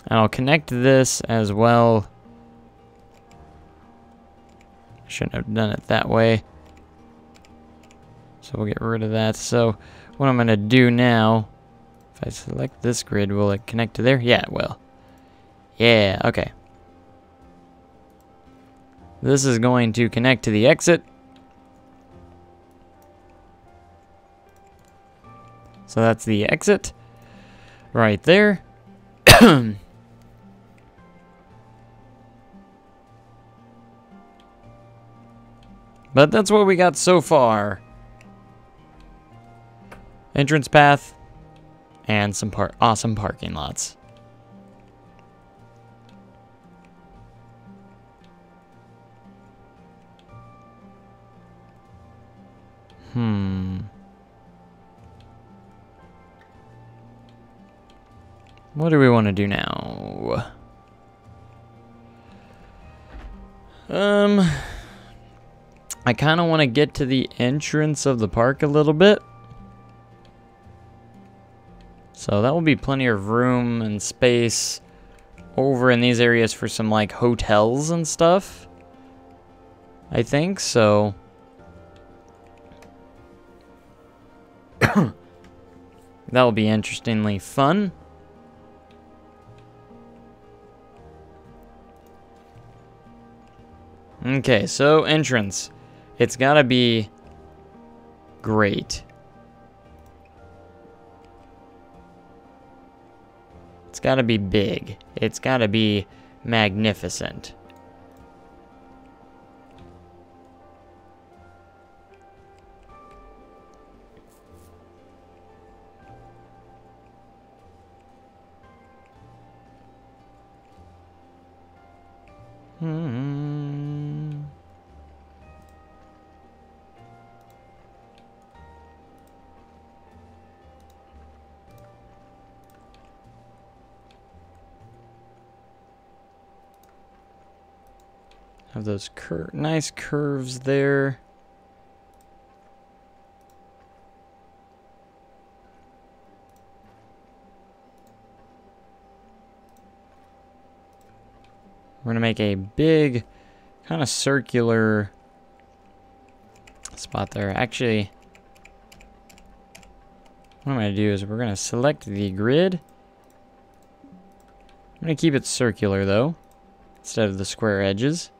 And I'll connect this as well. Shouldn't have done it that way. So we'll get rid of that. So what I'm going to do now, if I select this grid, will it connect to there? Yeah, it will. Yeah, okay. This is going to connect to the exit. So that's the exit right there. But that's what we got so far. Entrance path and some awesome parking lots. What do we want to do now? I kind of want to get to the entrance of the park a little bit. So that will be plenty of room and space over in these areas for some like hotels and stuff, I think. So that will be interestingly fun. Okay, so entrance. It's gotta be great. It's gotta be big. It's gotta be magnificent. Have those nice curves there. We're gonna make a big kind of circular spot there. Actually, what I'm gonna do is we're gonna select the grid. I'm gonna keep it circular though, instead of the square edges.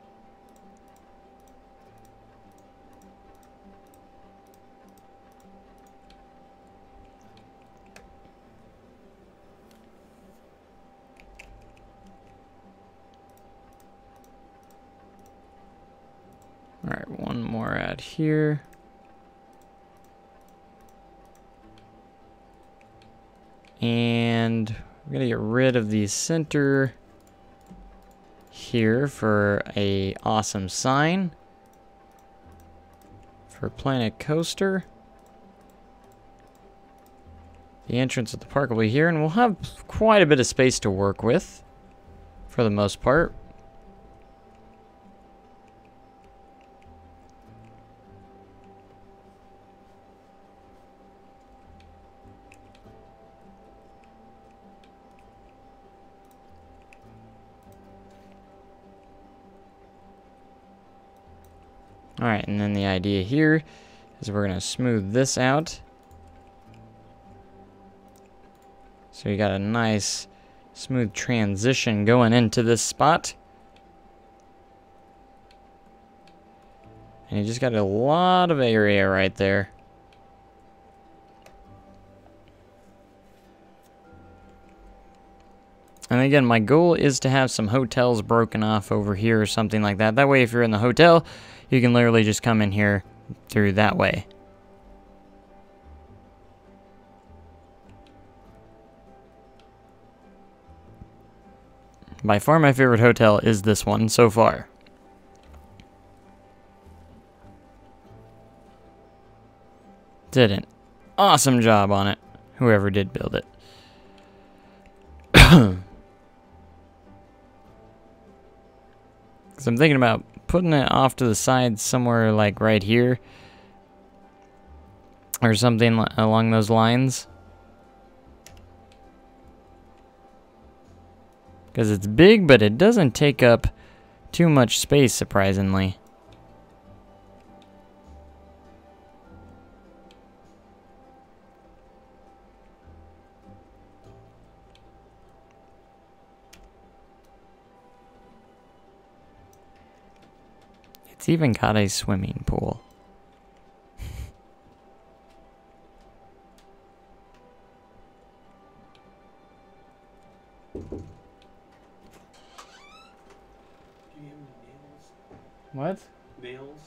Alright, one more out here. And we're gonna get rid of the center here for a awesome sign for Planet Coaster. The entrance of the park will be here, and we'll have quite a bit of space to work with for the most part. Alright, and then the idea here is we're going to smooth this out. So you got a nice smooth transition going into this spot. And you just got a lot of area right there. And again, my goal is to have some hotels broken off over here or something like that. That way, if you're in the hotel, you can literally just come in here through that way. By far, my favorite hotel is this one so far. Did an awesome job on it, whoever did build it. So I'm thinking about putting it off to the side somewhere like right here. Or something along those lines. Because it's big, but it doesn't take up too much space, surprisingly. It's even got a swimming pool. What? Nails?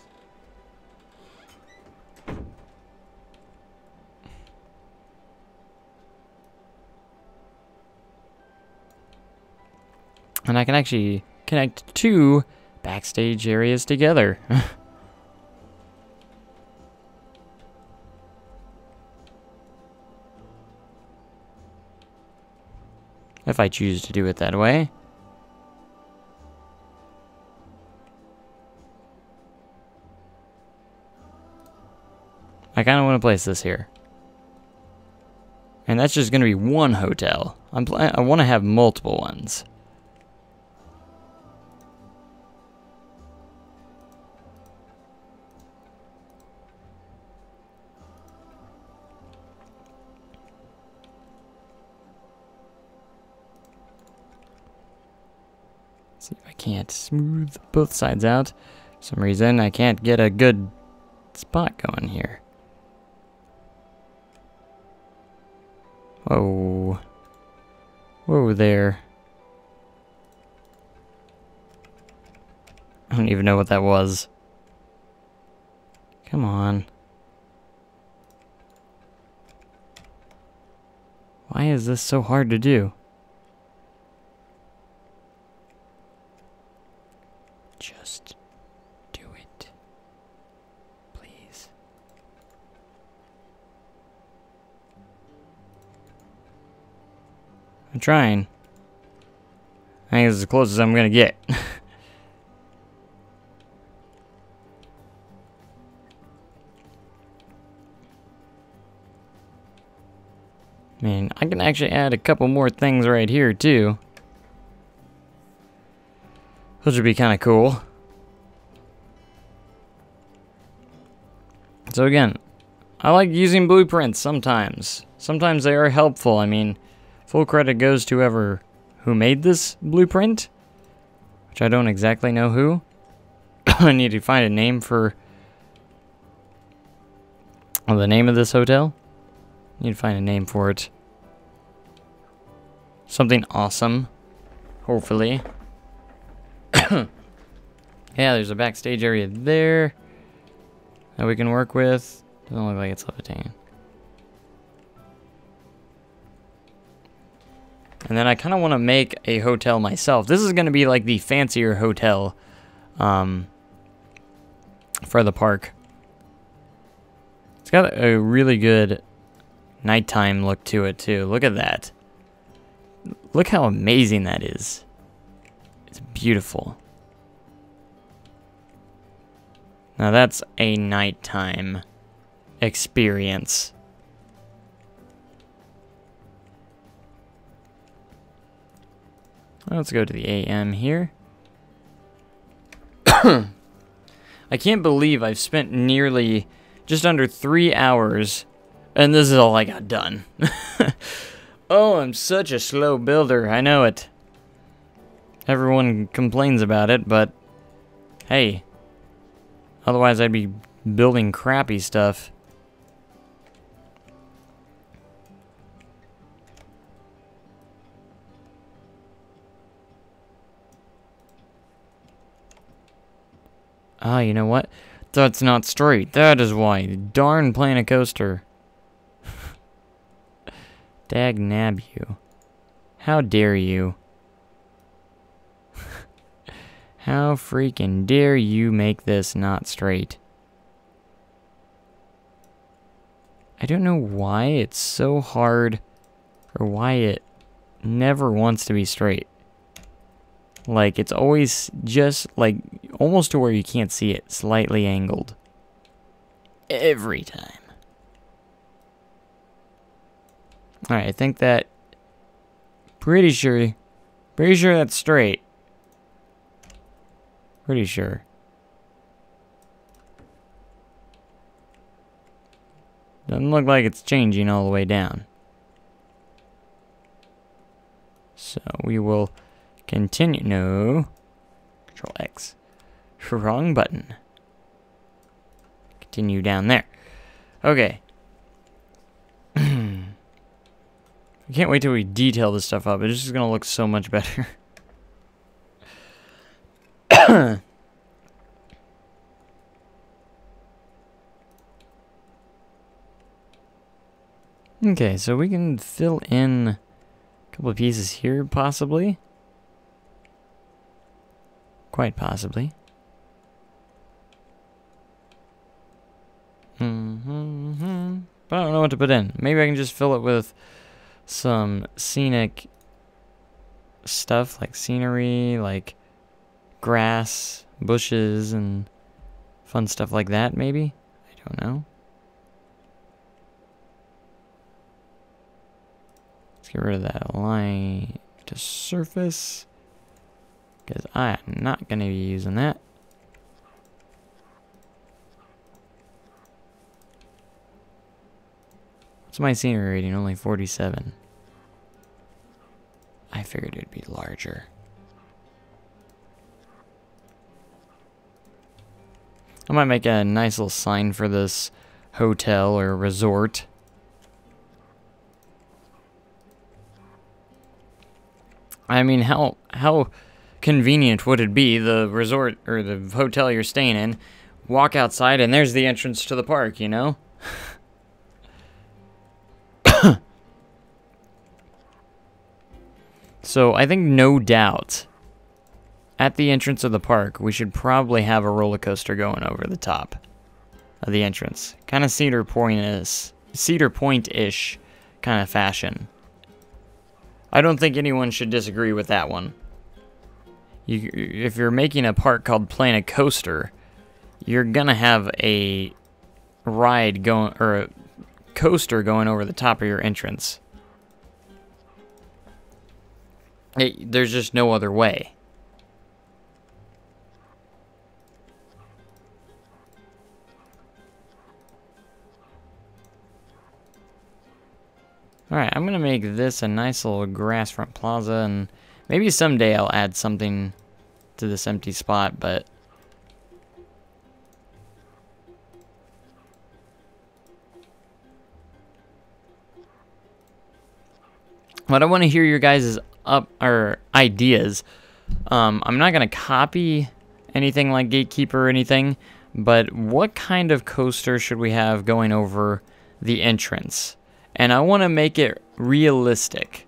And I can actually connect two backstage areas together. If I choose to do it that way. I kind of want to place this here. And that's just going to be one hotel. I want to have multiple ones. See if I can't smooth both sides out. For some reason, I can't get a good spot going here. Whoa. Whoa there. I don't even know what that was. Come on. Why is this so hard to do? Just do it. Please. I'm trying. I think it's as close as I'm gonna get. I mean, I can actually add a couple more things right here too. Which would be kind of cool. So again, I like using blueprints sometimes. Sometimes they are helpful. I mean, full credit goes to who made this blueprint, which I don't exactly know who. I need to find a name for the name of this hotel. I need to find a name for it. Something awesome, hopefully. Yeah, there's a backstage area there that we can work with. Doesn't look like it's levitating. And then I kind of want to make a hotel myself. This is going to be like the fancier hotel for the park. It's got a really good nighttime look to it too. Look at that. Look how amazing that is. It's beautiful. Now that's a nighttime experience. Let's go to the AM here. I can't believe I've spent nearly just under 3 hours and this is all I got done. Oh, I'm such a slow builder. I know it. Everyone complains about it, but hey, Otherwise, I'd be building crappy stuff. Ah, you know what? That's not straight. That is why. Darn Planet Coaster. Dag nab you. How dare you? How freaking dare you make this not straight? I don't know why it's so hard, or why it never wants to be straight. Like, it's always just, like, almost to where you can't see it, slightly angled. Every time. Alright, I think that... Pretty sure that's straight. Pretty sure. Doesn't look like it's changing all the way down. So we will continue. No. Control X. Wrong button. Continue down there. Okay. I can't wait till we detail this stuff up. It's just gonna look so much better. Okay, so we can fill in a couple of pieces here, possibly. Quite possibly. But I don't know what to put in. Maybe I can just fill it with some scenic stuff, like scenery, like grass, bushes, and fun stuff like that, maybe? I don't know. Let's get rid of that line to surface, because I am not going to be using that. What's my scenery rating? Only 47. I figured it'd be larger. I might make a nice little sign for this hotel or resort. I mean, how convenient would it be, the resort or the hotel you're staying in, walk outside and there's the entrance to the park, you know? So I think no doubt at the entrance of the park we should probably have a roller coaster going over the top of the entrance. Kind of Cedar Point-ish kind of fashion. I don't think anyone should disagree with that one. If you're making a park called Planet Coaster, you're gonna have a ride going, or a coaster going over the top of your entrance. There's just no other way. Alright, I'm gonna make this a nice little grass front plaza, and maybe someday I'll add something to this empty spot, but what I want to hear your guys' ideas. I'm not gonna copy anything like Gatekeeper or anything, but what kind of coaster should we have going over the entrance? And I want to make it realistic.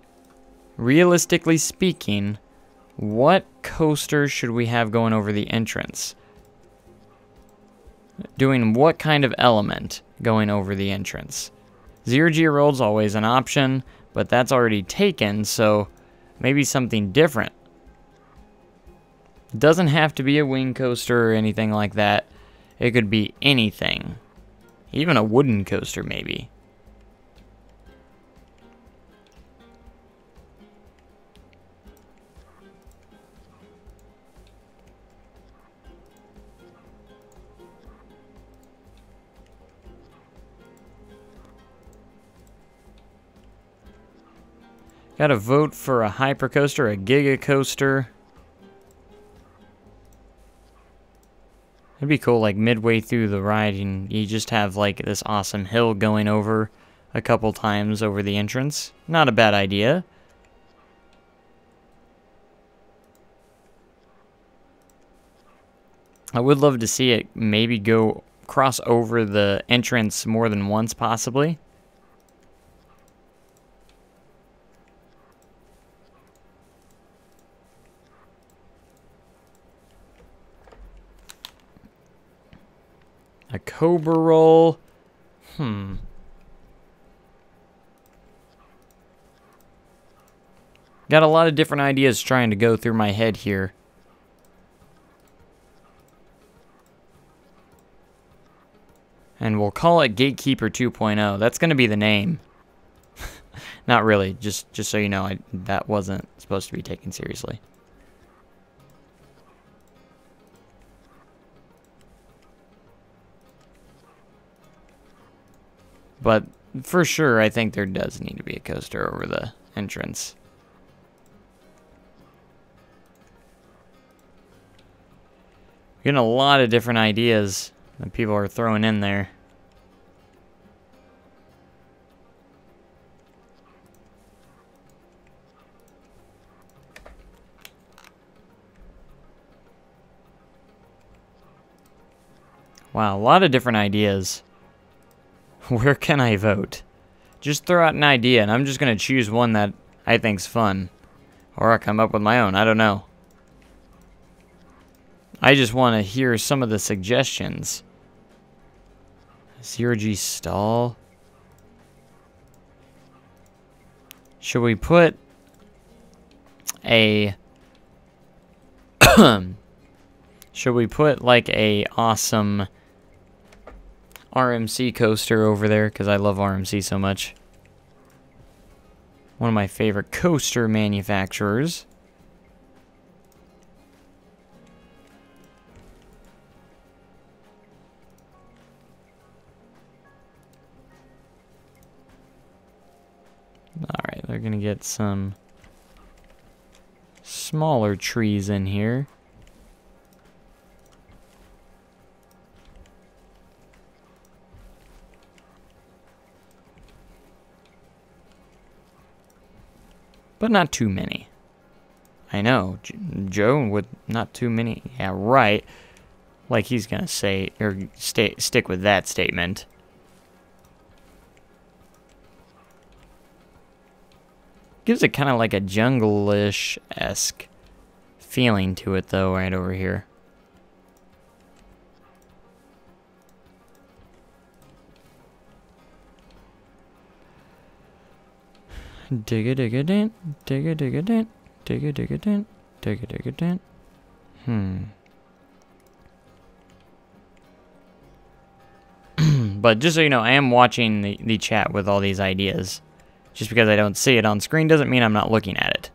Realistically speaking, what coaster should we have going over the entrance? Doing what kind of element going over the entrance? Zero-G Roll's always an option, but that's already taken, so maybe something different. It doesn't have to be a wing coaster or anything like that. It could be anything. Even a wooden coaster, maybe. Got to vote for a hyper coaster, a giga coaster. It'd be cool, like, midway through the ride, and you just have, like, this awesome hill going over a couple times over the entrance. Not a bad idea. I would love to see it maybe go cross over the entrance more than once, possibly. A cobra roll. Got a lot of different ideas trying to go through my head here. And we'll call it Gatekeeper 2.0. That's going to be the name. Not really, just so you know, that wasn't supposed to be taken seriously. But for sure, I think there does need to be a coaster over the entrance. Getting a lot of different ideas that people are throwing in there. Wow, a lot of different ideas. Where can I vote? Just throw out an idea, and I'm just going to choose one that I think's fun. Or I'll come up with my own, I don't know. I just want to hear some of the suggestions. Zero G stall. Should we put a... Should we put like a awesome RMC coaster over there? Because I love RMC so much. One of my favorite coaster manufacturers. Alright, they're gonna get some smaller trees in here. But not too many. I know, Joe with not too many. Yeah, right. Like he's gonna say, or stick with that statement. Gives it kind of like a jungle-ish-esque feeling to it, though, right over here. Dig-a-dig-a-dent, dig-a-dig-a-dent, dig-a-dig-a-dent, dig-a-dig-a-dent. But just so you know, I am watching the chat with all these ideas. Just because I don't see it on screen doesn't mean I'm not looking at it.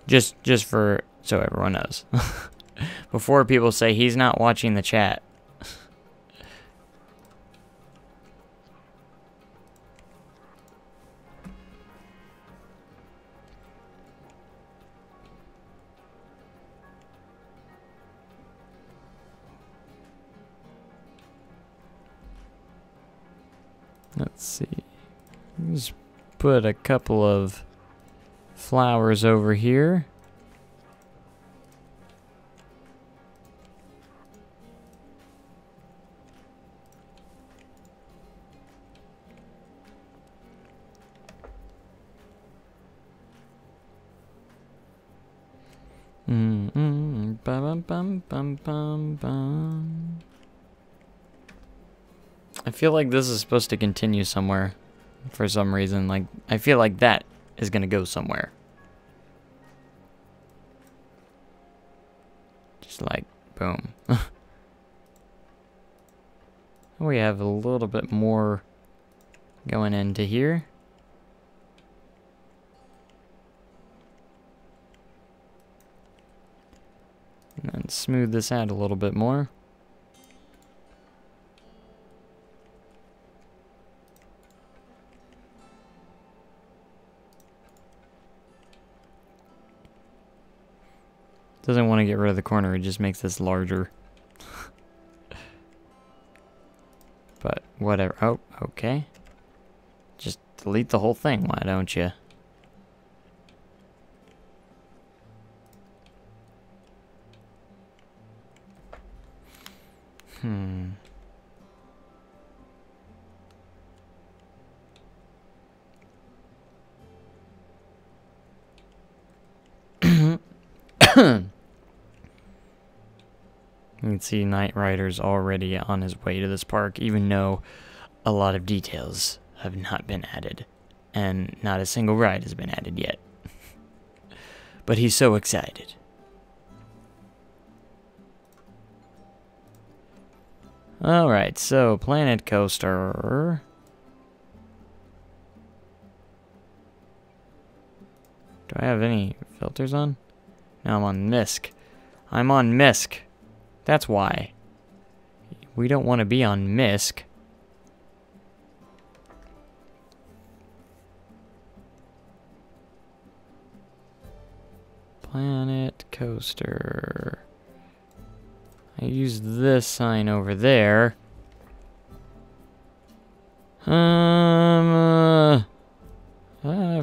Just for so everyone knows. Before people say he's not watching the chat. Let's see. Just put a couple of flowers over here. Bum bum bum bum bum. I feel like this is supposed to continue somewhere for some reason. Like, I feel like that is gonna go somewhere. Just like, boom. We have a little bit more going into here. And then smooth this out a little bit more. Doesn't want to get rid of the corner, it just makes this larger. But whatever. Oh, okay. Just delete the whole thing, why don't you? You can see Knight Rider's already on his way to this park, even though a lot of details have not been added. And not a single ride has been added yet. But he's so excited. Alright, so Planet Coaster. Do I have any filters on? No, I'm on MISC. I'm on MISC. That's why. We don't want to be on MISC. Planet Coaster. I use this sign over there. I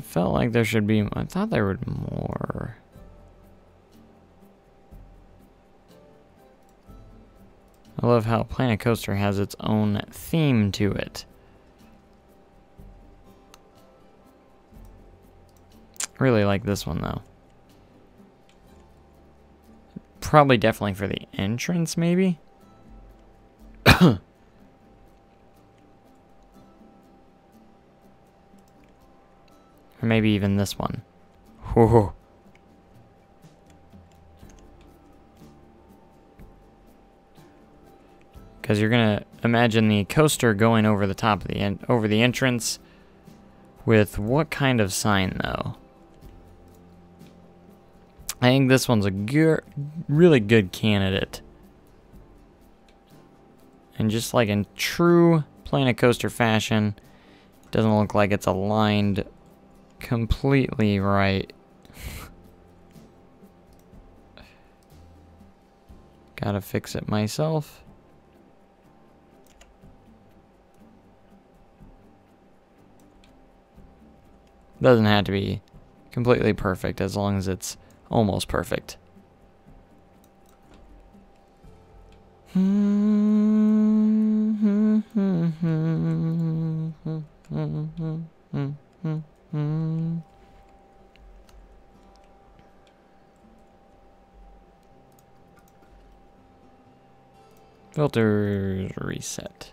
felt like there should be. I thought there would be more. I love how Planet Coaster has its own theme to it. Really like this one though. Probably definitely for the entrance, maybe? Or maybe even this one. Whoa. Because you're gonna imagine the coaster going over the top of the over the entrance with what kind of sign though? I think this one's a really good candidate. And just like in true Planet Coaster fashion, it doesn't look like it's aligned completely right. Gotta fix it myself. Doesn't have to be completely perfect as long as it's almost perfect. Filters reset.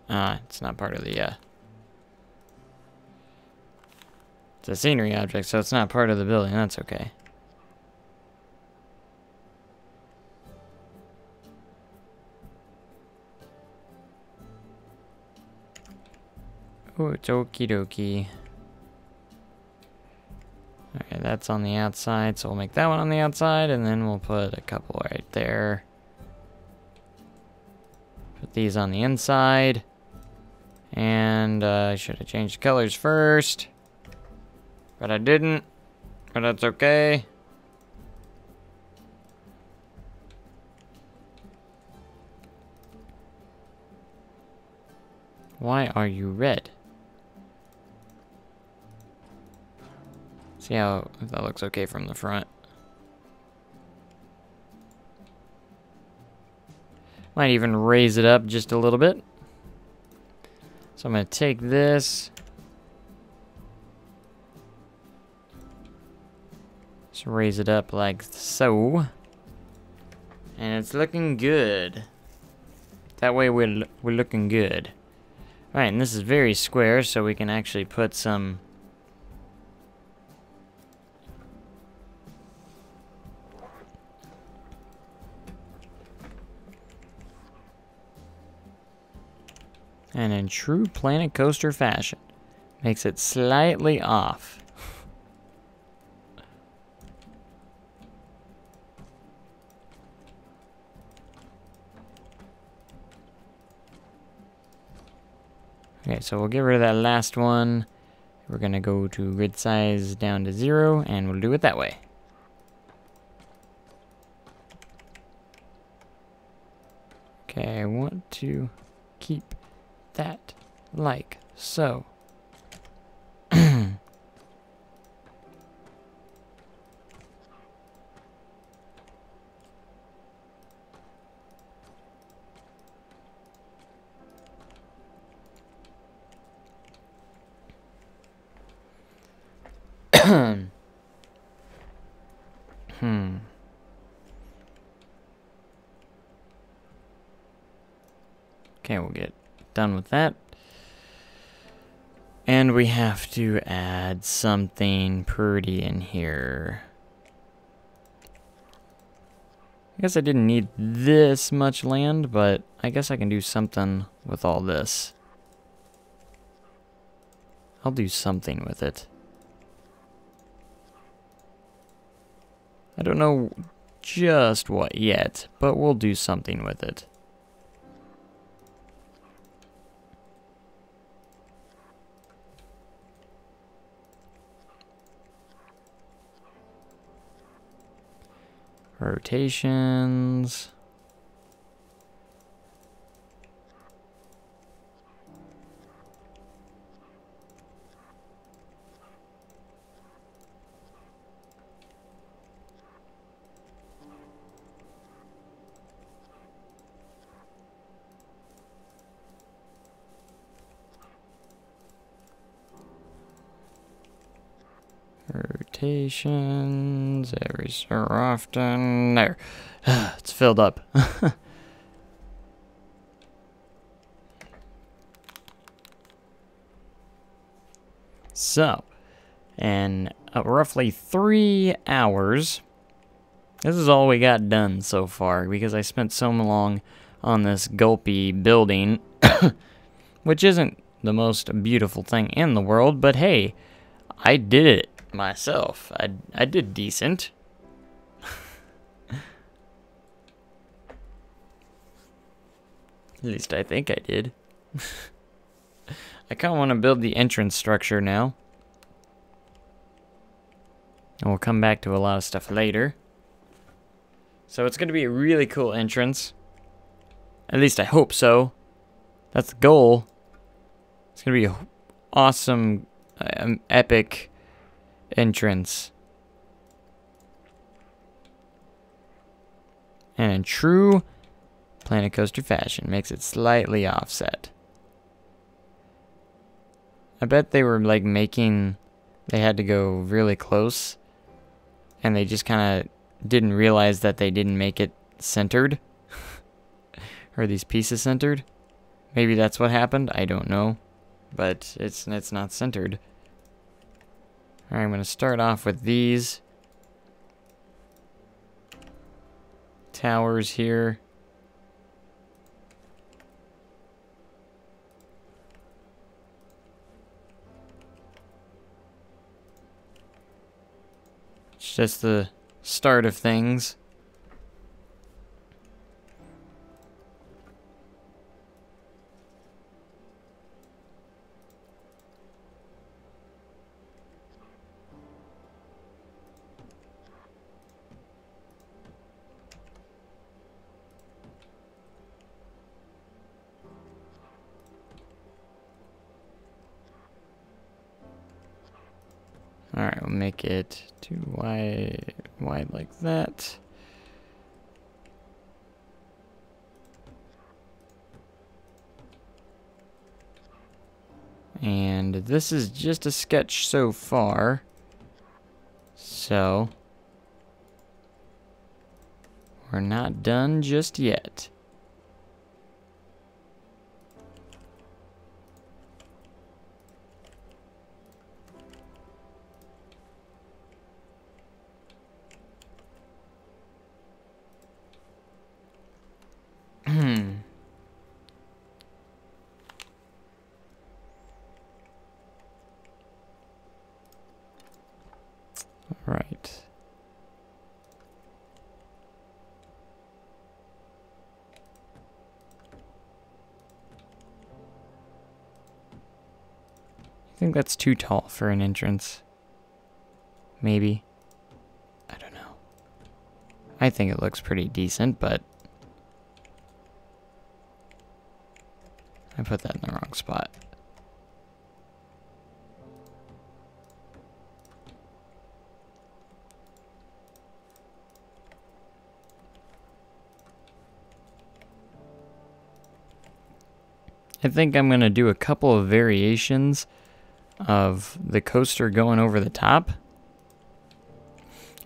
It's not part of the it's a scenery object, so it's not part of the building. That's okay. Oh, it's okie dokie. Okay, that's on the outside, so we'll make that one on the outside, and then we'll put a couple right there. Put these on the inside. And I should have changed colors first. But I didn't. But that's okay. Why are you red? See how that looks okay from the front. Might even raise it up just a little bit. So I'm going to take this. Just raise it up like so. And it's looking good. That way we're looking good. Alright, and this is very square, so we can actually put some... And in true Planet Coaster fashion, makes it slightly off. Okay, so we'll get rid of that last one. We're gonna go to grid size down to 0, and we'll do it that way. Okay, I want to keep that like so. Okay, we'll get done with that. And we have to add something pretty in here. I guess I didn't need this much land, but I guess I can do something with all this. I'll do something with it. I don't know just what yet, but we'll do something with it. Rotations. Rotations every so often. There. It's filled up. So, in roughly 3 hours, this is all we got done so far because I spent so long on this gulpy building, which isn't the most beautiful thing in the world, but hey, I did it myself. I did decent. At least I think I did. I kind of want to build the entrance structure now. And we'll come back to a lot of stuff later. So it's going to be a really cool entrance. At least I hope so. That's the goal. It's going to be an awesome, epic entrance. And in true Planet Coaster fashion, makes it slightly offset. I bet they were like they had to go really close, and they just kind of didn't realize that they didn't make it centered. Or these pieces centered. Maybe that's what happened, I don't know. But it's not centered. Alright, I'm going to start off with these towers here. It's just the start of things. Alright, we'll make it too wide like that. And this is just a sketch so far. So, we're not done just yet. Right. I think that's too tall for an entrance. Maybe. I don't know. I think it looks pretty decent, but I put that in the wrong spot. I think I'm going to do a couple of variations of the coaster going over the top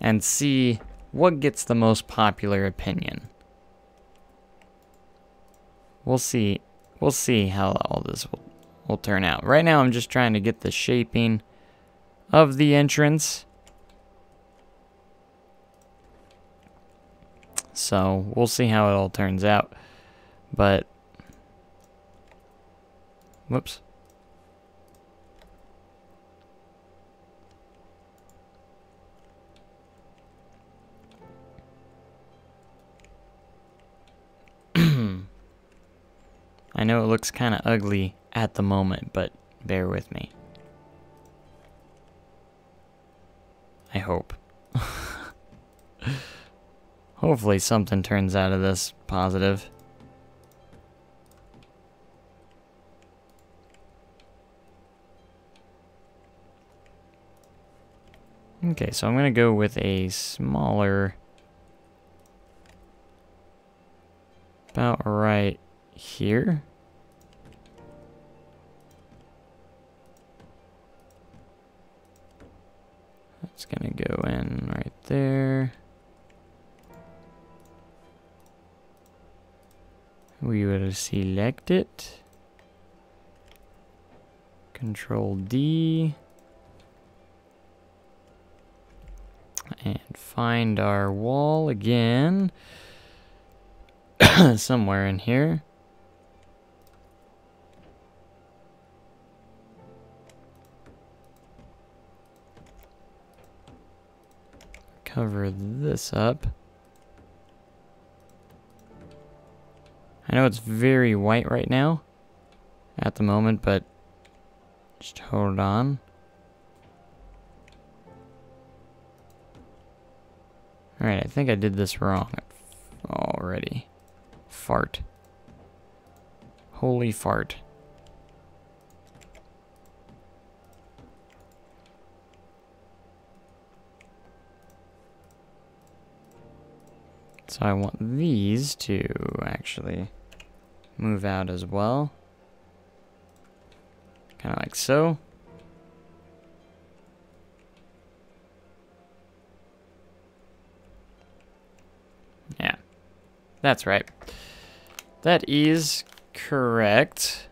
and see what gets the most popular opinion. We'll see how all this will turn out. Right now I'm just trying to get the shaping of the entrance. So we'll see how it all turns out. But whoops. I know it looks kind of ugly at the moment, but bear with me. I hope. Hopefully something turns out of this positive. Okay, so I'm going to go with a smaller, about right here. That's going to go in right there. We will select it. Control D. And find our wall again. Somewhere in here. Cover this up. I know it's very white right now at the moment, but just hold on. Alright, I think I did this wrong already. Fart. Holy fart. So I want these to actually move out as well. Kind of like so. Yeah, that's right. That is correct.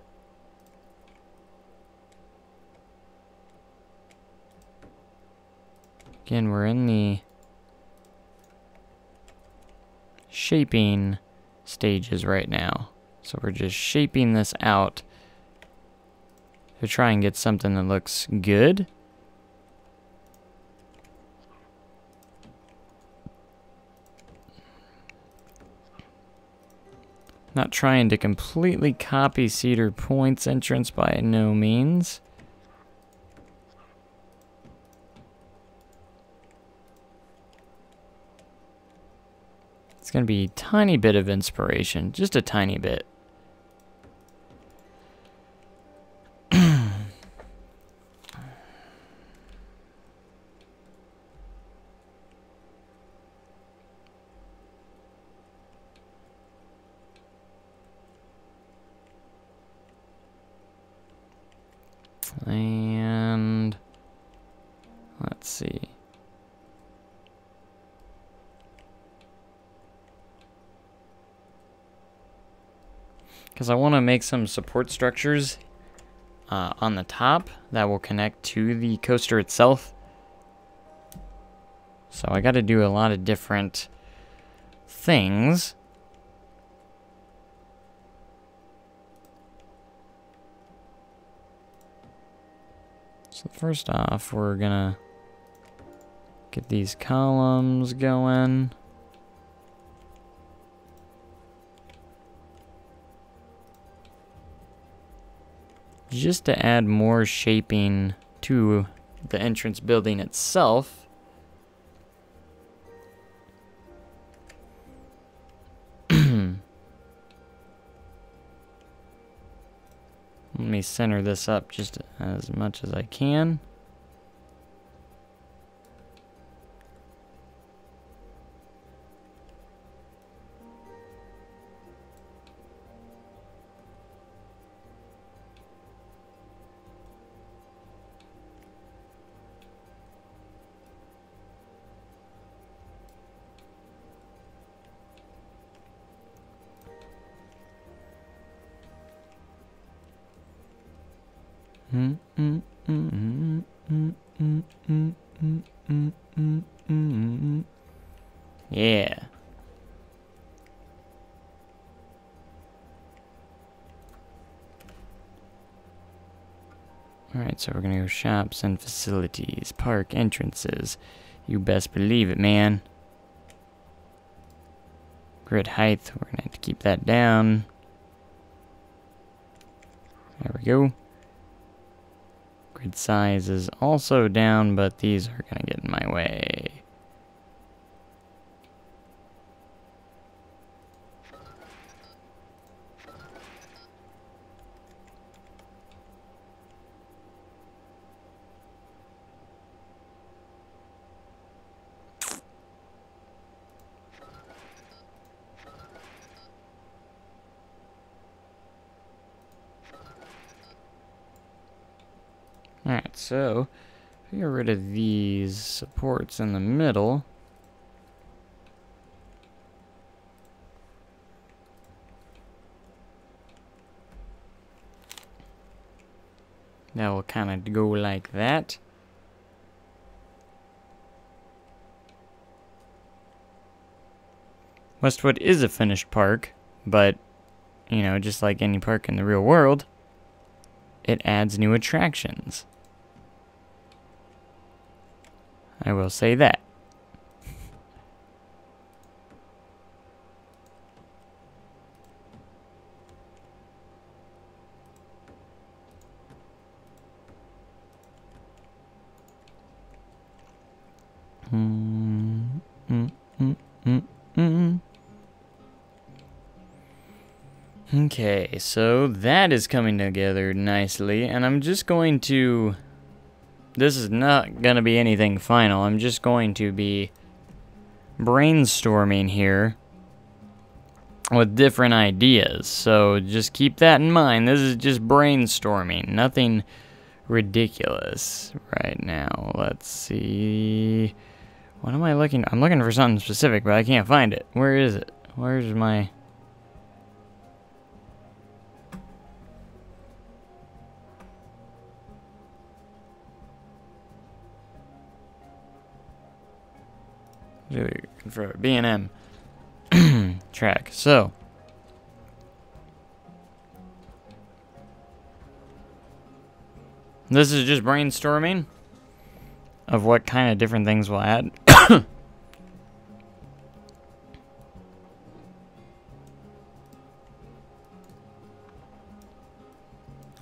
Again, we're in the shaping stages right now. So we're just shaping this out to try and get something that looks good. Not trying to completely copy Cedar Point's entrance by no means. It's going to be a tiny bit of inspiration, just a tiny bit. And let's see. Because I want to make some support structures on the top that will connect to the coaster itself. So I got to do a lot of different things. So first off, we're gonna get these columns going. Just to add more shaping to the entrance building itself. me center this up just as much as I can. Yeah. Alright, so we're gonna go shops and facilities, park entrances. You best believe it, man. Grid height, we're gonna have to keep that down. There we go. Grid size is also down, but these are gonna get in my way. Alright, so if we get rid of these supports in the middle, that will kind of go like that. Westwood is a finished park, but, you know, just like any park in the real world, it adds new attractions. I will say that. Okay, so that is coming together nicely, and I'm just going to... This is not going to be anything final. I'm just going to be brainstorming here with different ideas. So just keep that in mind. This is just brainstorming. Nothing ridiculous right now. Let's see. What am I looking? I'm looking for something specific, but I can't find it. Where is it? Where's my... for B&M track. So this is just brainstorming of what kind of different things we'll add.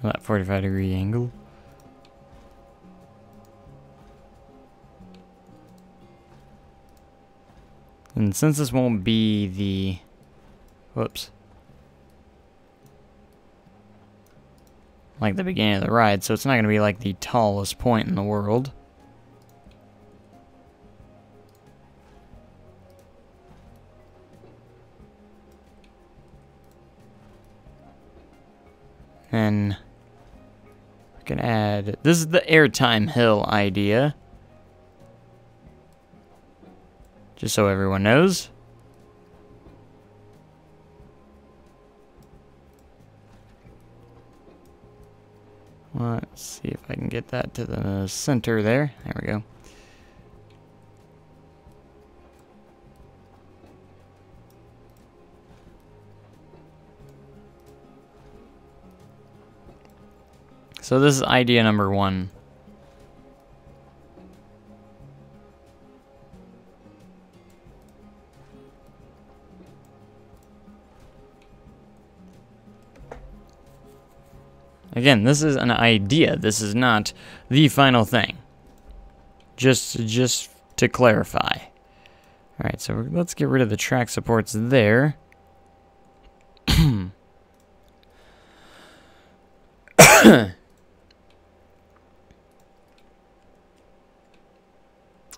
That 45-degree angle. And since this won't be the... Whoops. Like the beginning of the ride, so it's not going to be like the tallest point in the world. And we can add... This is the airtime hill idea. Just so everyone knows. Let's see if I can get that to the center there. There we go. So this is idea number 1. Again, this is an idea. This is not the final thing. Just to clarify. Alright, so let's get rid of the track supports there.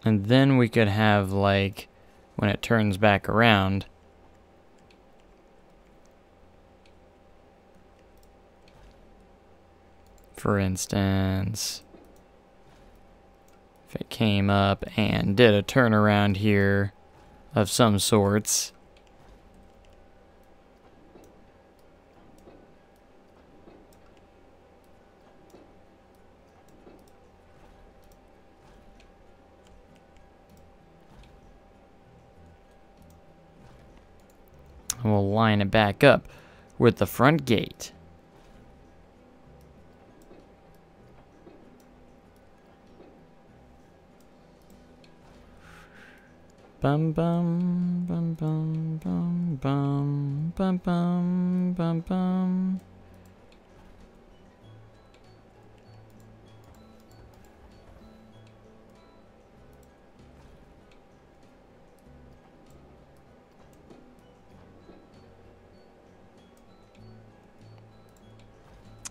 And then we could have, like, when it turns back around, for instance, if it came up and did a turnaround here of some sorts, and we'll line it back up with the front gate. Bum bum bum bum bum bum bum bum bum bum.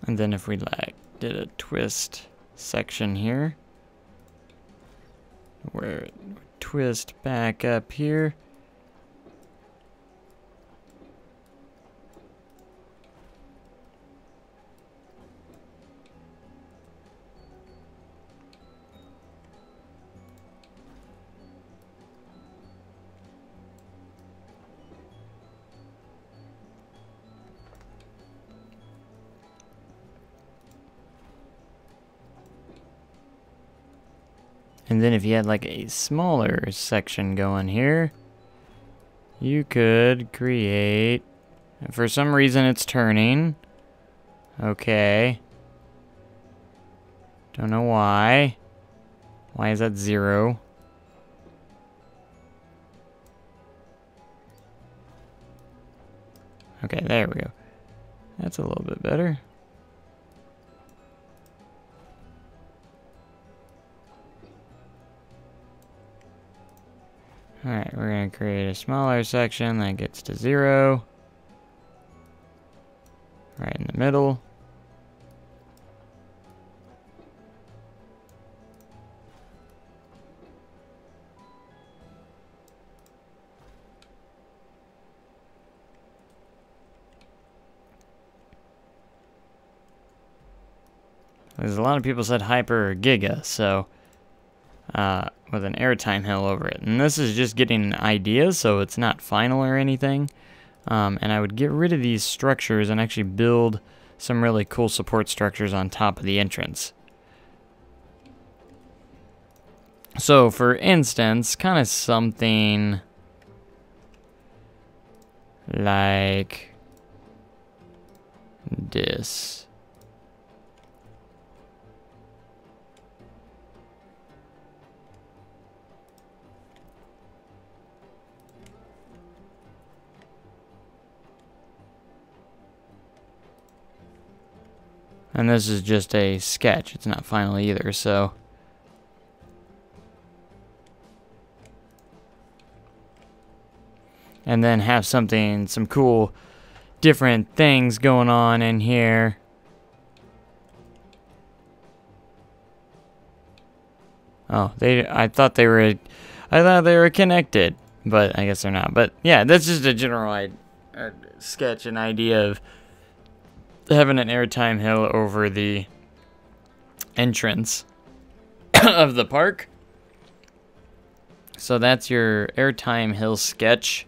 And then if we like did a twist section here, where it would twist back up here. And then if you had like a smaller section going here, you could create, for some reason it's turning. Okay. Don't know why. Why is that 0? Okay, there we go. That's a little bit better. Alright, we're going to create a smaller section that gets to 0. Right in the middle. There's a lot of people said hyper or giga, so with an airtime hill over it. And this is just getting an idea, so it's not final or anything. And I would get rid of these structures and actually build some really cool support structures on top of the entrance. So, for instance, kind of something like this. And this is just a sketch. It's not final either, so. And then have something, some cool different things going on in here. Oh, I thought they were connected, but I guess they're not. But yeah, that's just a general sketch, an idea of having an airtime hill over the entrance of the park. So that's your airtime hill sketch,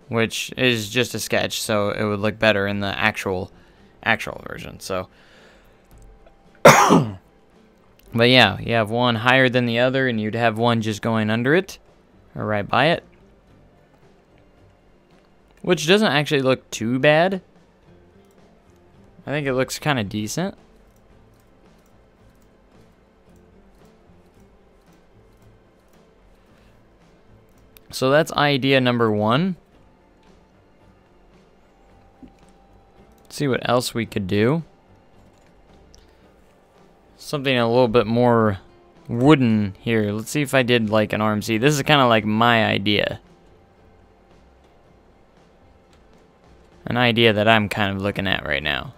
which is just a sketch, so it would look better in the actual version. So but yeah, you have one higher than the other, and you'd have one just going under it or right by it, which doesn't actually look too bad. I think it looks kind of decent. So that's idea number 1. Let's see what else we could do. Something a little bit more wooden here. Let's see if I did like an RMC. This is kind of like my idea. An idea that I'm kind of looking at right now.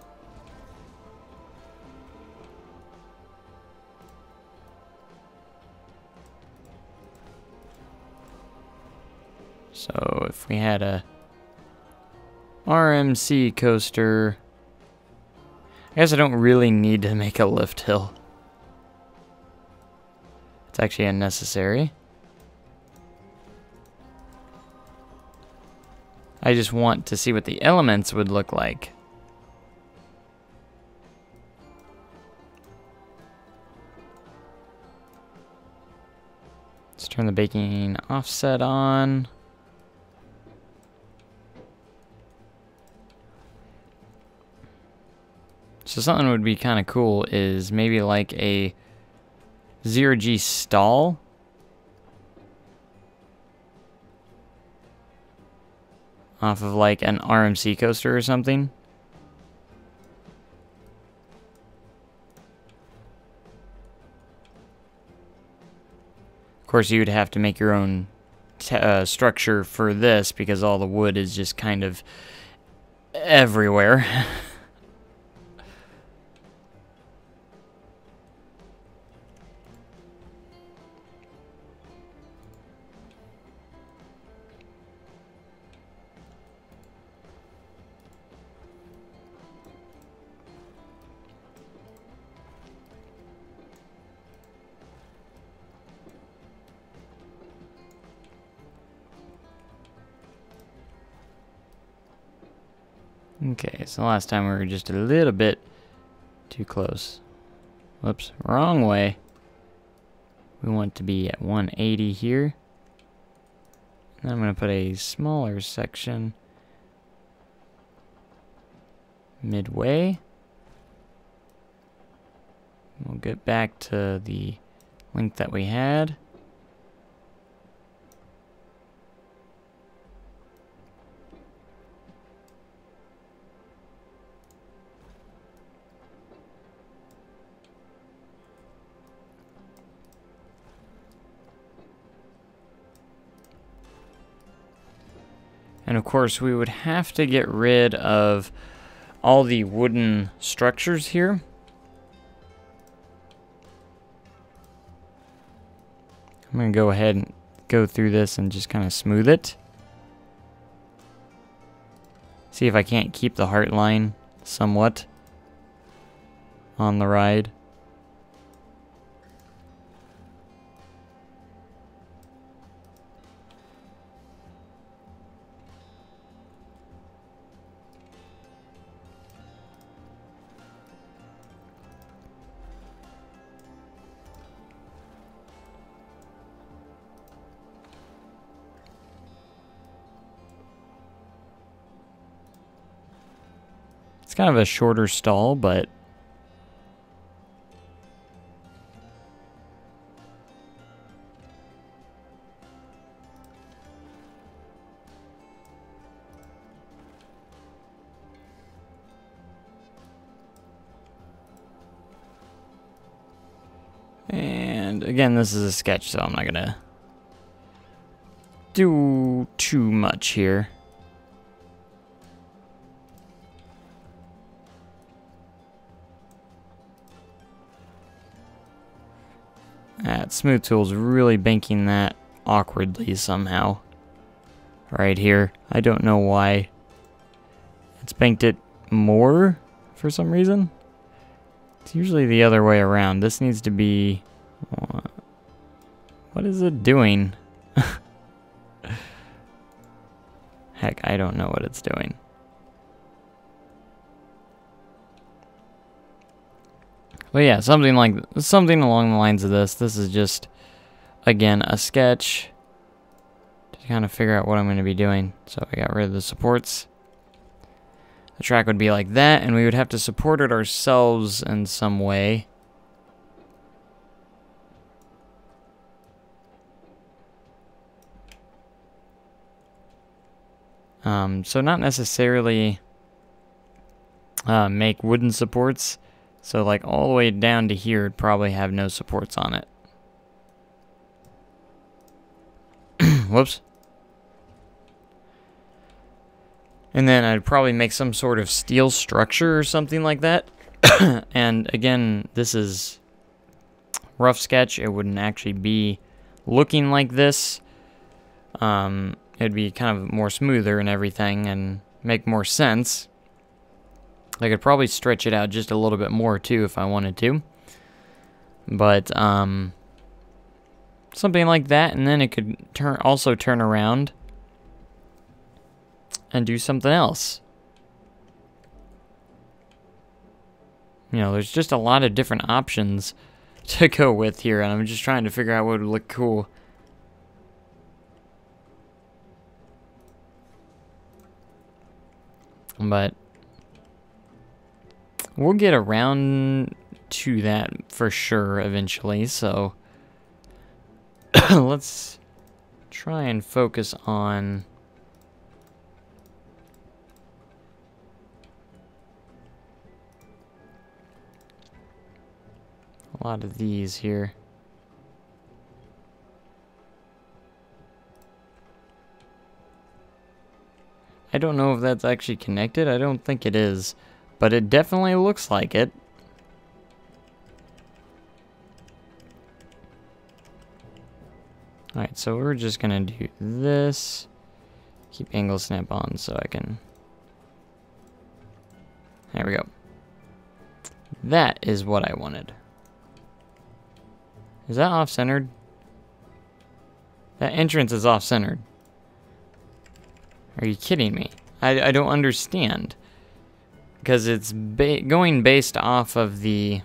So if we had a RMC coaster, I guess I don't really need to make a lift hill. It's actually unnecessary. I just want to see what the elements would look like. Let's turn the baking offset on. So something would be kind of cool is maybe like a 0G stall. Off of like an RMC coaster or something. Of course, you would have to make your own structure for this because all the wood is just kind of everywhere. Okay, so last time we were just a little bit too close. Whoops, wrong way. We want to be at 180 here. And I'm going to put a smaller section midway. We'll get back to the length that we had. And of course, we would have to get rid of all the wooden structures here. I'm going to go ahead and go through this and just kind of smooth it. See if I can't keep the heart line somewhat on the ride. It's kind of a shorter stall, but and again, this is a sketch, so I'm not gonna do too much here. That smooth tool's really banking that awkwardly somehow. Right here. I don't know why. It's banked it more for some reason. It's usually the other way around. This needs to be... What is it doing? Heck, I don't know what it's doing. But yeah, something along the lines of this. This is just, again, a sketch to kind of figure out what I'm going to be doing. So I got rid of the supports. The track would be like that, and we would have to support it ourselves in some way. So not necessarily make wooden supports. So like all the way down to here would probably have no supports on it. Whoops. And then I'd probably make some sort of steel structure or something like that. And again, this is rough sketch. It wouldn't actually be looking like this. it'd be kind of more smoother and everything and make more sense. I could probably stretch it out just a little bit more too if I wanted to. But something like that, and then it could also turn around and do something else. You know, there's just a lot of different options to go with here, and I'm just trying to figure out what would look cool. But we'll get around to that for sure eventually, so let's try and focus on a lot of these here. I don't know if that's actually connected. I don't think it is, but it definitely looks like it. Alright, so we're just gonna do this. Keep angle snap on so I can... There we go. That is what I wanted. Is that off-centered? That entrance is off-centered. Are you kidding me? I don't understand. Because it's going based off of the...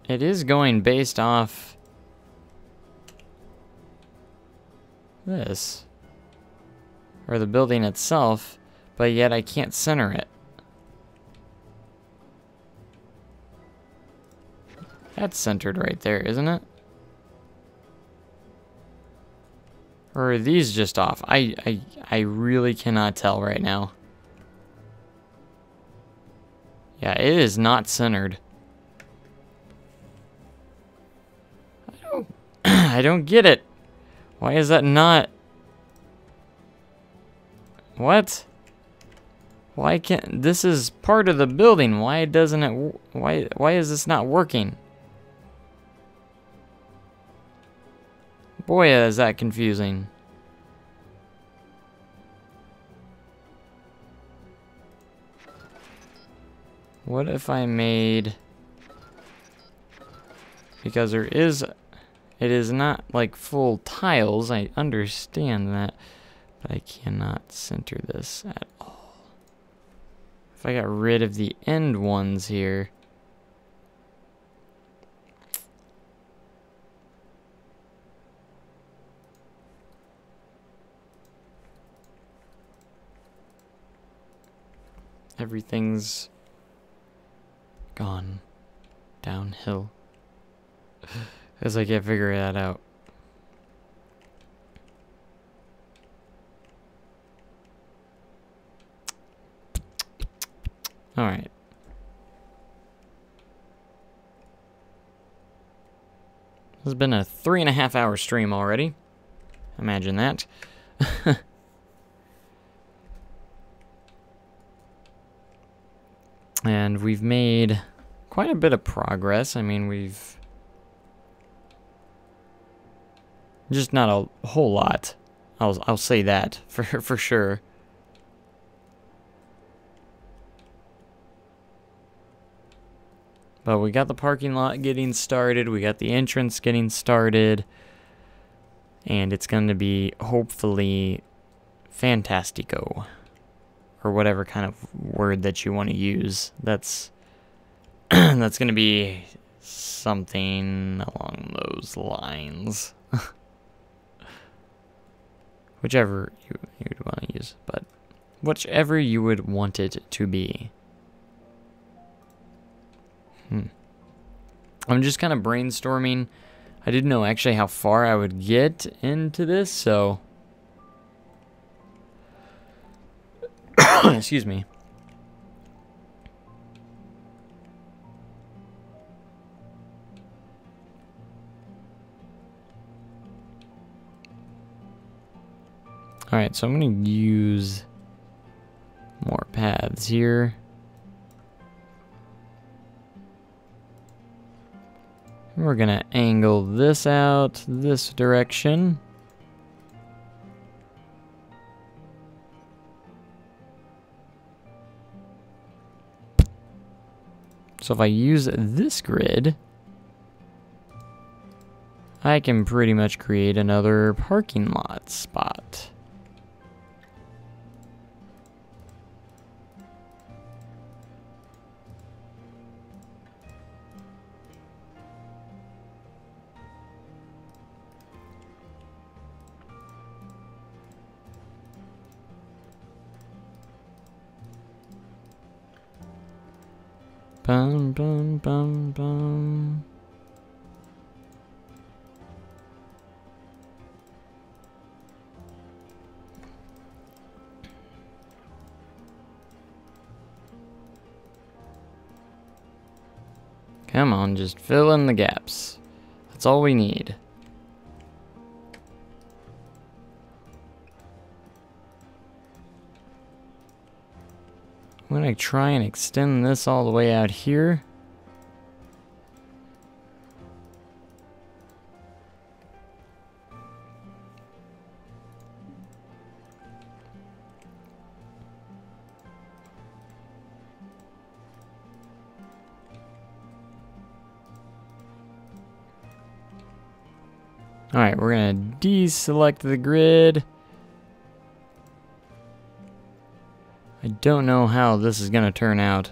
It is going based off... this. Or the building itself, but yet I can't center it. That's centered right there, isn't it? Or are these just off? I really cannot tell right now. Yeah, it is not centered. I don't get it. Why is that not? What? Why can't this is part of the building? Why doesn't it? Why is this not working? Boy, is that confusing. What if I made... Because there is... It is not like full tiles, I understand that. But I cannot center this at all. If I got rid of the end ones here... Everything's gone downhill. As I can't figure that out. Alright. This has been a 3.5 hour stream already. Imagine that. And we've made quite a bit of progress. I mean, we've... Just not a whole lot. I'll say that for sure. But we got the parking lot getting started. We got the entrance getting started. And it's going to be hopefully fantastico. Or whatever kind of word that you want to use. That's that's going to be something along those lines. Whichever you would want to use, but whichever you would want it to be. I'm just kind of brainstorming. I didn't know actually how far I would get into this, so... Excuse me. Alright, so I'm going to use more paths here. We're gonna angle this out this direction. So if I use this grid, I can pretty much create another parking lot spot. Bum, bum, bum, bum. Come on, just fill in the gaps. That's all we need. I'm gonna try and extend this all the way out here. Alright, we're gonna deselect the grid. I don't know how this is gonna turn out.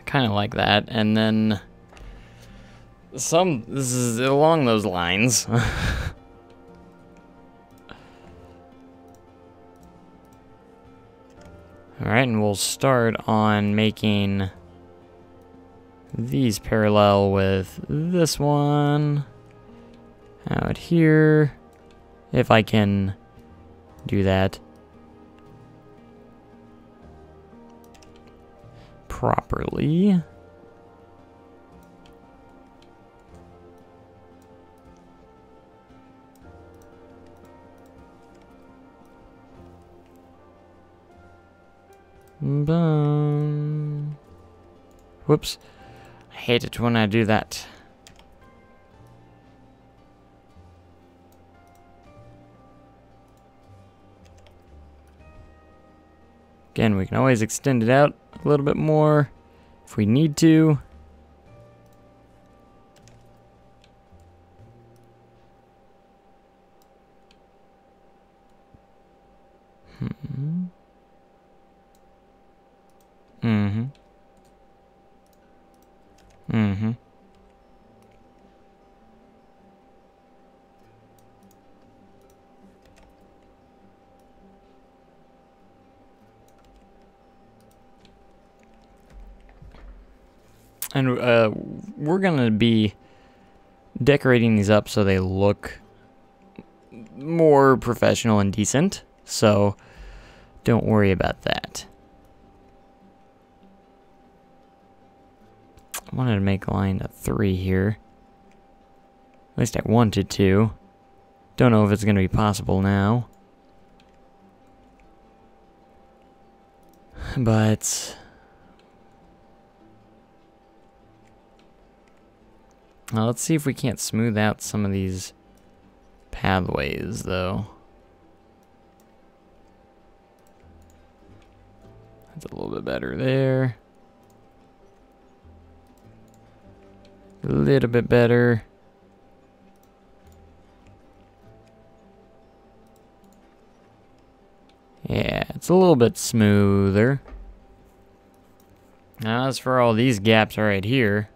Kind of like that, and then this is along those lines. Alright, and we'll start on making these parallel with this one out here, if I can do that properly. Boom. Whoops. I hate it when I do that. Again, we can always extend it out a little bit more if we need to. And we're gonna be decorating these up so they look more professional and decent. So don't worry about that. I wanted to make line a 3 here. At least I wanted to. Don't know if it's gonna be possible now. But now let's see if we can't smooth out some of these pathways, though. That's a little bit better there. A little bit better. Yeah, it's a little bit smoother. Now, as for all these gaps right here,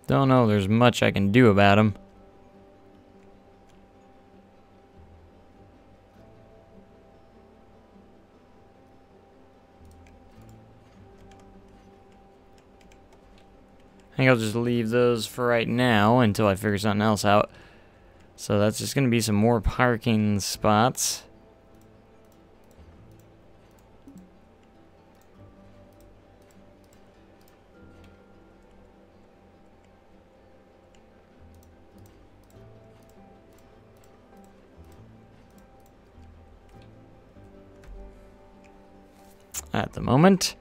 don't know there's much I can do about them. I think I'll just leave those for right now until I figure something else out. So that's just going to be some more parking spots. at the moment.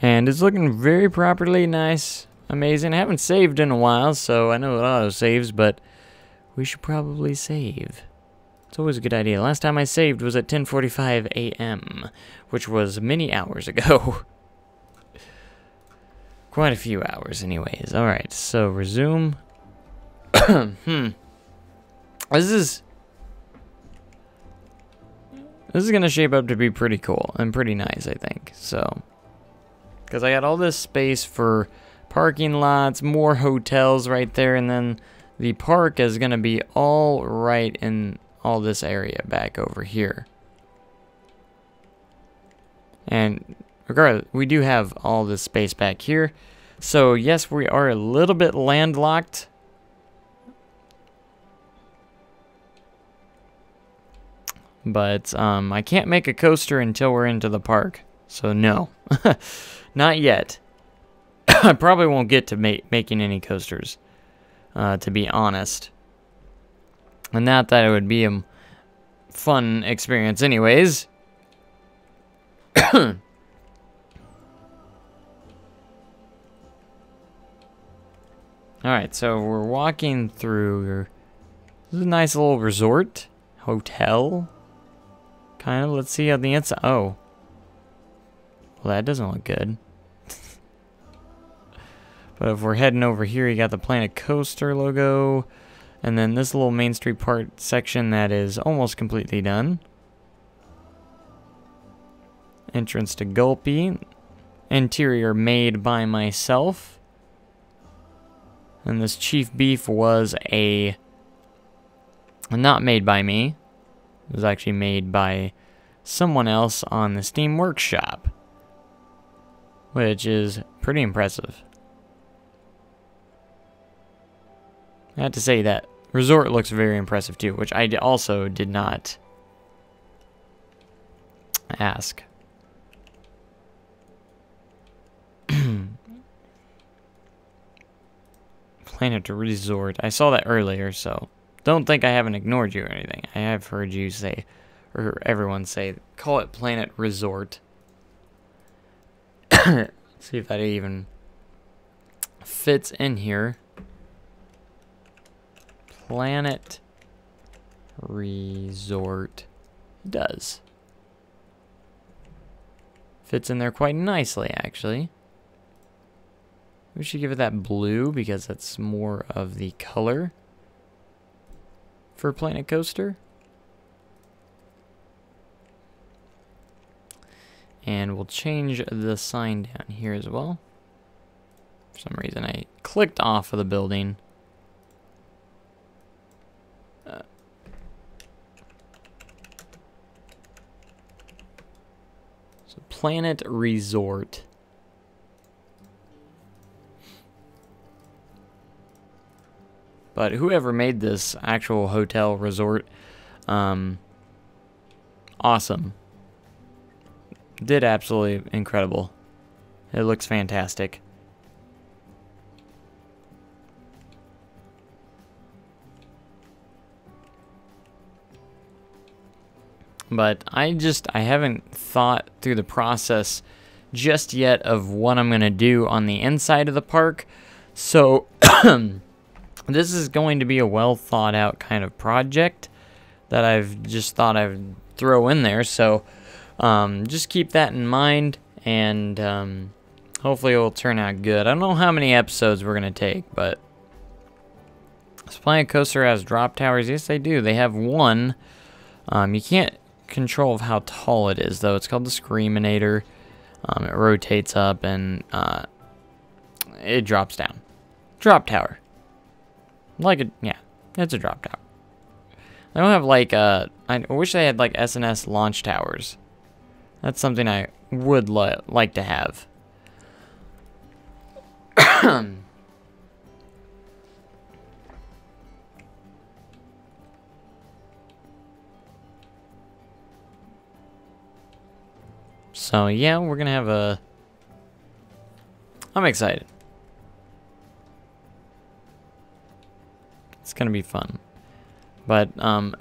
And it's looking very properly nice, amazing. I haven't saved in a while, so I know it auto saves, but we should probably save. It's always a good idea. Last time I saved was at 10:45 a.m., which was many hours ago. Quite a few hours, anyways. Alright, so resume. This is gonna shape up to be pretty cool and pretty nice, I think. So, because I got all this space for parking lots, more hotels right there, and then the park is gonna be all right in all this area back over here. And regardless, we do have all this space back here. So yes, we are a little bit landlocked. But I can't make a coaster until we're into the park. So no, not yet. I probably won't get to making any coasters, to be honest. And not that it would be a fun experience anyways. Alright, so we're walking through. This is a nice little resort. Hotel. Kind of. Let's see how the inside. Oh. Well, that doesn't look good. But if we're heading over here, you got the Planet Coaster logo. And then this little Main Street part section that is almost completely done. Entrance to Gulpy. Interior made by myself. And this Chief Beef was not made by me. It was actually made by someone else on the Steam Workshop. Which is pretty impressive. I have to say that resort looks very impressive too, which I also did not ask. Planet Resort. I saw that earlier, so don't think I haven't ignored you or anything. I have heard you say, or everyone say, call it Planet Resort. See if that even fits in here. Planet Resort. It does. Fits in there quite nicely, actually. We should give it that blue because that's more of the color for Planet Coaster. And we'll change the sign down here as well. For some reason I clicked off of the building. So Planet Resort. But whoever made this actual hotel resort, awesome. Did absolutely incredible. It looks fantastic. But I haven't thought through the process just yet of what I'm going to do on the inside of the park. So this is going to be a well thought out kind of project that I've just thought I'd throw in there. So just keep that in mind, and hopefully it will turn out good. I don't know how many episodes we're going to take, but this Planet Coaster has drop towers. Yes, they do. They have one. You can't control how tall it is, though. It's called the Screaminator. It rotates up, and it drops down. Drop tower. Like it, yeah, it's a drop tower. They don't have like I wish they had like SNS launch towers. That's something I would like to have. So yeah, we're gonna have a. I'm excited. It's gonna be fun. But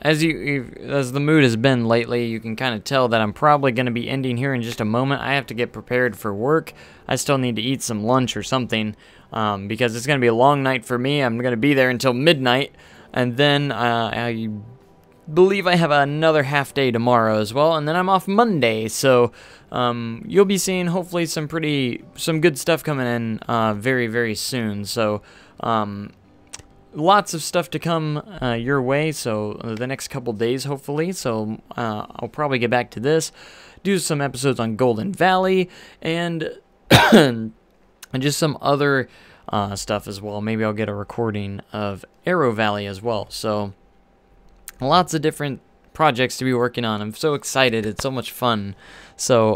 as the mood has been lately, you can kind of tell that I'm probably going to be ending here in just a moment. I have to get prepared for work. I still need to eat some lunch or something because it's going to be a long night for me. I'm going to be there until midnight, and then I believe I have another half day tomorrow as well, and then I'm off Monday. So you'll be seeing hopefully some good stuff coming in very, very soon. So lots of stuff to come your way, so the next couple days, hopefully. So I'll probably get back to this, do some episodes on Golden Valley, and and just some other stuff as well. Maybe I'll get a recording of Arrow Valley as well. So lots of different projects to be working on. I'm so excited. It's so much fun. So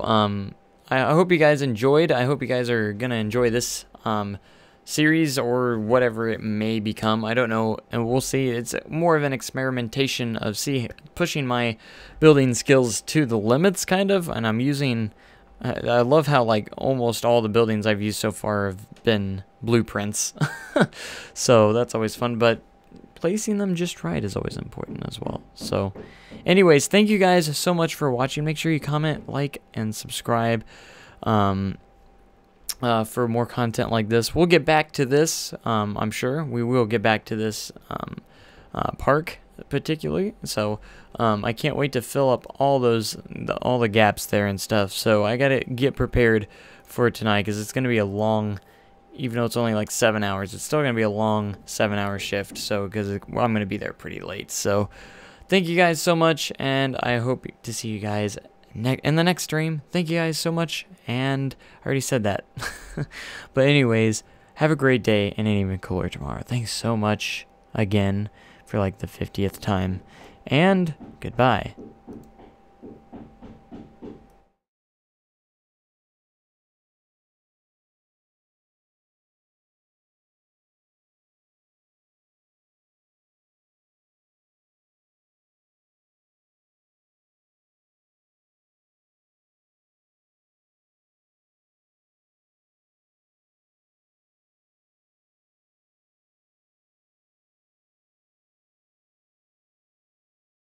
I hope you guys enjoyed. I hope you guys are going to enjoy this series or whatever it may become. I don't know, and we'll see. It's more of an experimentation of pushing my building skills to the limits, kind of. And I'm using I love how like almost all the buildings I've used so far have been blueprints. So that's always fun, but placing them just right is always important as well. So anyways, thank you guys so much for watching. Make sure you comment, like, and subscribe for more content like this. We'll get back to this. I'm sure we will get back to this park particularly. So I can't wait to fill up all the gaps there and stuff. So I gotta get prepared for tonight because it's gonna be a long, even though it's only like 7 hours, it's still gonna be a long 7-hour shift. So because I'm gonna be there pretty late. So thank you guys so much, and I hope to see you guys in the next stream. Thank you guys so much, and I already said that. But anyways, have a great day and an even cooler tomorrow. Thanks so much again for like the 50th time, and goodbye.